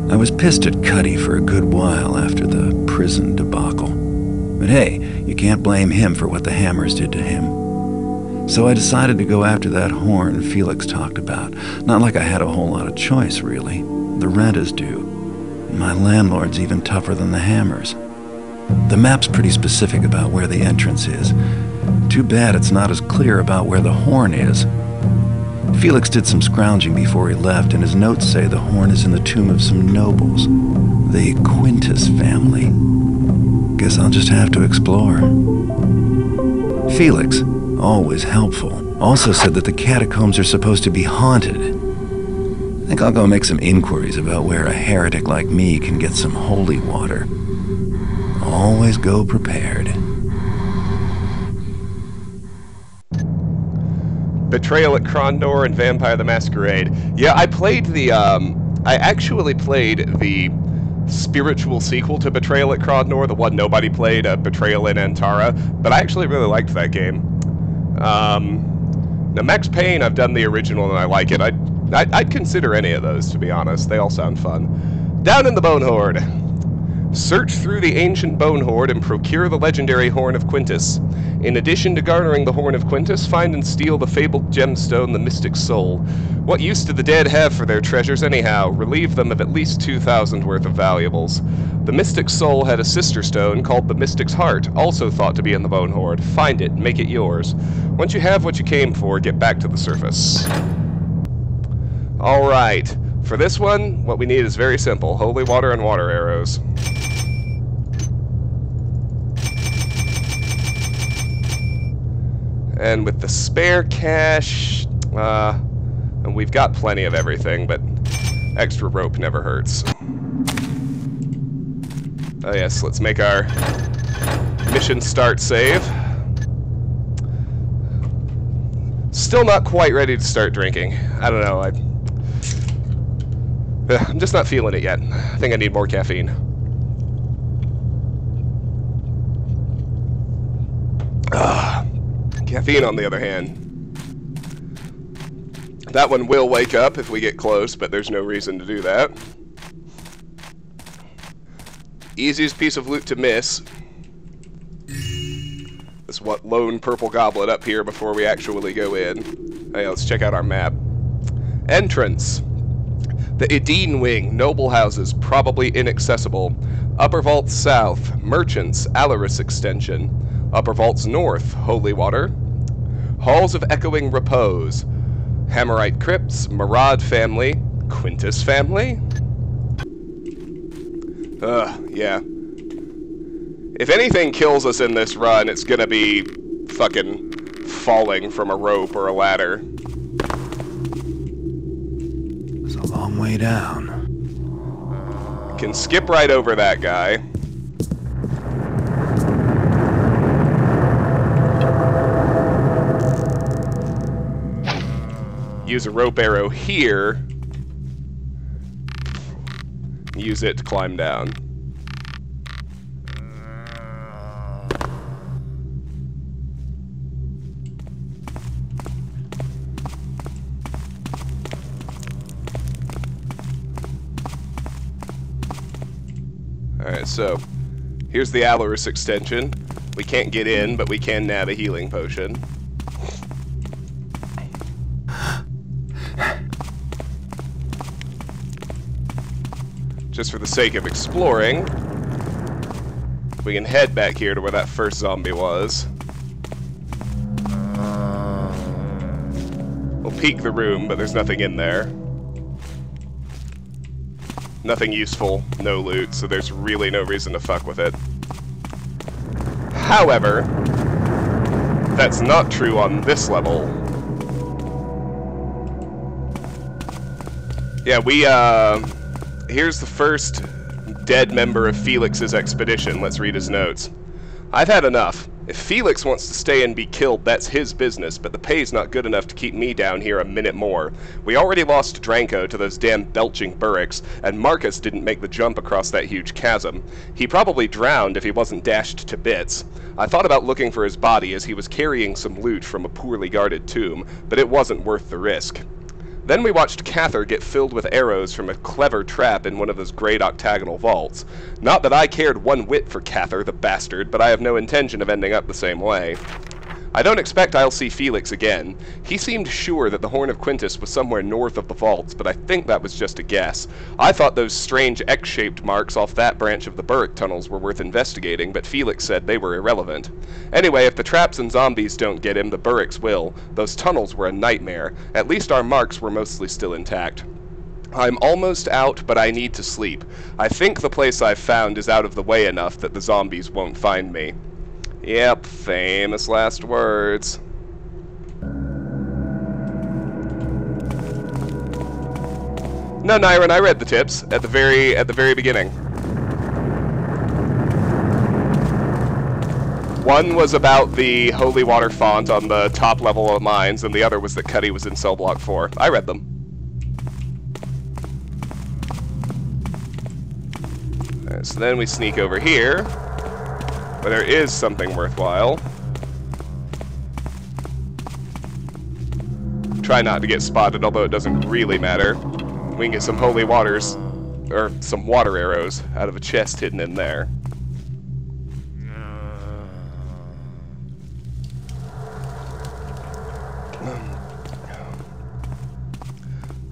C: I was pissed at Cuddy for a good while after the prison debacle. But hey, you can't blame him for what the Hammers did to him. So I decided to go after that horn Felix talked about. Not like I had a whole lot of choice, really. The rent is due. And my landlord's even tougher than the Hammers. The map's pretty specific about where the entrance is. Too bad it's not as clear about where the horn is. Felix did some scrounging before he left, and his notes say the horn is in the tomb of some nobles. The Quintus family. Guess I'll just have to explore. Felix, always helpful, also said that the catacombs are supposed to be haunted. I think I'll go make some inquiries about where a heretic like me can get some holy water. Always go prepared.
A: Betrayal at Krondor and Vampire the Masquerade. Yeah, I actually played the spiritual sequel to Betrayal at Krondor, the one nobody played, Betrayal in Antara, but I actually really liked that game. Now, Max Payne, I've done the original and I like it. I'd consider any of those, to be honest. They all sound fun. Down in the Bone Hoard. Search through the ancient Bone Hoard and procure the legendary Horn of Quintus. In addition to garnering the Horn of Quintus, find and steal the fabled gemstone, the Mystic Soul. What use do the dead have for their treasures anyhow? Relieve them of at least 2,000 worth of valuables. The Mystic Soul had a sister stone called the Mystic's Heart, also thought to be in the Bone Hoard. Find it, make it yours. Once you have what you came for, get back to the surface. Alright, for this one, what we need is very simple. Holy water and water arrows. And with the spare cash, and we've got plenty of everything, but extra rope never hurts. Oh yes, let's make our mission start save. Still not quite ready to start drinking. I don't know, I'm just not feeling it yet. I think I need more caffeine. Caffeine, on the other hand, that one will wake up if we get close, but there's no reason to do that. Easiest piece of loot to miss. This lone purple goblet up here before we actually go in. Hey, let's check out our map. Entrance. The HEATHEN wing, noble houses, probably inaccessible. Upper vaults south, merchants, Alaris extension. Upper vaults north, holy water. Halls of echoing repose. Hammerite crypts, Marad family, Quintus family. Yeah. If anything kills us in this run, it's gonna be fucking falling from a rope or a ladder.
B: It's a long way down.
A: Can skip right over that guy. Use a rope arrow here. Use it to climb down. Alright, so here's the Alaris extension. We can't get in, but we can nab a healing potion. Just for the sake of exploring, we can head back here to where that first zombie was. We'll peek the room, but there's nothing in there. Nothing useful, no loot, so there's really no reason to fuck with it. However, that's not true on this level. Yeah, here's the first dead member of Felix's expedition. Let's read his notes. I've had enough. If Felix wants to stay and be killed, that's his business, but the pay's not good enough to keep me down here a minute more. We already lost Dranko to those damn belching burricks, and Marcus didn't make the jump across that huge chasm. He probably drowned if he wasn't dashed to bits. I thought about looking for his body as he was carrying some loot from a poorly guarded tomb, but it wasn't worth the risk. Then we watched Cather get filled with arrows from a clever trap in one of those great octagonal vaults. Not that I cared one whit for Cather, the bastard, but I have no intention of ending up the same way. I don't expect I'll see Felix again. He seemed sure that the Horn of Quintus was somewhere north of the vaults, but I think that was just a guess. I thought those strange X-shaped marks off that branch of the Burrick tunnels were worth investigating, but Felix said they were irrelevant. Anyway, if the traps and zombies don't get him, the Burricks will. Those tunnels were a nightmare. At least our marks were mostly still intact. I'm almost out, but I need to sleep. I think the place I've found is out of the way enough that the zombies won't find me. Yep, famous last words. No, Nyron, I read the tips at the very beginning. One was about the holy water font on the top level of mines, and the other was that Cuddy was in cell block 4. I read them. Alright, so then we sneak over here. But there is something worthwhile. Try not to get spotted, although it doesn't really matter. We can get some holy waters, or some water arrows, out of a chest hidden in there.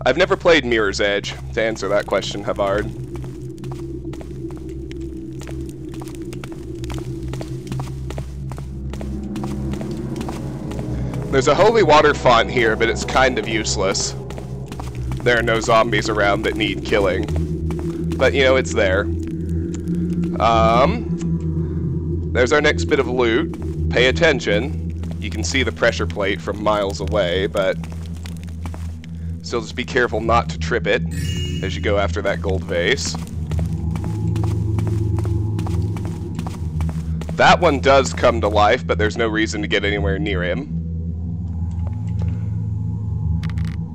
A: I've never played Mirror's Edge, to answer that question, Havard. There's a holy water font here, but it's kind of useless. There are no zombies around that need killing. But, you know, it's there. There's our next bit of loot. Pay attention. You can see the pressure plate from miles away, but still just be careful not to trip it as you go after that gold vase. That one does come to life, but there's no reason to get anywhere near him.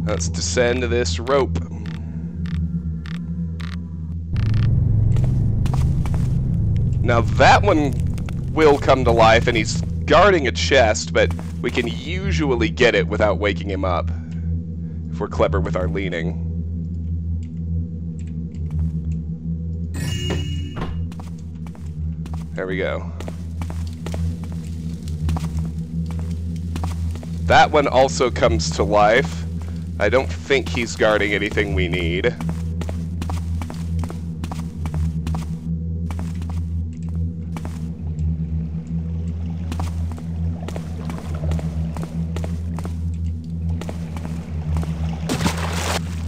A: Let's descend this rope. Now that one will come to life, and he's guarding a chest, but we can usually get it without waking him up, if we're clever with our leaning. There we go. That one also comes to life. I don't think he's guarding anything we need.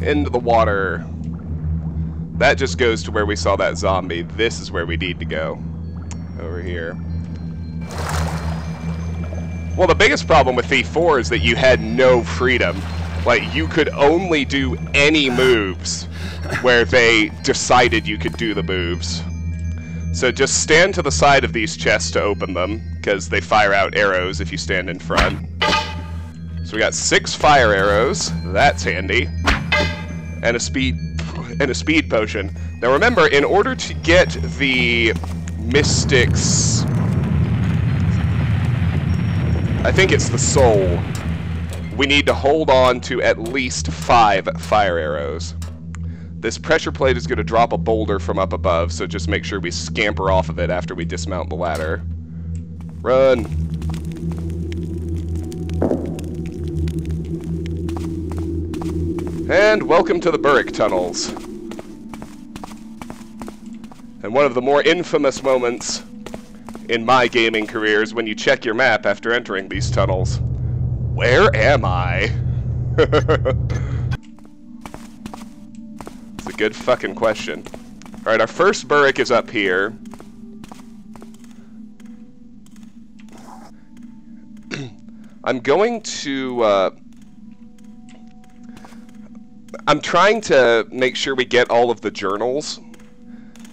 A: Into the water. That just goes to where we saw that zombie. This is where we need to go. Over here. Well, the biggest problem with Thief 4 is that you had no freedom. Like, you could only do any moves where they decided you could do the moves. So just stand to the side of these chests to open them, because they fire out arrows if you stand in front. So we got 6 fire arrows. That's handy. And a speed potion. Now remember, in order to get the Mystic's, I think it's the soul, we need to hold on to at least 5 fire arrows. This pressure plate is going to drop a boulder from up above, so just make sure we scamper off of it after we dismount the ladder. Run! And welcome to the Burrick Tunnels. And one of the more infamous moments in my gaming career is when you check your map after entering these tunnels. Where am I? It's a good fucking question. Alright, our first Burrick is up here. I'm going to, I'm trying to make sure we get all of the journals,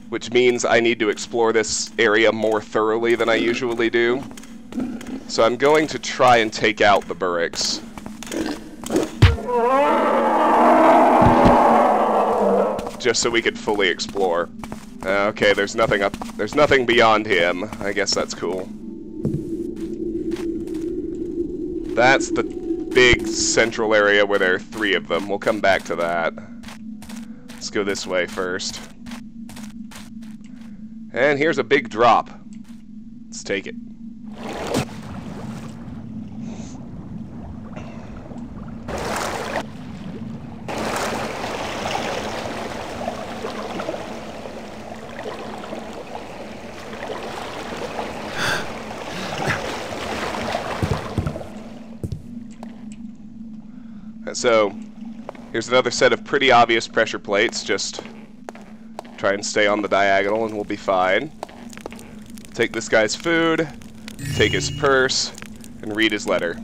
A: which means I need to explore this area more thoroughly than I usually do. So I'm going to try and take out the Burricks. Just so we could fully explore. Okay, there's nothing beyond him. I guess that's cool. That's the big central area where there are 3 of them. We'll come back to that. Let's go this way first. And here's a big drop. Let's take it. So, here's another set of pretty obvious pressure plates. Just try and stay on the diagonal and we'll be fine. Take this guy's food, take his purse, and read his letter.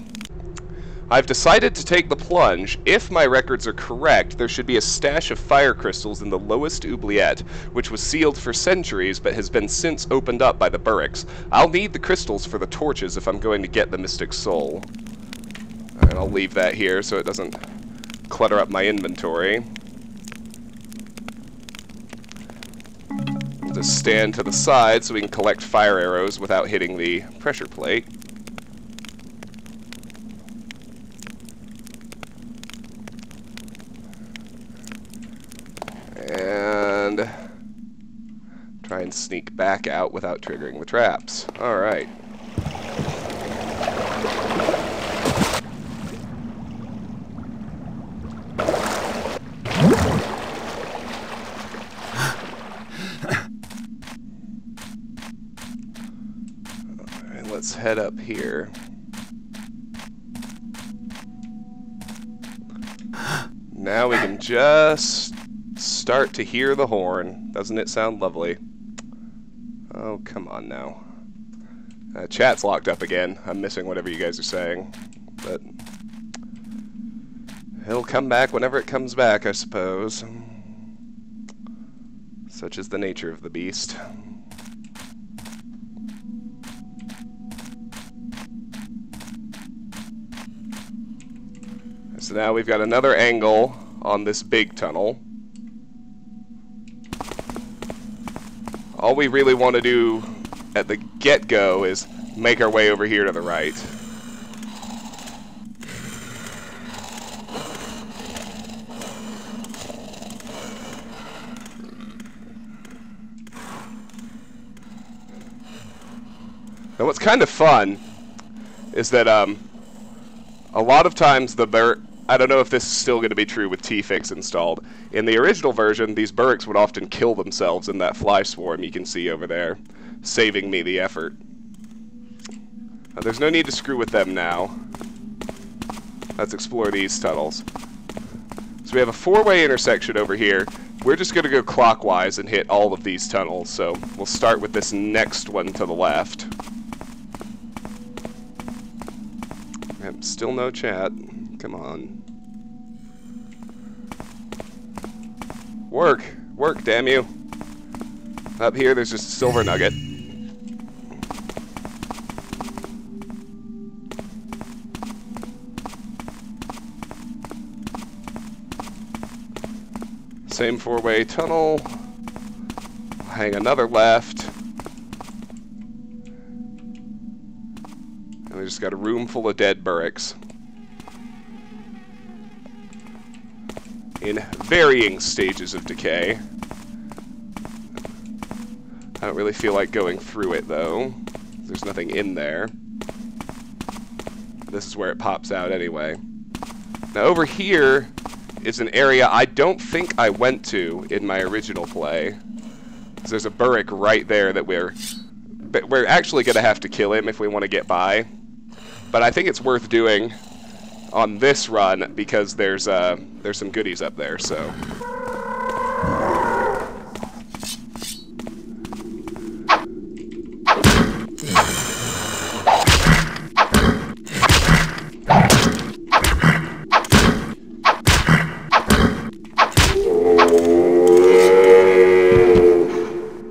A: I've decided to take the plunge. If my records are correct, there should be a stash of fire crystals in the lowest oubliette, which was sealed for centuries but has been since opened up by the Burricks. I'll need the crystals for the torches if I'm going to get the Mystic Soul. And I'll leave that here so it doesn't clutter up my inventory. I'll just stand to the side so we can collect fire arrows without hitting the pressure plate. And try and sneak back out without triggering the traps. Alright. Let's head up here. Now we can just start to hear the horn. Doesn't it sound lovely? Oh, come on now. Chat's locked up again. I'm missing whatever you guys are saying. But he'll come back whenever it comes back, I suppose. Such is the nature of the beast. So now we've got another angle on this big tunnel. All we really want to do at the get-go is make our way over here to the right. Now what's kind of fun is that a lot of times I don't know if this is still going to be true with T-Fix installed. In the original version, these burricks would often kill themselves in that fly swarm you can see over there, saving me the effort. There's no need to screw with them now. Let's explore these tunnels. So we have a four-way intersection over here. We're just going to go clockwise and hit all of these tunnels, so we'll start with this next one to the left. Still no chat. Come on. Work! Work, damn you! Up here, there's just a silver nugget. Same four-way tunnel. Hang another left. And we just got a room full of dead burricks. In varying stages of decay. I don't really feel like going through it, though. There's nothing in there. This is where it pops out anyway. Now over here is an area I don't think I went to in my original play. There's a burrick right there that we're actually going to have to kill him if we want to get by. But I think it's worth doing on this run because there's some goodies up there, so.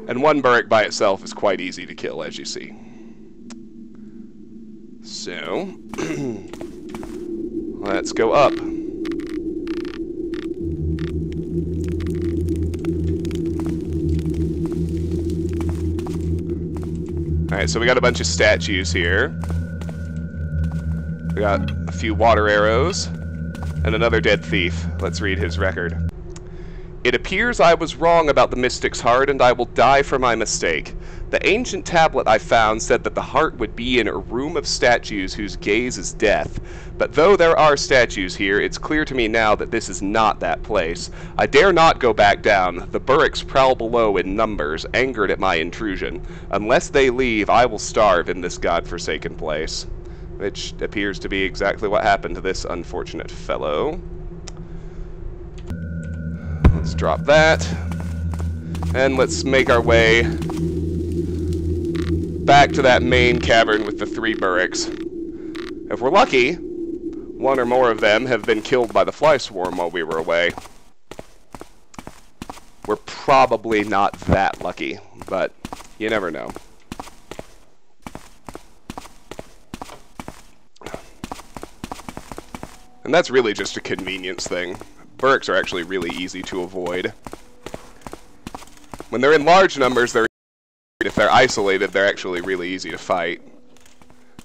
A: And one burrick by itself is quite easy to kill, as you see. So, let's go up. Alright, so we got a bunch of statues here. We got a few water arrows, and another dead thief. Let's read his record. It appears I was wrong about the mystic's heart, and I will die for my mistake. The ancient tablet I found said that the heart would be in a room of statues whose gaze is death. But though there are statues here, it's clear to me now that this is not that place. I dare not go back down. The burricks prowl below in numbers, angered at my intrusion. Unless they leave, I will starve in this godforsaken place. Which appears to be exactly what happened to this unfortunate fellow. Let's drop that. And let's make our way back to that main cavern with the 3 burricks. If we're lucky, one or more of them have been killed by the fly swarm while we were away. We're probably not that lucky, but you never know. And that's really just a convenience thing. Burricks are actually really easy to avoid. When they're in large numbers, if they're isolated, they're actually really easy to fight.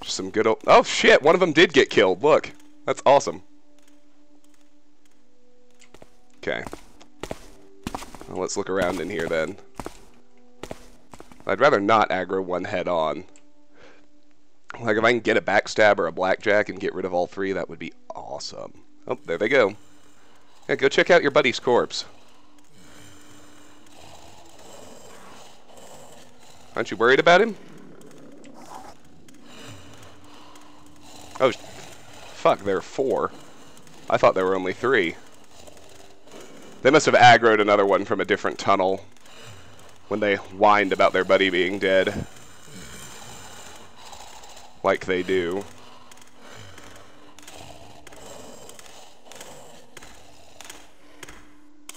A: Just some good old... Oh shit, one of them did get killed, look. That's awesome. Okay. Well, let's look around in here then. I'd rather not aggro one head on. Like if I can get a backstab or a blackjack and get rid of all 3, that would be awesome. Oh, there they go. Yeah, go check out your buddy's corpse. Aren't you worried about him? Oh, fuck, there are 4. I thought there were only 3. They must have aggroed another one from a different tunnel when they whined about their buddy being dead. like they do.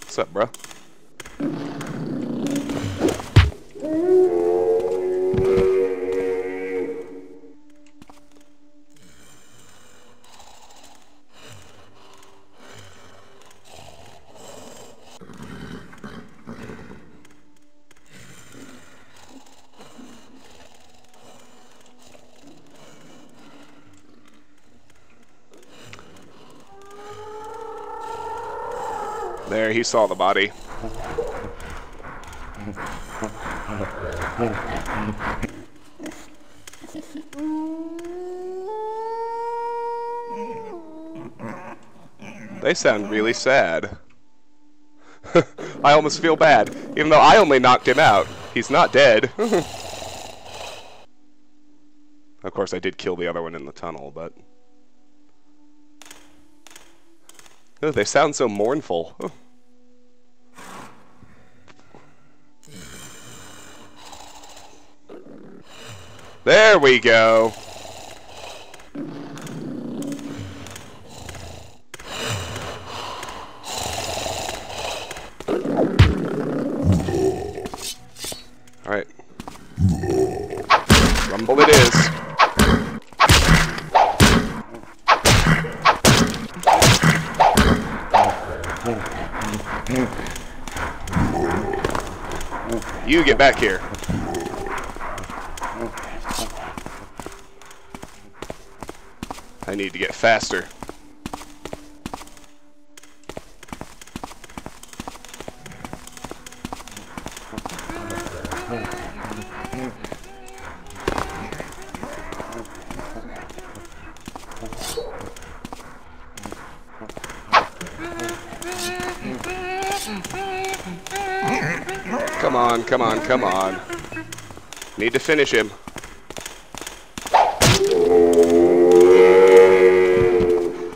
A: What's up, bro? There, he saw the body. They sound really sad. I almost feel bad, even though I only knocked him out. He's not dead. Of course, I did kill the other one in the tunnel, but... Oh, they sound so mournful. There we go. All right. Rumble it is. You get back here. I need to get faster. Come on, come on, come on. Need to finish him.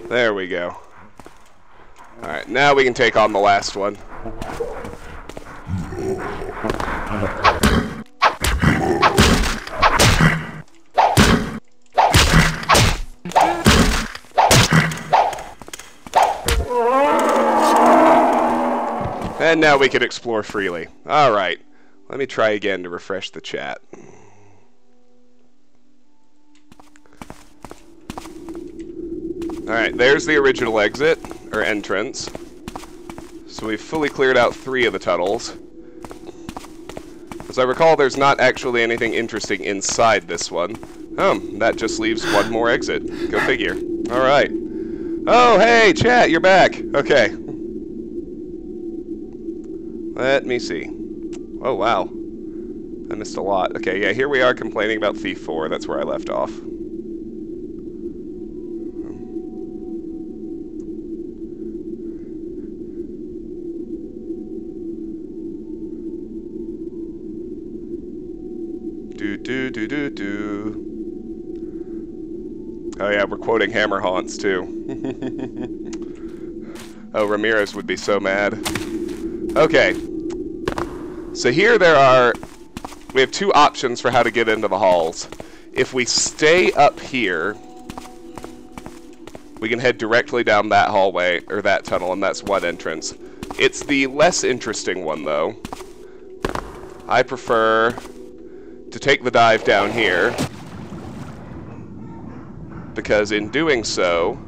A: There we go. Alright, now we can take on the last one. And now we can explore freely. Alright, let me try again to refresh the chat. Alright, there's the original exit, or entrance. So we've fully cleared out 3 of the tunnels. As I recall, there's not actually anything interesting inside this one. That just leaves one more exit. Go figure. Alright. Oh, hey, chat, you're back. Okay. Let me see. Oh, wow. I missed a lot. Okay, yeah, here we are complaining about Thief 4. That's where I left off. Oh yeah, we're quoting Hammer Haunts too. Oh, Ramirez would be so mad. Okay. So here we have 2 options for how to get into the halls. If we stay up here, we can head directly down that hallway, or that tunnel, and that's one entrance. It's the less interesting one, though. I prefer to take the dive down here, because in doing so,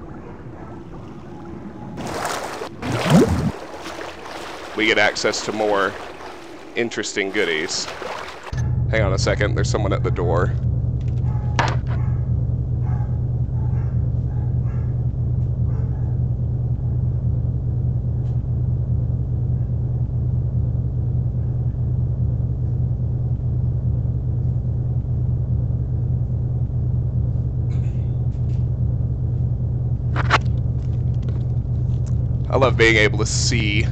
A: we get access to more interesting goodies. Hang on a second, there's someone at the door. I love being able to see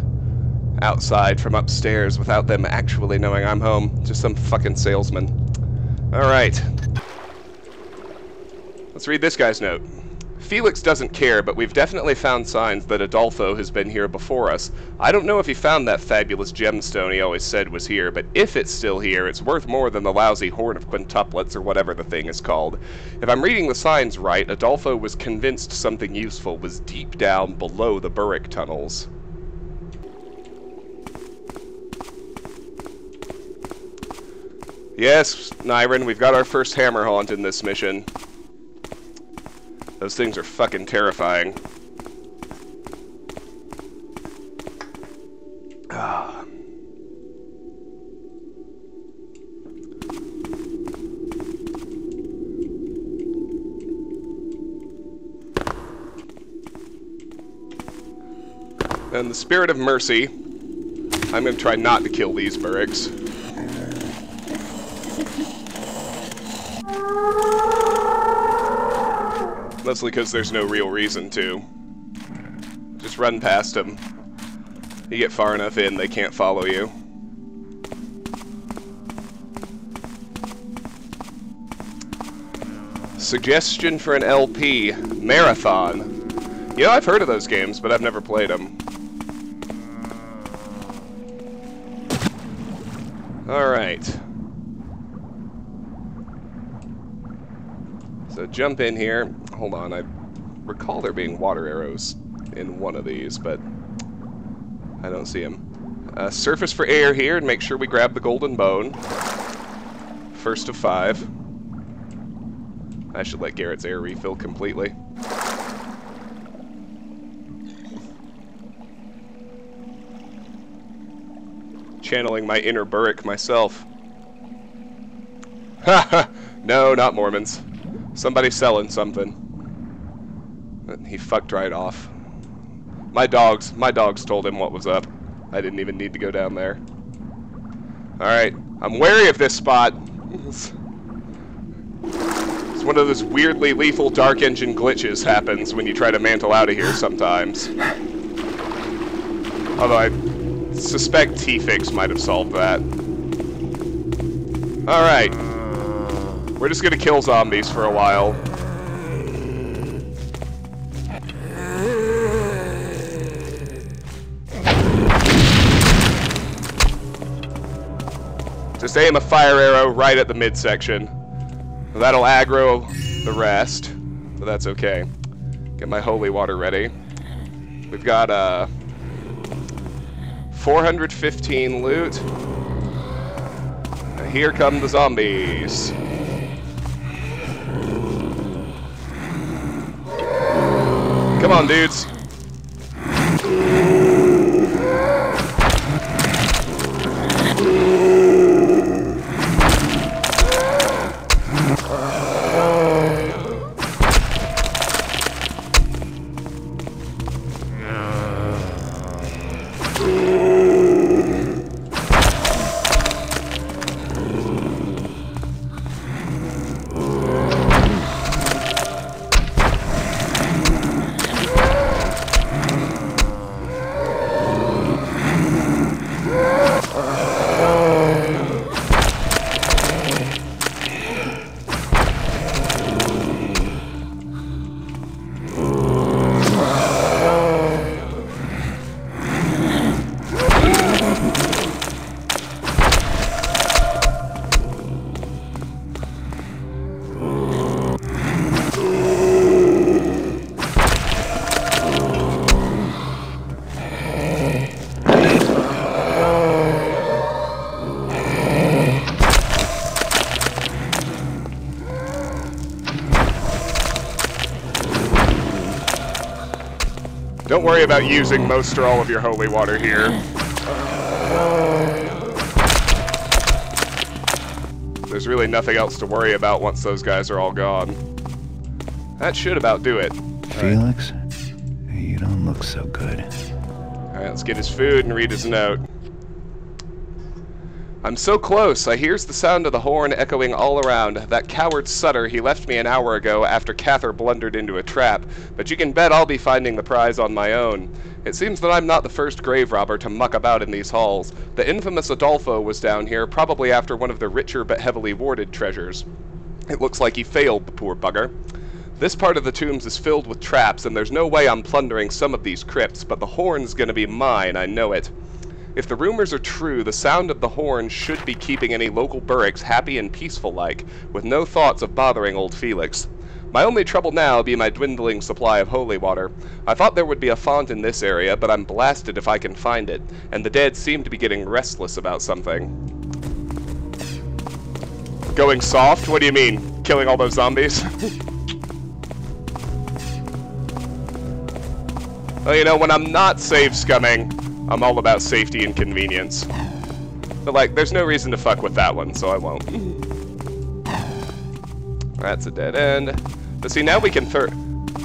A: outside from upstairs without them actually knowing I'm home. Just some fucking salesman. Alright. Let's read this guy's note. Felix doesn't care, but we've definitely found signs that Adolfo has been here before us. I don't know if he found that fabulous gemstone he always said was here, but if it's still here, it's worth more than the lousy horn of quintuplets or whatever the thing is called. If I'm reading the signs right, Adolfo was convinced something useful was deep down below the Burrick tunnels. Yes, Nyron, we've got our first hammer haunt in this mission. Those things are fucking terrifying. Ah. In the spirit of mercy, I'm going to try not to kill these Burricks. Mostly because there's no real reason to. Just run past them. You get far enough in, they can't follow you. Suggestion for an LP. Marathon. You know, I've heard of those games, but I've never played them. Alright. So jump in here. Hold on, I recall there being water arrows in one of these, but I don't see them. Surface for air here, and make sure we grab the golden bone. First of 5. I should let Garrett's air refill completely. Channeling my inner Burrick myself. Haha! No, not Mormons. Somebody selling something. He fucked right off. My dogs told him what was up. I didn't even need to go down there. Alright, I'm wary of this spot. It's one of those weirdly lethal dark engine glitches happens when you try to mantle out of here sometimes. Although I suspect T-Fix might have solved that. Alright. We're just gonna kill zombies for a while. Just aim a fire arrow right at the midsection. That'll aggro the rest, but that's okay. Get my holy water ready. We've got 415 loot. Here come the zombies. Come on, dudes. Don't worry about using most or all of your holy water here. There's really nothing else to worry about once those guys are all gone. That should about do it.
C: Felix, you don't look so good.
A: Alright, let's get his food and read his note. I'm so close, I hears the sound of the horn echoing all around. That coward Sutter, he left me an hour ago after Cather blundered into a trap, but you can bet I'll be finding the prize on my own. It seems that I'm not the first grave robber to muck about in these halls. The infamous Adolfo was down here, probably after one of the richer but heavily warded treasures. It looks like he failed, the poor bugger. This part of the tombs is filled with traps, and there's no way I'm plundering some of these crypts, but the horn's gonna be mine, I know it. If the rumors are true, the sound of the horn should be keeping any local burricks happy and peaceful-like, with no thoughts of bothering old Felix. My only trouble now be my dwindling supply of holy water. I thought there would be a font in this area, but I'm blasted if I can find it, and the dead seem to be getting restless about something. Going soft? What do you mean? Killing all those zombies? Well, you know, when I'm not save-scumming, I'm all about safety and convenience. But, like, there's no reason to fuck with that one, so I won't. That's a dead end. But see, now we can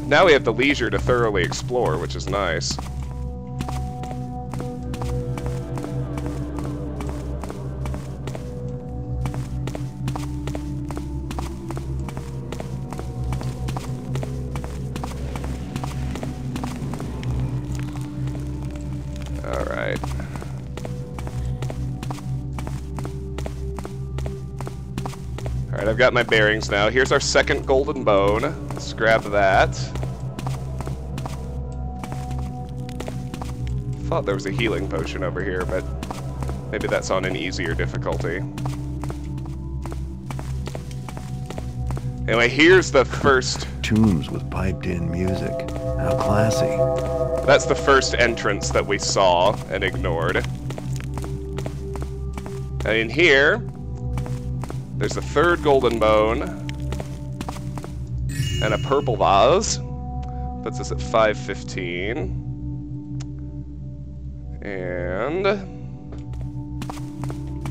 A: now we have the leisure to thoroughly explore, which is nice. Alright. Alright, I've got my bearings now. Here's our second golden bone. Let's grab that. Thought there was a healing potion over here, but maybe that's on an easier difficulty. Anyway, here's the first...
E: Tombs with piped-in music. How classy.
A: That's the first entrance that we saw and ignored. And in here, there's a third golden bone and a purple vase. Puts us at 515. And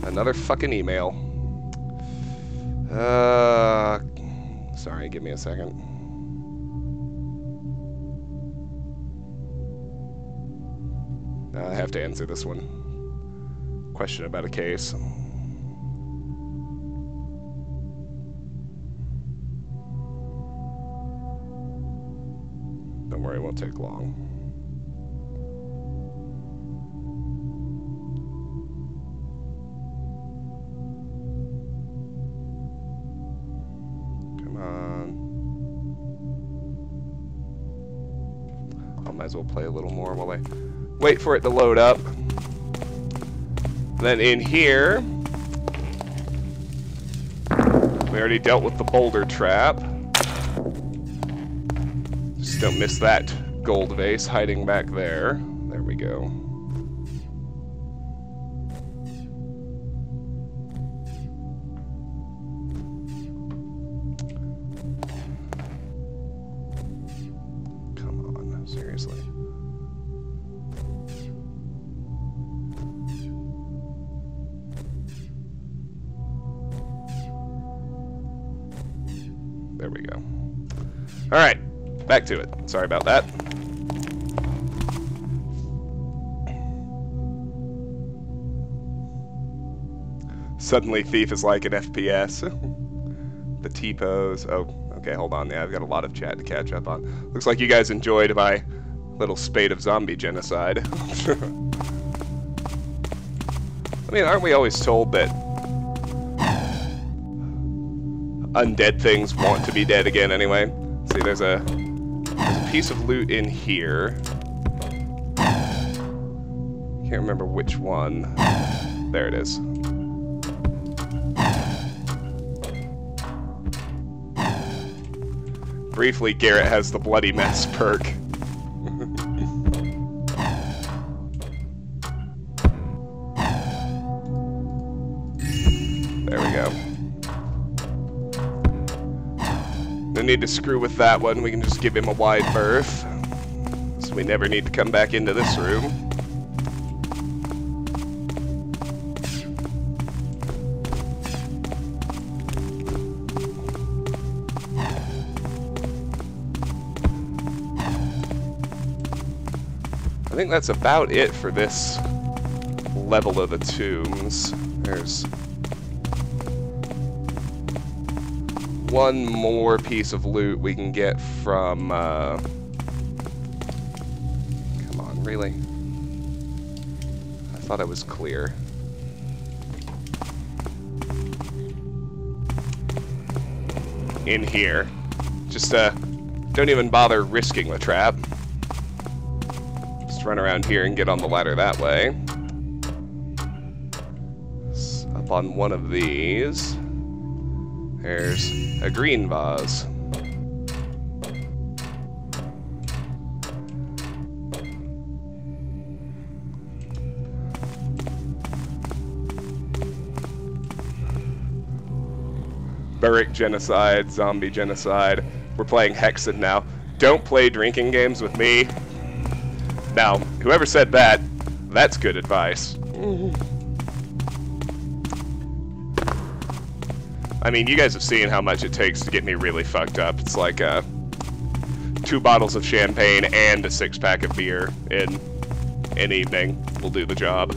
A: another fucking email. Sorry, give me a second. I have to answer this one. Question about a case. Don't worry, it won't take long. Come on. I might as well play a little more while I wait for it to load up. Then in here, we already dealt with the boulder trap. Just don't miss that gold vase hiding back there. There we go. Come on, seriously. There we go. Alright, back to it. Sorry about that. Suddenly Thief is like an FPS. The T-pose. Oh, okay, hold on. Yeah, I've got a lot of chat to catch up on. Looks like you guys enjoyed my little spate of zombie genocide. I mean, aren't we always told that undead things want to be dead again anyway? See, there's a piece of loot in here. Can't remember which one. There it is. Briefly, Garrett has the bloody mess perk. There we go. No need to screw with that one. We can just give him a wide berth, so we never need to come back into this room. I think that's about it for this level of the tombs. There's one more piece of loot we can get from, come on, really? I thought I was clear. In here. Just a don't even bother risking the trap. Just run around here and get on the ladder that way. Up on one of these, there's a green vase. Buric genocide, zombie genocide. We're playing HEATHEN now. Don't play drinking games with me. Now, whoever said that, that's good advice. I mean, you guys have seen how much it takes to get me really fucked up. It's like 2 bottles of champagne and a 6-pack of beer in an evening will do the job.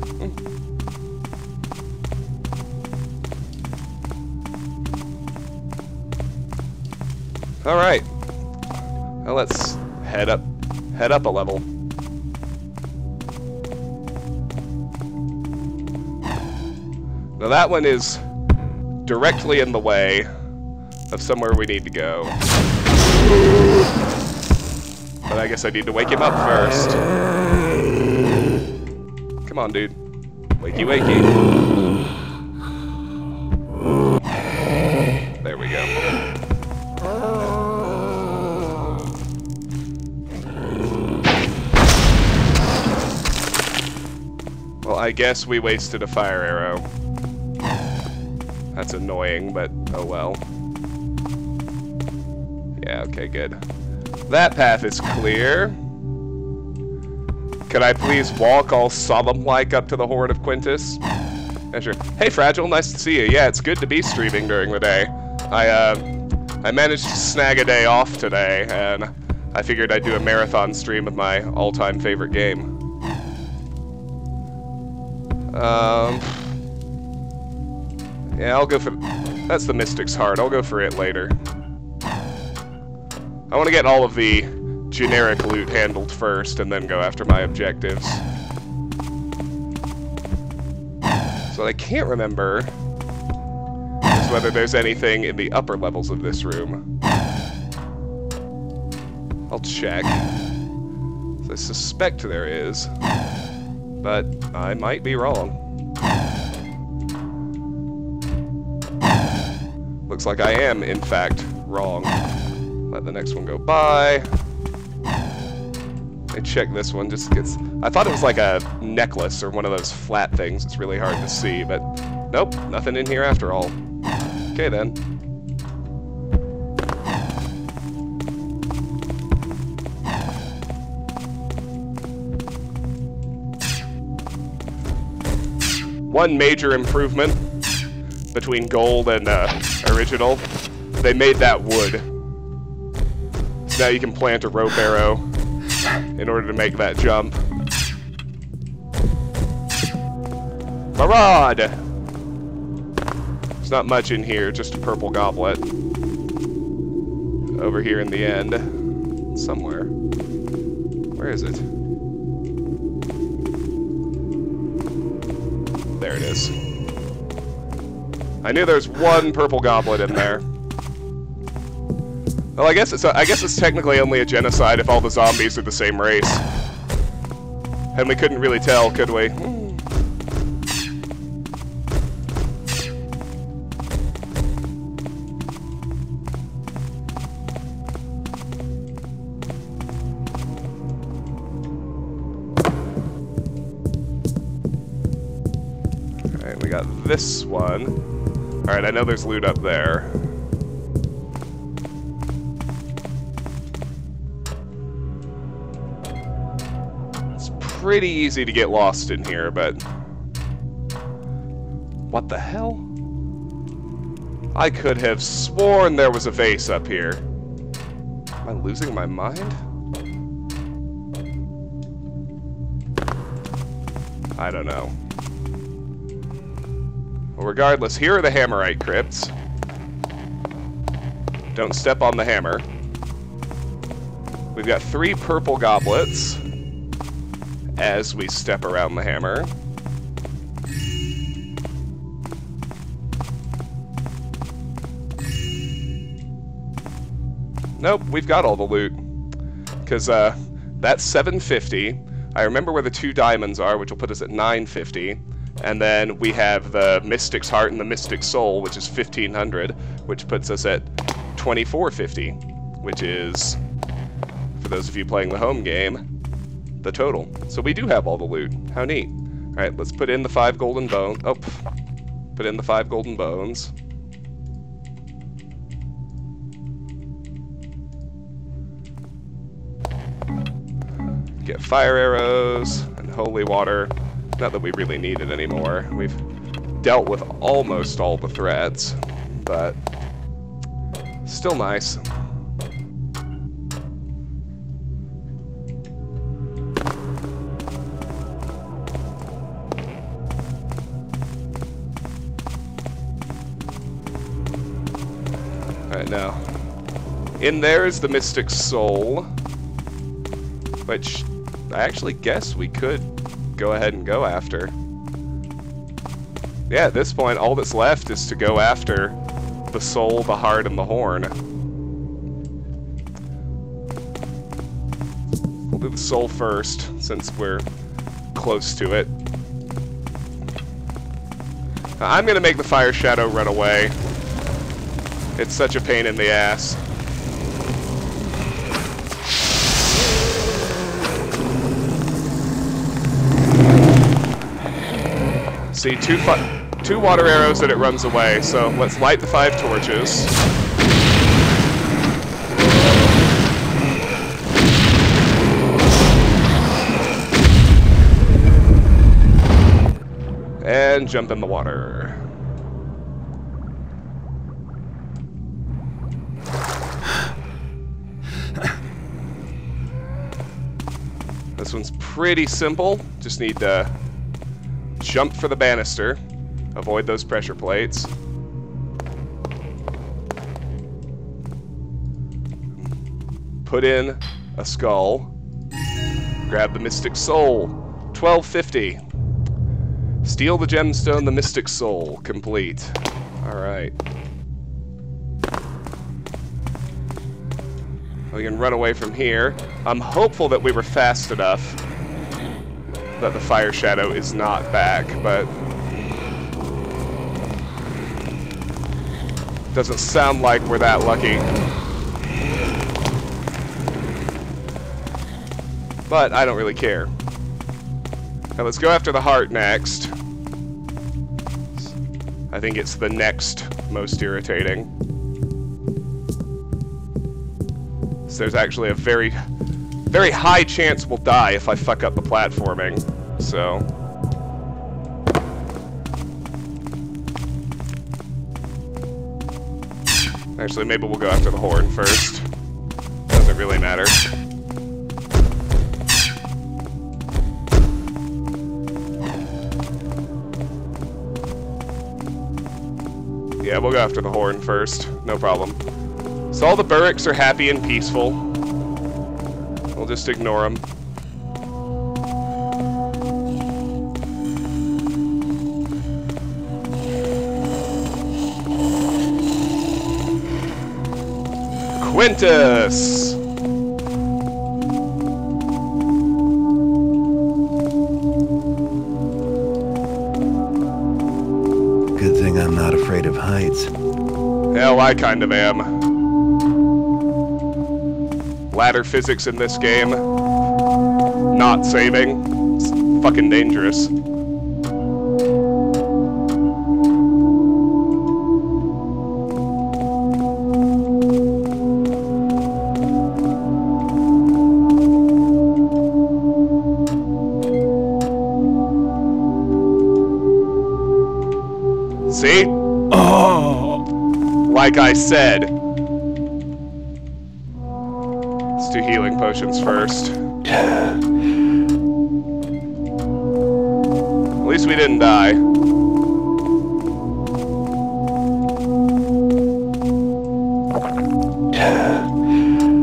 A: All right. Well, let's head up a level. Now that one is directly in the way of somewhere we need to go. But I guess I need to wake him up first. Come on, dude. Wakey, wakey. There we go. Well, I guess we wasted a fire arrow. That's annoying, but oh well. Yeah, okay, good. That path is clear. Can I please walk all solemn-like up to the Horde of Quintus? Yeah, sure. Hey, Fragile, nice to see you. Yeah, it's good to be streaming during the day. I managed to snag a day off today, and I figured I'd do a marathon stream of my all-time favorite game. Yeah, I'll go for... That's the Mystic's Heart. I'll go for it later. I want to get all of the generic loot handled first, and then go after my objectives. So what I can't remember is whether there's anything in the upper levels of this room. I'll check. So I suspect there is, but I might be wrong. Looks like I am, in fact, wrong. Let the next one go by. I check this one just gets... I thought it was like a necklace or one of those flat things. It's really hard to see, but nope, nothing in here after all. Okay then. One major improvement between gold and original, they made that wood. So now you can plant a rope arrow in order to make that jump. Maraude! There's not much in here, just a purple goblet. Over here in the end. Somewhere. Where is it? There it is. I knew there was one purple goblet in there. Well, I guess it's technically only a genocide if all the zombies are the same race. And we couldn't really tell, could we? Alright, we got this one. Alright, I know there's loot up there. Pretty easy to get lost in here, but... What the hell? I could have sworn there was a vase up here. Am I losing my mind? I don't know. Well, regardless, here are the Hammerite crypts. Don't step on the hammer. We've got 3 purple goblets as we step around the hammer. Nope, we've got all the loot. Because that's 750. I remember where the 2 diamonds are, which will put us at 950. And then we have the Mystic's Heart and the Mystic's Soul, which is 1500, which puts us at 2450, which is, for those of you playing the home game, the total. So we do have all the loot. How neat. Alright, let's put in the 5 golden bones. Oh, put in the 5 golden bones. Get fire arrows and holy water. Not that we really need it anymore. We've dealt with almost all the threats, but still nice. Alright, now, in there is the Mystic's Soul, which I actually guess we could go ahead and go after. Yeah, at this point, all that's left is to go after the soul, the heart, and the horn. We'll do the soul first, since we're close to it. Now, I'm gonna make the fire shadow run away. It's such a pain in the ass. See, two water arrows and it runs away, so let's light the 5 torches. And jump in the water. This one's pretty simple, just need to jump for the banister, avoid those pressure plates. Put in a skull, grab the Mystic Soul, 1250. Steal the gemstone, the Mystic Soul, complete. Alright. We can run away from here. I'm hopeful that we were fast enough that the fire shadow is not back, but doesn't sound like we're that lucky. But I don't really care. Now let's go after the heart next. I think it's the next most irritating. So there's actually a very high chance we'll die if I fuck up the platforming, so. Actually, maybe we'll go after the horn first. Doesn't really matter. Yeah, we'll go after the horn first, no problem. So all the Burricks are happy and peaceful. We'll just ignore them. Quintus!
E: Good thing I'm not afraid of heights.
A: Hell, I kind of am. Ladder physics in this game, not saving. It's fucking dangerous. See? Oh! Like I said. Let's do healing potions first. At least we didn't die.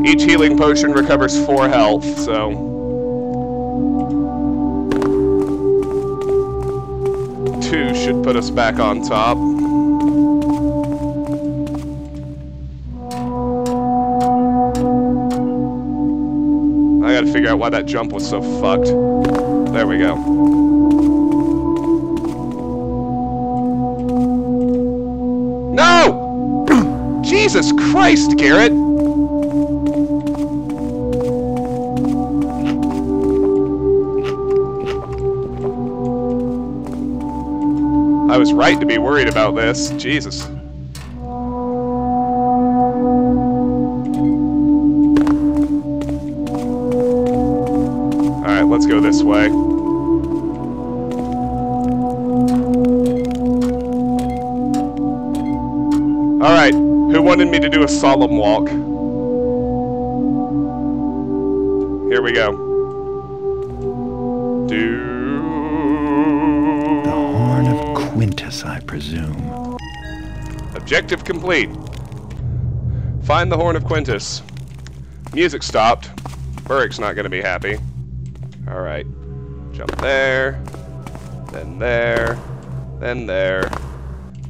A: Each healing potion recovers 4 health, so... two should put us back on top. to figure out why that jump was so fucked. There we go. No! Jesus Christ, Garrett! I was right to be worried about this. Jesus. Alright, let's go this way. Alright, who wanted me to do a solemn walk? Here we go.
J: The Horn of Quintus, I presume.
A: Objective complete. Find the Horn of Quintus. Music stopped. Burrick's not going to be happy. Alright. Jump there. Then there. Then there.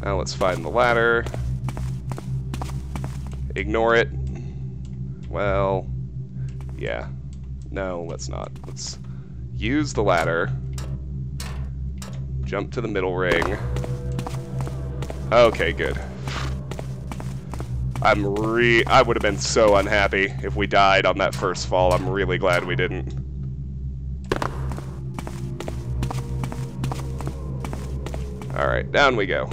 A: Now let's find the ladder. Ignore it. Well, yeah. No, let's not. Let's use the ladder. Jump to the middle ring. Okay, good. I would have been so unhappy if we died on that first fall. I'm really glad we didn't. Alright, down we go.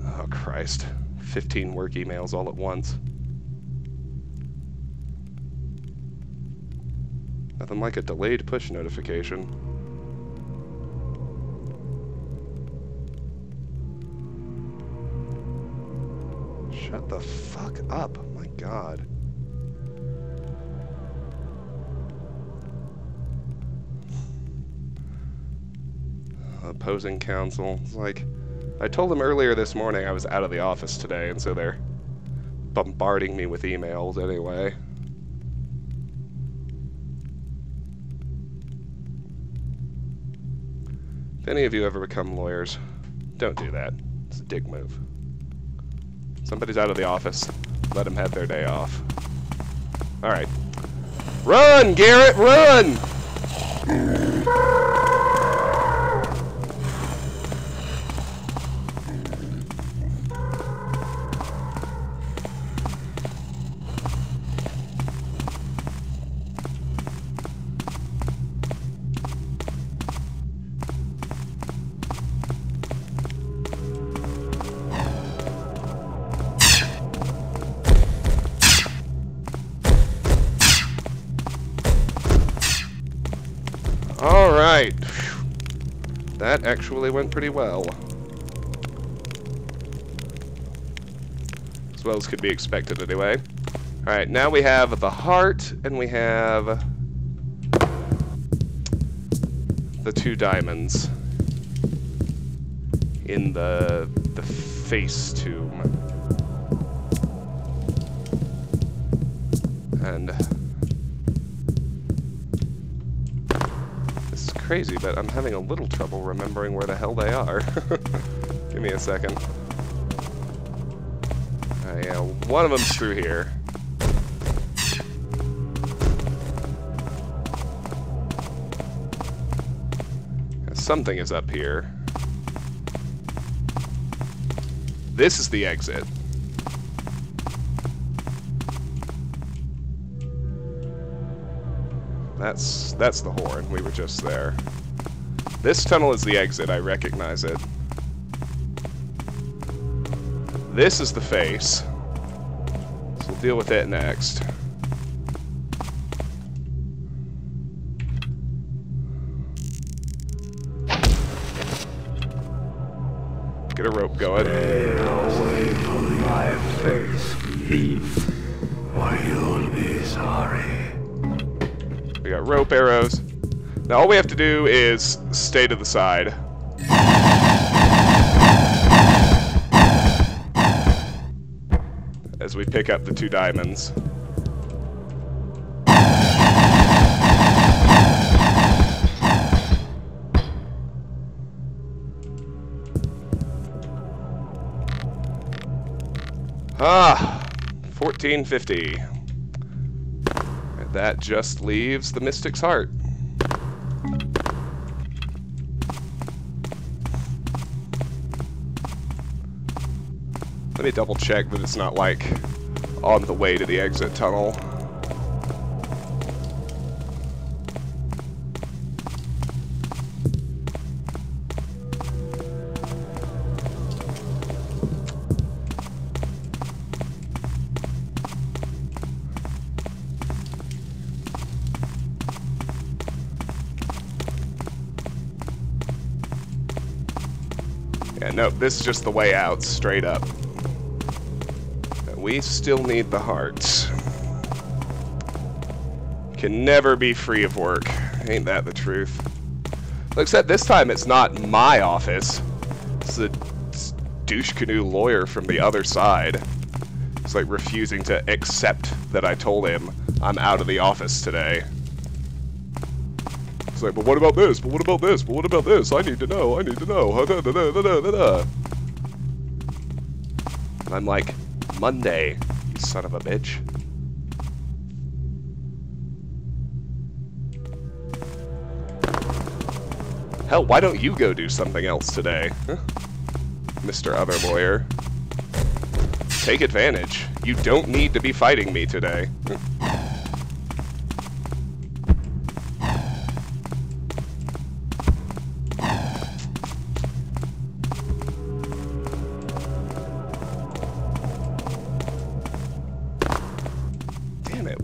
A: Oh, Christ. 15 work emails all at once. Nothing like a delayed push notification. Shut the fuck up. Oh my God. Opposing counsel. It's like, I told them earlier this morning I was out of the office today, and so they're bombarding me with emails anyway. If any of you ever become lawyers, don't do that. It's a dick move. Somebody's out of the office. Let them have their day off. Alright. Run, Garrett, run! Alright. That actually went pretty well. As well as could be expected anyway. Alright, now we have the heart, and we have the 2 diamonds in the face tomb. And crazy, but I'm having a little trouble remembering where the hell they are. Give me a second. Yeah, one of them's through here. Something is up here. This is the exit. That's the horn. We were just there. This tunnel is the exit. I recognize it. This is the face. So we'll deal with it next. Get a rope going.
F: Stay away from my face, thief, or you'll be sorry.
A: We got rope arrows. Now all we have to do is stay to the side. As we pick up the 2 diamonds. 1450. And that just leaves the Mystic's Heart. Let me double check that it's not like on the way to the exit tunnel. Yeah, no, this is just the way out, straight up. We still need the hearts. Can never be free of work. Ain't that the truth? Except this time it's not my office. It's a douche canoe lawyer from the other side. It's like refusing to accept that I told him I'm out of the office today. It's like, but what about this? But what about this? But what about this? I need to know. I need to know. I'm like, Monday, you son of a bitch. Hell, why don't you go do something else today? Huh? Mr. Other Lawyer. Take advantage. You don't need to be fighting me today.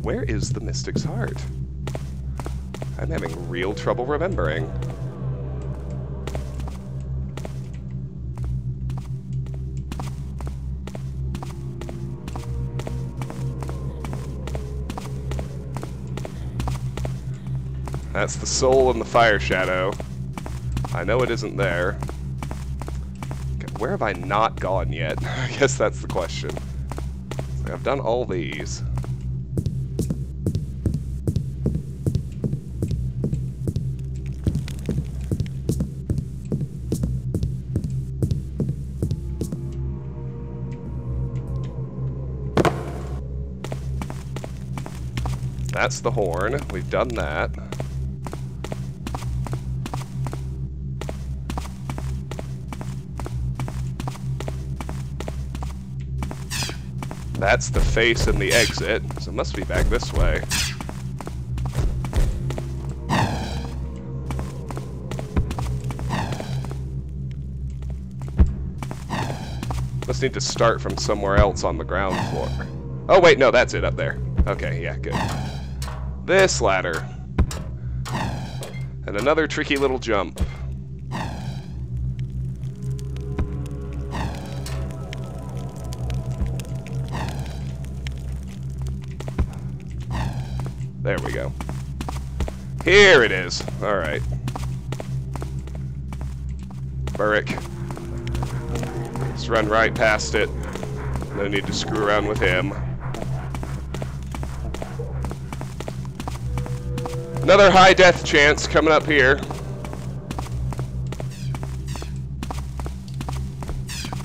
A: Where is the Mystic's Heart? I'm having real trouble remembering. That's the soul in the fire shadow. I know it isn't there. Okay, where have I not gone yet? I guess that's the question. So I've done all these. That's the horn. We've done that. That's the face and the exit, so it must be back this way. Must need to start from somewhere else on the ground floor. Oh wait, no, that's it up there. Okay, yeah, good. This ladder. And another tricky little jump. There we go. Here it is. Alright. Burrick. Let's run right past it. No need to screw around with him. Another high death chance coming up here.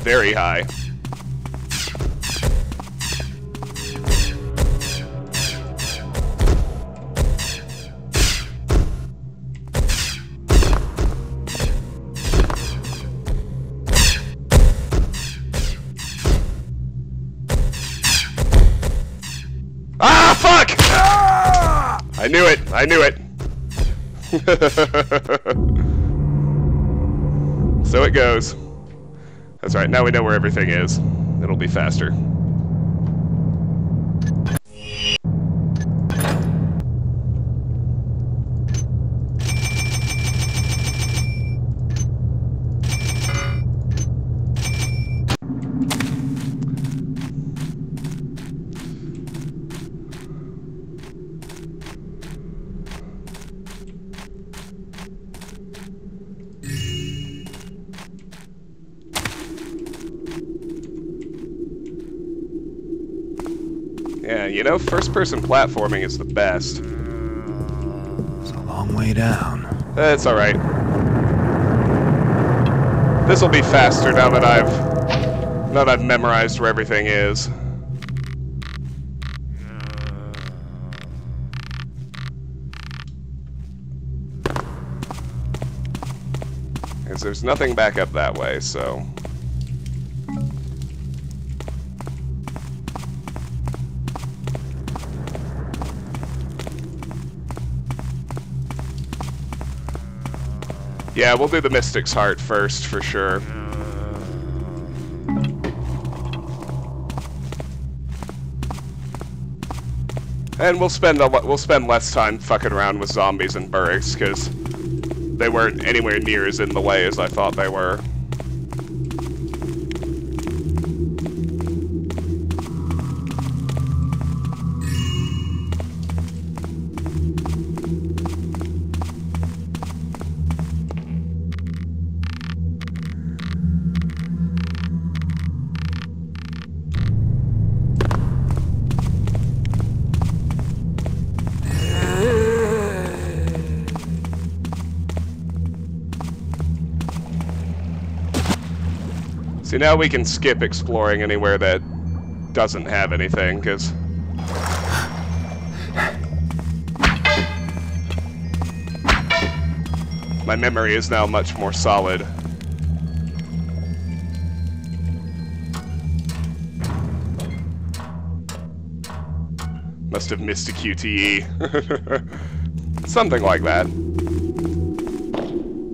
A: Very high. Ah, fuck! I knew it. I knew it. So it goes. That's right. Now we know where everything is. It'll be faster. Yeah, you know, first-person platforming is the best.
E: It's a long way down.
A: It's alright. This'll be faster now that I've Now that I've memorized where everything is. Because there's nothing back up that way, so... Yeah, we'll do the Mystic's Heart first, for sure. And we'll spend less time fucking around with zombies and Burricks, because they weren't anywhere near as in the way as I thought they were. See, now we can skip exploring anywhere that doesn't have anything, because... my memory is now much more solid. Must have missed a QTE. Something like that.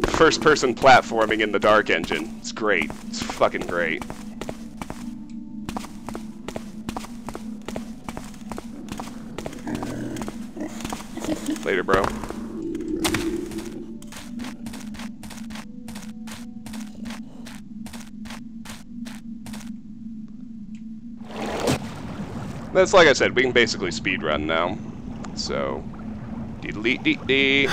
A: First-person platforming in the Dark Engine. It's great. It's fucking great. Later, bro. That's like I said, we can basically speedrun now. So, dee-dee-dee-dee.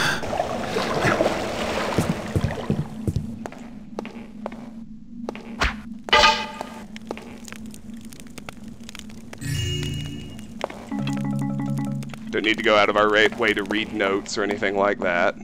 A: Don't need to go out of our way to read notes or anything like that.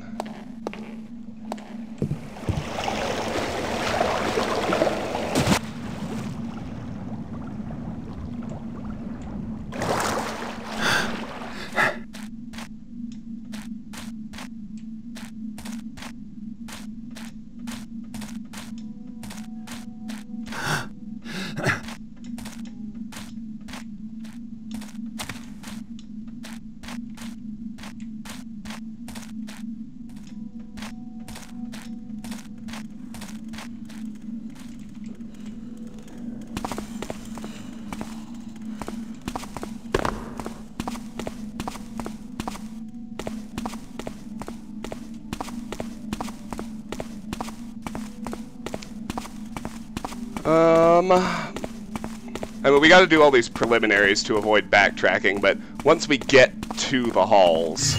A: I mean, we gotta do all these preliminaries to avoid backtracking, but once we get to the halls,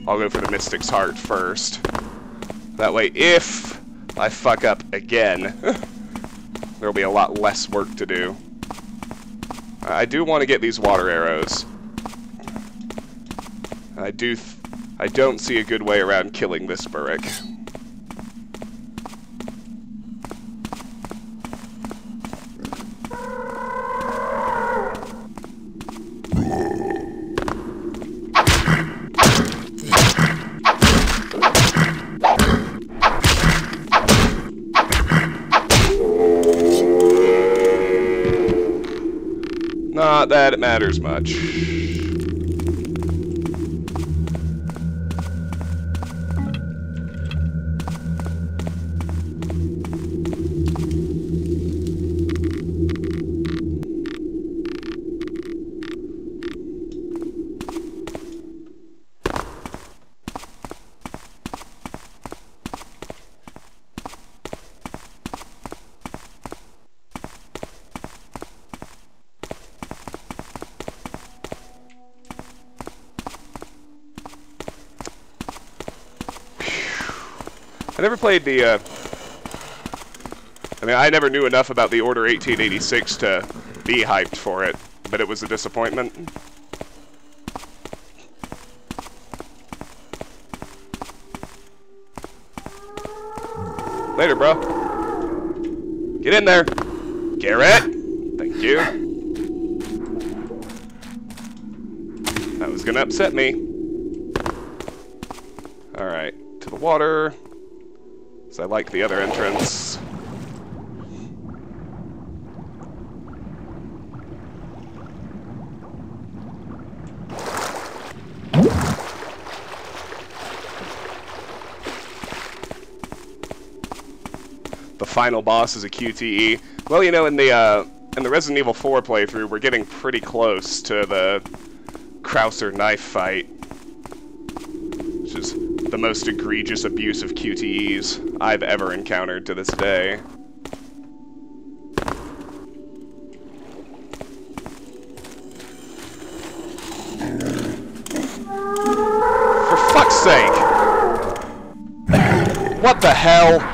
A: I'll go for the Mystic's Heart first. That way, if I fuck up again, there'll be a lot less work to do. I do want to get these water arrows. I don't see a good way around killing this Burrick. Not that it matters much. I never played the, I mean, I never knew enough about the Order 1886 to be hyped for it, but it was a disappointment. Later, bro. Get in there. Garrett! Thank you. That was gonna upset me. Alright, to the water. So I like the other entrance. The final boss is a QTE. Well, you know, in the Resident Evil 4 playthrough, we're getting pretty close to the Krauser knife fight, which is the most egregious abuse of QTEs I've ever encountered to this day. For fuck's sake! What the hell?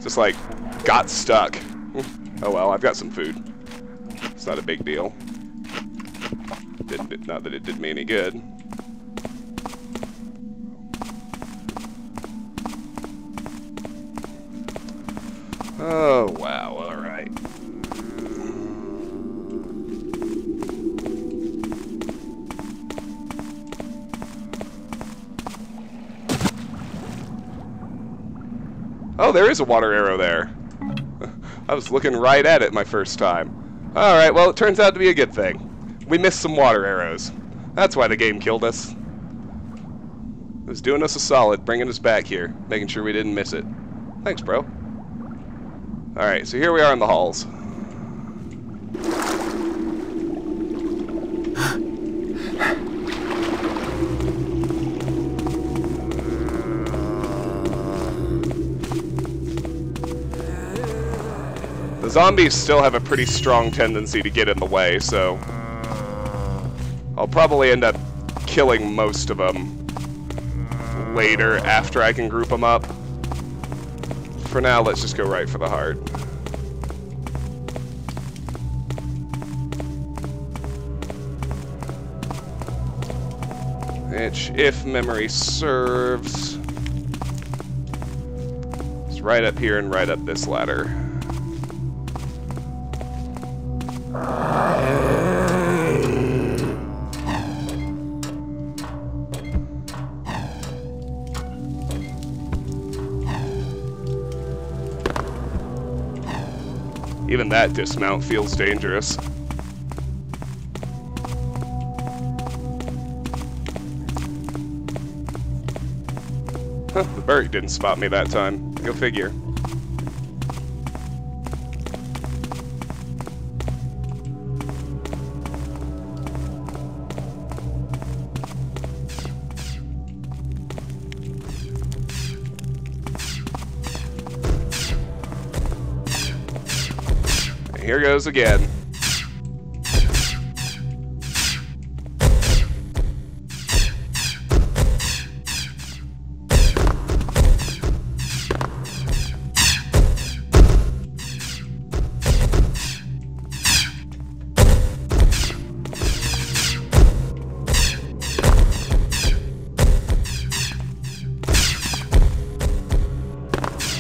A: Just like, got stuck. Oh well, I've got some food. It's not a big deal. Not that it did me any good. Oh wow, alright. Oh, there is a water arrow there. I was looking right at it my first time. Alright, well, it turns out to be a good thing. We missed some water arrows. That's why the game killed us. It was doing us a solid, bringing us back here, making sure we didn't miss it. Thanks, bro. Alright, so here we are in the halls. The zombies still have a pretty strong tendency to get in the way, so I'll probably end up killing most of them later after I can group them up. For now, let's just go right for the heart. Which, if memory serves, is right up here and right up this ladder. Even that dismount feels dangerous. Huh, the bird didn't spot me that time. Go figure. Here goes again.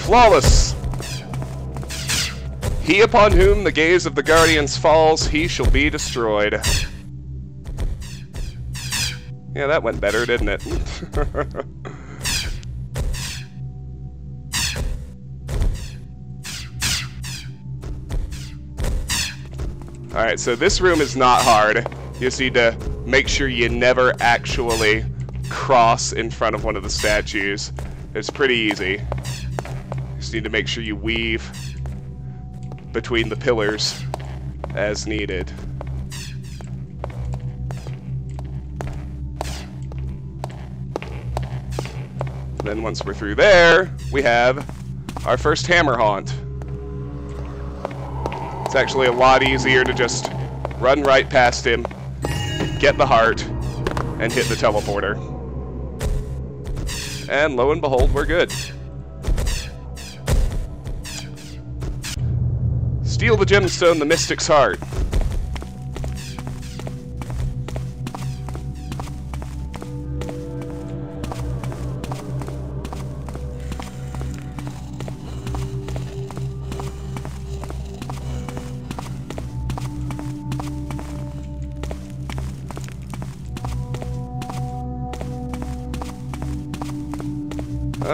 A: Flawless! He upon whom the gaze of the Guardians falls, he shall be destroyed. Yeah, that went better, didn't it? Alright, so this room is not hard. You just need to make sure you never actually cross in front of one of the statues. It's pretty easy. You just need to make sure you weave between the pillars as needed. Then once we're through there, we have our first hammer haunt. It's actually a lot easier to just run right past him, get the heart, and hit the teleporter. And lo and behold, we're good. Steal the gemstone, the mystic's heart.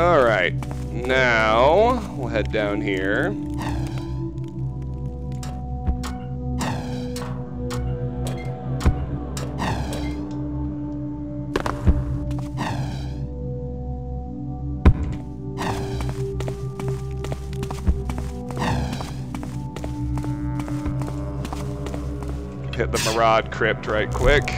A: Alright, now we'll head down here. Hit the Maraude crypt right quick.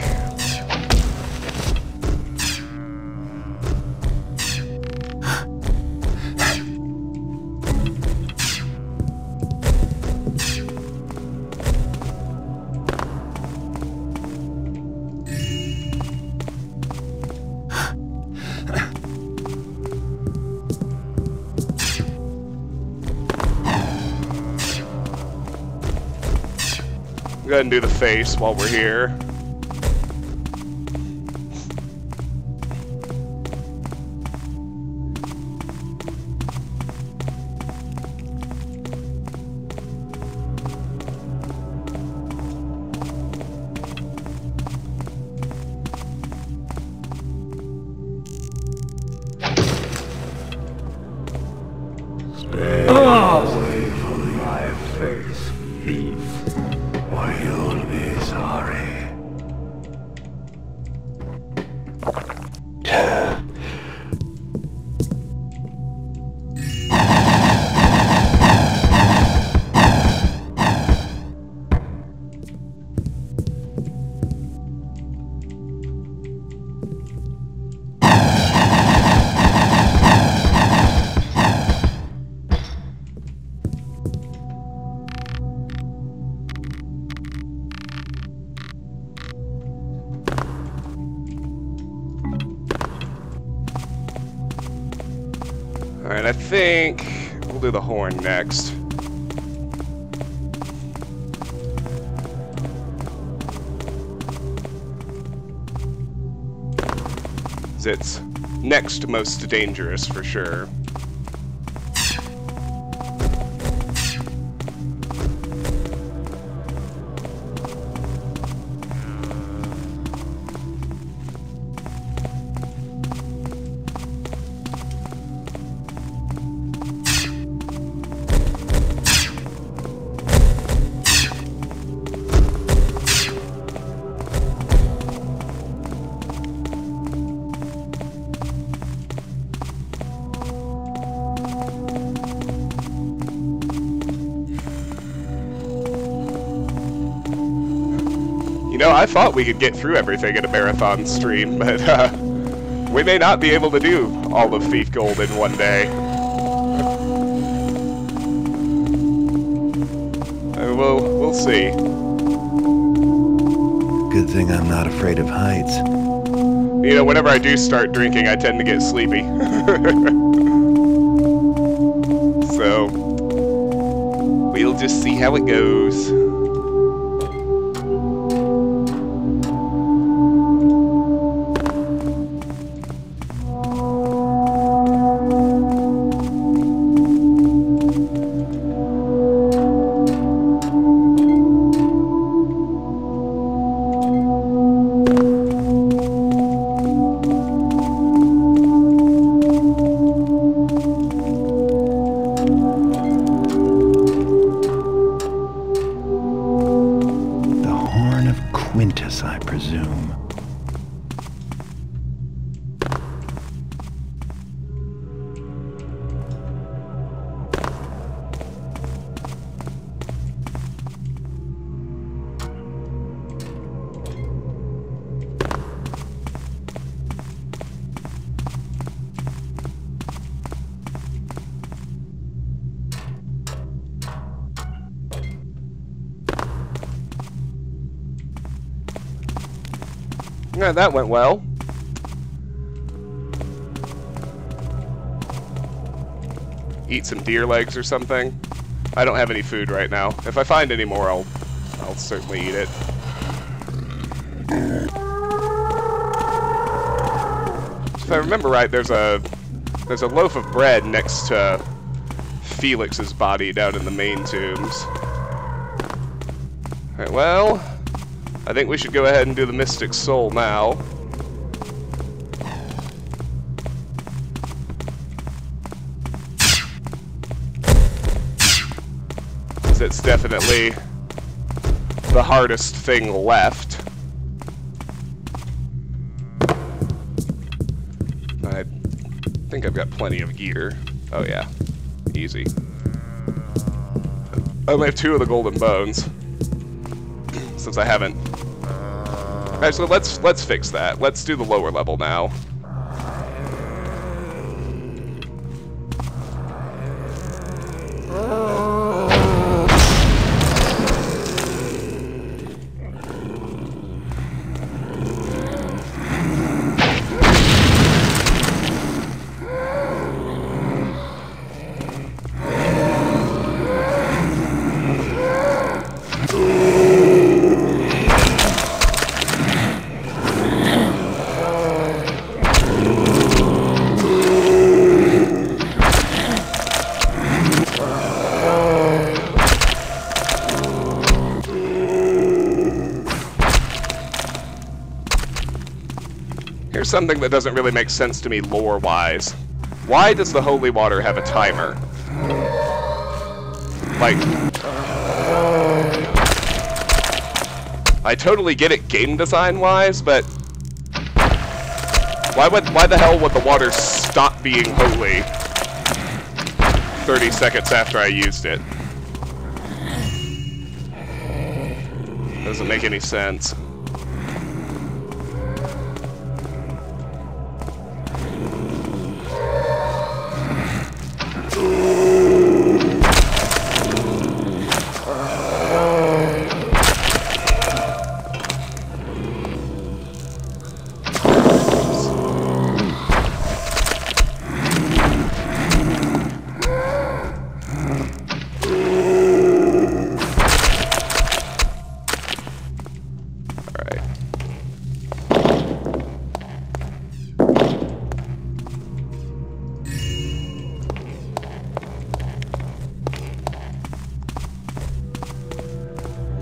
A: Go ahead and do the face while we're here. Alright, I think we'll do the horn next. It's next most dangerous for sure. You know, I thought we could get through everything in a marathon stream, but we may not be able to do all of Thief Gold in one day. We'll see.
E: Good thing I'm not afraid of heights.
A: You know, whenever I do start drinking, I tend to get sleepy. So, we'll just see how it goes.
E: I presume.
A: Yeah, that went well. Eat some deer legs or something. I don't have any food right now. If I find any more, I'll certainly eat it. If I remember right, there's a loaf of bread next to Felix's body down in the main tombs. Alright, well, I think we should go ahead and do the Mystic Soul now. it's definitely the hardest thing left. I think I've got plenty of gear. Oh yeah, easy. I only have 2 of the golden bones, since I haven't. Actually, let's fix that. Let's do the lower level now. Here's something that doesn't really make sense to me lore-wise. Why does the holy water have a timer? Like, I totally get it game design-wise, but why the hell would the water stop being holy 30 seconds after I used it? Doesn't make any sense.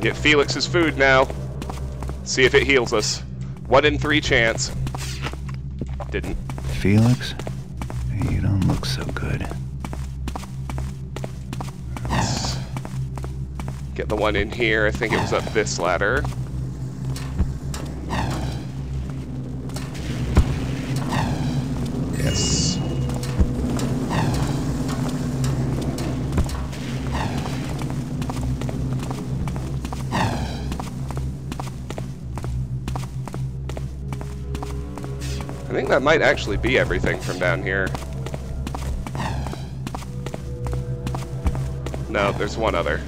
A: Get Felix's food now. See if it heals us. 1 in 3 chance. Didn't.
J: Felix? You don't look so good.
A: Let's get the one in here. I think it was up this ladder. Yes. I think that might actually be everything from down here. No, there's one other.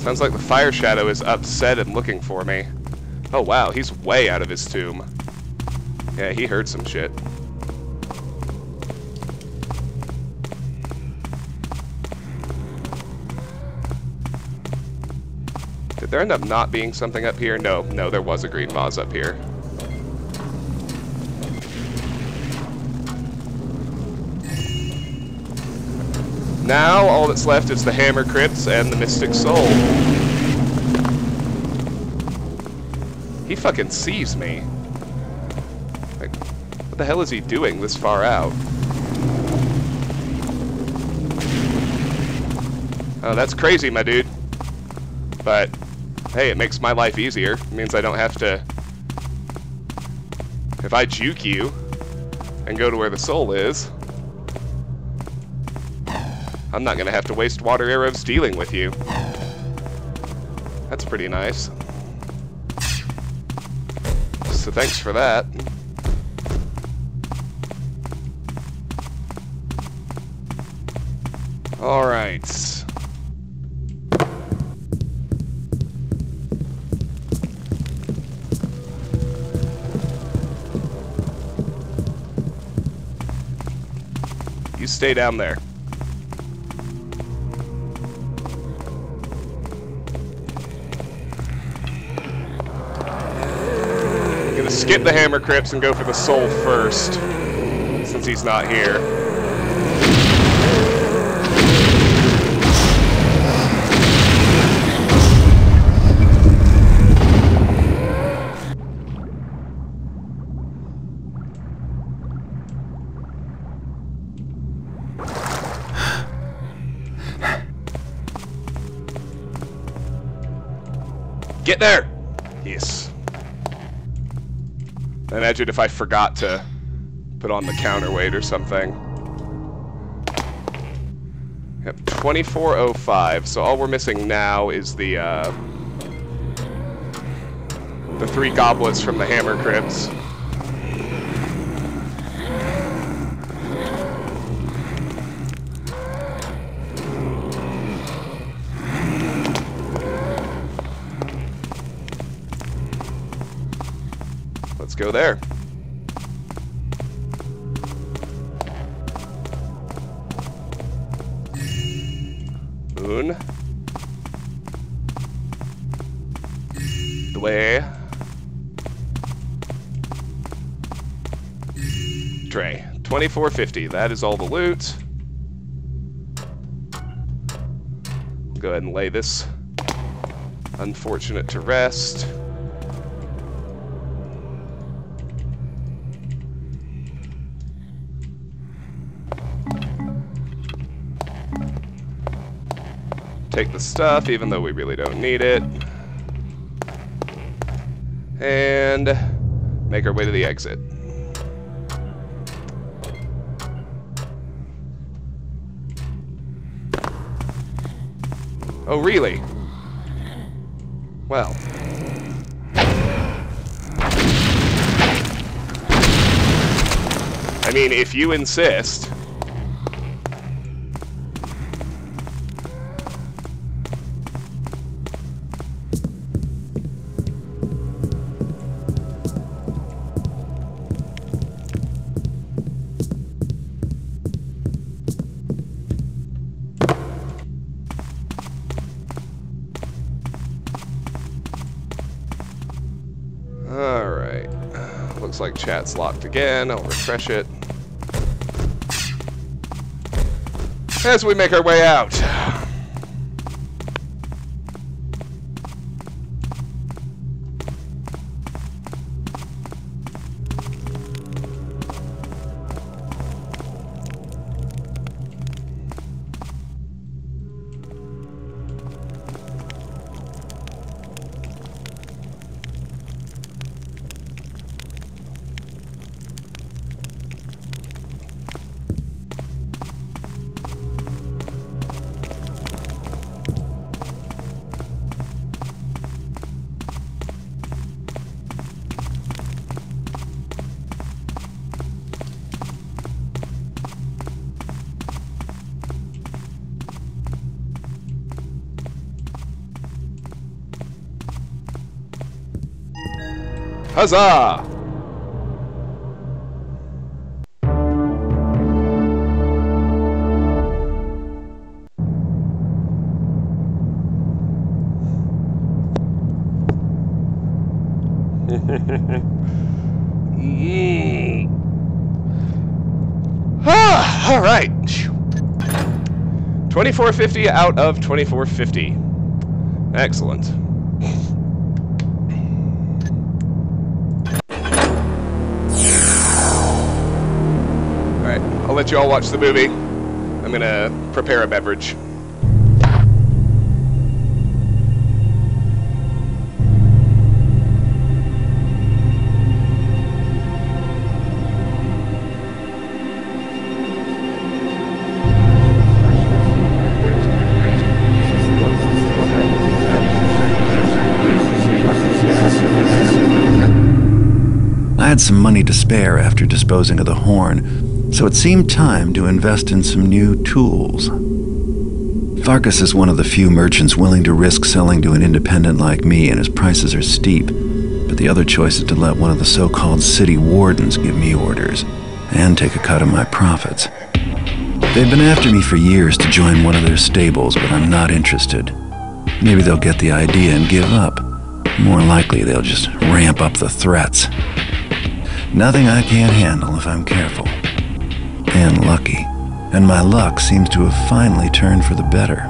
A: Sounds like the fire shadow is upset and looking for me. Oh wow, he's way out of his tomb. Yeah, he heard some shit. Did there end up not being something up here? No, there was a green vase up here. Now, all that's left is the Hammer Crypts and the Mystic Soul. He fucking sees me. Like, what the hell is he doing this far out? Oh, that's crazy, my dude. But, hey, it makes my life easier. It means I don't have to... If I juke you and go to where the soul is, I'm not going to have to waste water arrows dealing with you. That's pretty nice. So thanks for that. Alright. You stay down there. I'm gonna skip the Hammer Crypts and go for the soul first, since he's not here. Get there! Yes. Imagine if I forgot to put on the counterweight or something. Yep, 2405. So all we're missing now is the 3 goblets from the Hammer Crypts. Let's go there. Moon. Dway. Dre. 2450. That is all the loot. Go ahead and lay this unfortunate to rest. Take the stuff, even though we really don't need it. And make our way to the exit. Oh, really? Well. I mean, if you insist. Alright. Looks like chat's locked again. I'll refresh it. As we make our way out. Huzzah! All right. 2450 out of 2450. Excellent. Alright, I'll let you all watch the movie. I'm gonna prepare a beverage.
C: I had some money to spare after disposing of the horn, so it seemed time to invest in some new tools. Farkas is one of the few merchants willing to risk selling to an independent like me, and his prices are steep, but the other choice is to let one of the so-called city wardens give me orders, and take a cut of my profits. They've been after me for years to join one of their stables, but I'm not interested. Maybe they'll get the idea and give up. More likely, they'll just ramp up the threats. Nothing I can't handle if I'm careful. And lucky. And my luck seems to have finally turned for the better.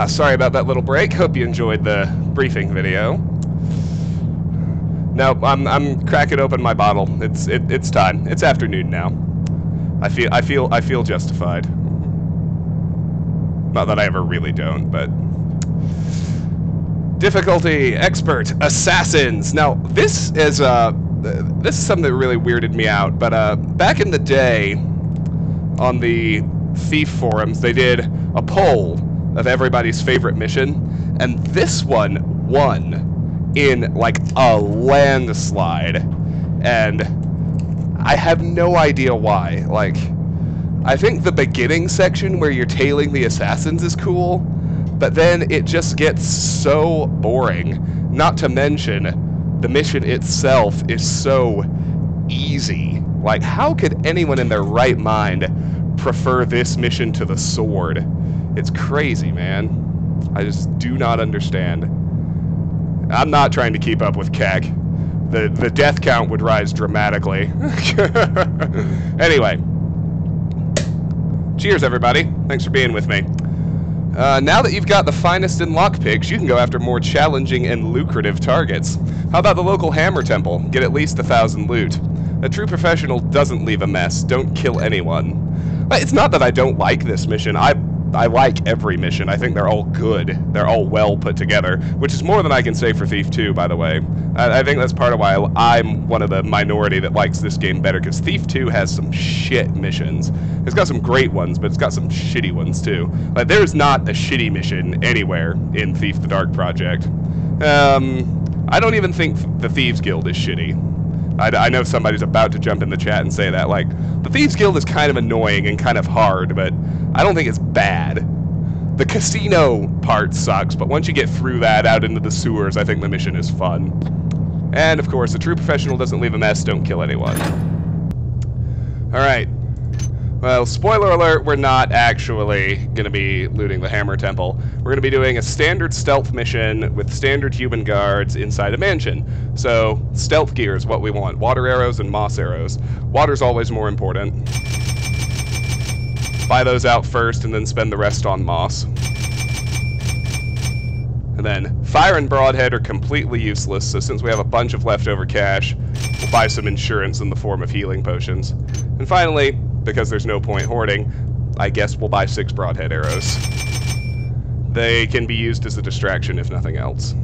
A: Sorry about that little break. Hope you enjoyed the briefing video. No, I'm cracking open my bottle. It's time. It's afternoon now. I feel justified. Not that I ever really don't, but difficulty expert assassins. Now this is something that really weirded me out. But back in the day, on the Thief forums, they did a poll of everybody's favorite mission, and this one won in like a landslide, and I have no idea why. Like, I think the beginning section where you're tailing the assassins is cool, but then it just gets so boring. Not to mention, the mission itself is so easy. Like, how could anyone in their right mind prefer this mission to the sword? It's crazy, man. I just do not understand. I'm not trying to keep up with Keck. The death count would rise dramatically. Anyway. Cheers, everybody. Thanks for being with me. Now that you've got the finest in lockpicks, you can go after more challenging and lucrative targets. How about the local hammer temple? Get at least 1,000 loot. A true professional doesn't leave a mess. Don't kill anyone. It's not that I don't like this mission. I like every mission. I think they're all good. They're all well put together, which is more than I can say for Thief 2, by the way. I think that's part of why I'm one of the minority that likes this game better, because Thief 2 has some shit missions. It's got some great ones, but it's got some shitty ones, too. Like, there's not a shitty mission anywhere in Thief the Dark Project. I don't even think the Thieves Guild is shitty. I know somebody's about to jump in the chat and say that. Like, the Thieves Guild is kind of annoying and kind of hard, but I don't think it's bad. The casino part sucks, but once you get through that out into the sewers, I think the mission is fun. And, of course, a true professional doesn't leave a mess, don't kill anyone. Alright. Well, spoiler alert, we're not actually going to be looting the Hammer Temple. We're going to be doing a standard stealth mission with standard human guards inside a mansion. So, stealth gear is what we want. Water arrows and moss arrows. Water's always more important. Buy those out first and then spend the rest on moss. And then, fire and broadhead are completely useless, so since we have a bunch of leftover cash, we'll buy some insurance in the form of healing potions. And finally, because there's no point hoarding, I guess we'll buy 6 broadhead arrows. They can be used as a distraction if nothing else.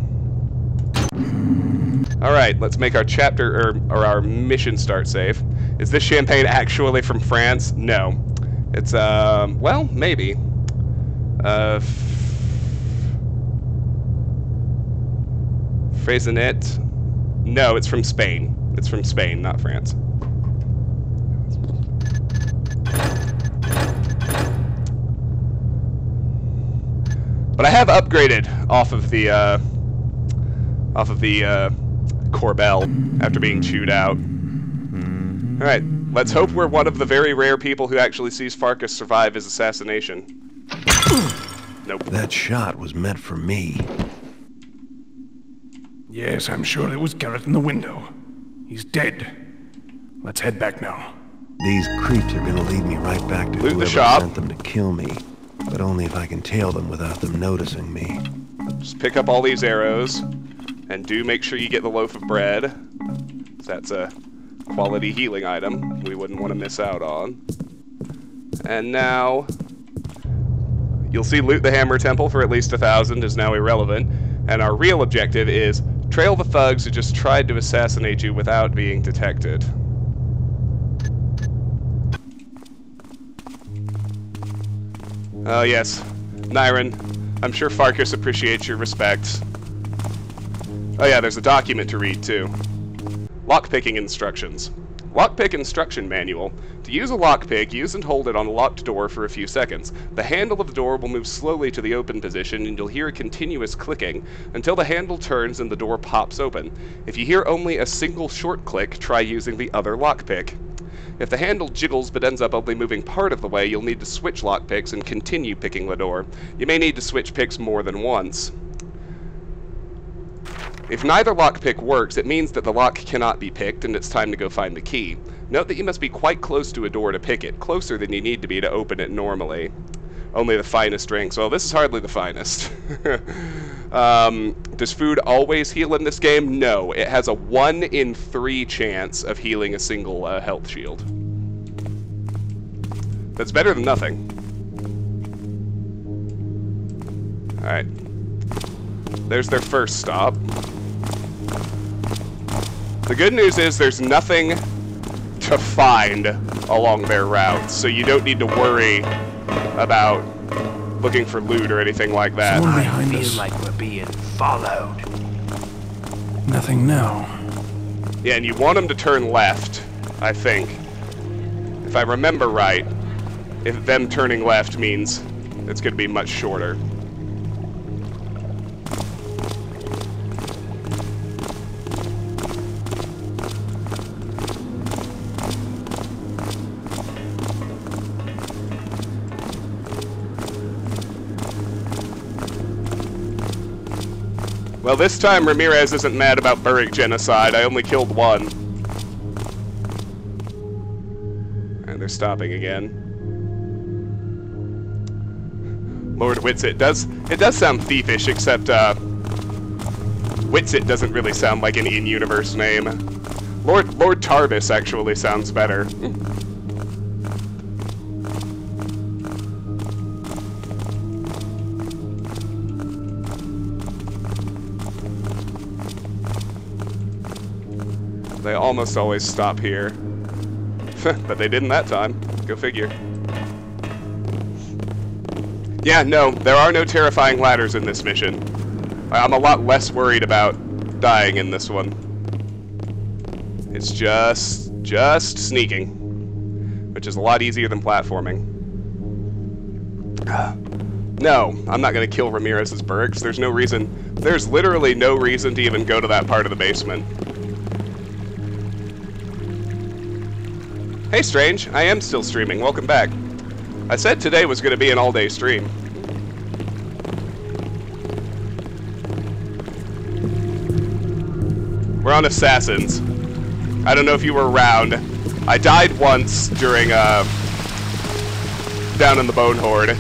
A: Alright, let's make our chapter, or our mission start save. Is this champagne actually from France? No. It's, well, maybe. Fraisenet? No, it's from Spain. It's from Spain, not France. But I have upgraded off of the Corbel after being chewed out. Alright, let's hope we're one of the very rare people who actually sees Farkas survive his assassination. Nope.
E: That shot was meant for me.
H: Yes, I'm sure it was Garrett in the window. He's dead. Let's head back now.
E: These creeps are gonna lead me right back to whoever sent them to kill me. But only if I can tail them without them noticing me.
A: Just pick up all these arrows, and do make sure you get the loaf of bread. That's a quality healing item we wouldn't want to miss out on. And now, you'll see loot the Hammer Temple for at least 1,000 is now irrelevant, and our real objective is trail the thugs who just tried to assassinate you without being detected. Oh yes, Nyron, I'm sure Farkas appreciates your respect. Oh yeah, there's a document to read too. Lockpicking instructions. Lockpick instruction manual. To use a lockpick, use and hold it on a locked door for a few seconds. The handle of the door will move slowly to the open position and you'll hear a continuous clicking until the handle turns and the door pops open. If you hear only a single short click, try using the other lockpick. If the handle jiggles but ends up only moving part of the way, you'll need to switch lockpicks and continue picking the door. You may need to switch picks more than once. If neither lockpick works, it means that the lock cannot be picked and it's time to go find the key. Note that you must be quite close to a door to pick it, closer than you need to be to open it normally. Only the finest drinks. Well, this is hardly the finest. Does food always heal in this game? No. It has a 1 in 3 chance of healing a single health shield. That's better than nothing. Alright. There's their first stop. The good news is there's nothing to find along their routes, so you don't need to worry about looking for loot or anything like that.
Q: I feel like we're being followed.
B: Nothing now.
A: Yeah, and you want them to turn left, I think. If I remember right, if them turning left means it's going to be much shorter. Well, this time Ramirez isn't mad about Burrick genocide. I only killed 1. And they're stopping again. Lord Whitsit it does sound thiefish, except Whitsit doesn't really sound like an in-universe name. Lord Tarvis actually sounds better. They almost always stop here. But they didn't that time. Go figure. Yeah, no, there are no terrifying ladders in this mission. I'm a lot less worried about dying in this one. It's just sneaking, which is a lot easier than platforming. No, I'm not going to kill Ramirez's Burricks. There's no reason. There's literally no reason to even go to that part of the basement. Hey Strange, I am still streaming. Welcome back. I said today was going to be an all-day stream. We're on Assassins. I don't know if you were around. I died once during, down in the Bone Horde.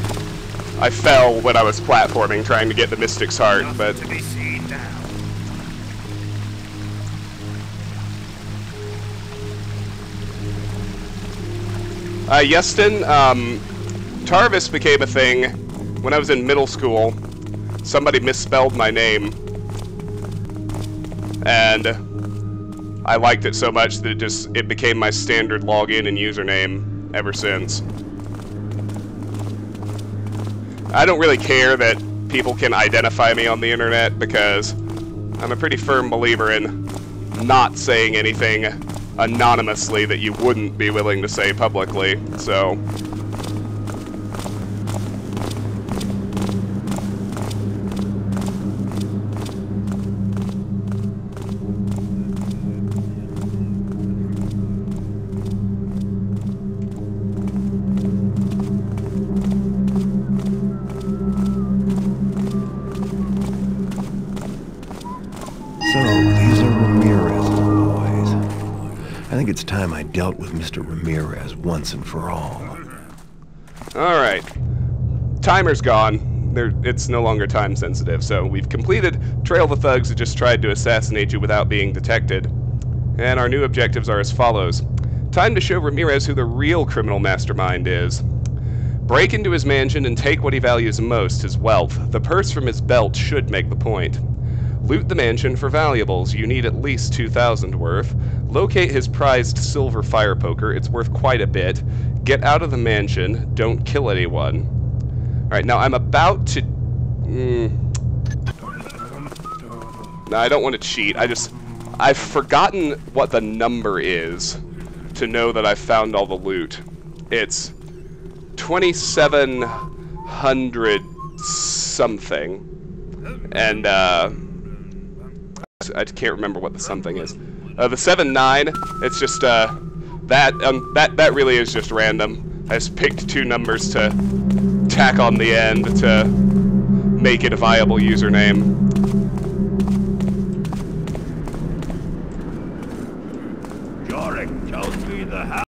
A: I fell when I was platforming trying to get the Mystic's Heart, but... Yeston, Tarvis became a thing when I was in middle school. Somebody misspelled my name. And I liked it so much that it became my standard login and username ever since. I don't really care that people can identify me on the internet because I'm a pretty firm believer in not saying anything anonymously that you wouldn't be willing to say publicly, so...
E: It's time I dealt with Mr. Ramirez once and for all.
A: Alright. Timer's gone. It's no longer time sensitive, so we've completed Trail the Thugs that just tried to assassinate you without being detected. And our new objectives are as follows. Time to show Ramirez who the real criminal mastermind is. Break into his mansion and take what he values most, his wealth. The purse from his belt should make the point. Loot the mansion for valuables. You need at least 2,000 worth. Locate his prized silver fire poker. It's worth quite a bit. Get out of the mansion. Don't kill anyone. Alright, now I'm about to... No, I don't want to cheat. I've forgotten what the number is to know that I've found all the loot. It's 2,700 something. And, I can't remember what the something is. The 7-9, it's just, that really is just random. I just picked 2 numbers to tack on the end to make it a viable username.
F: Yorick tells me the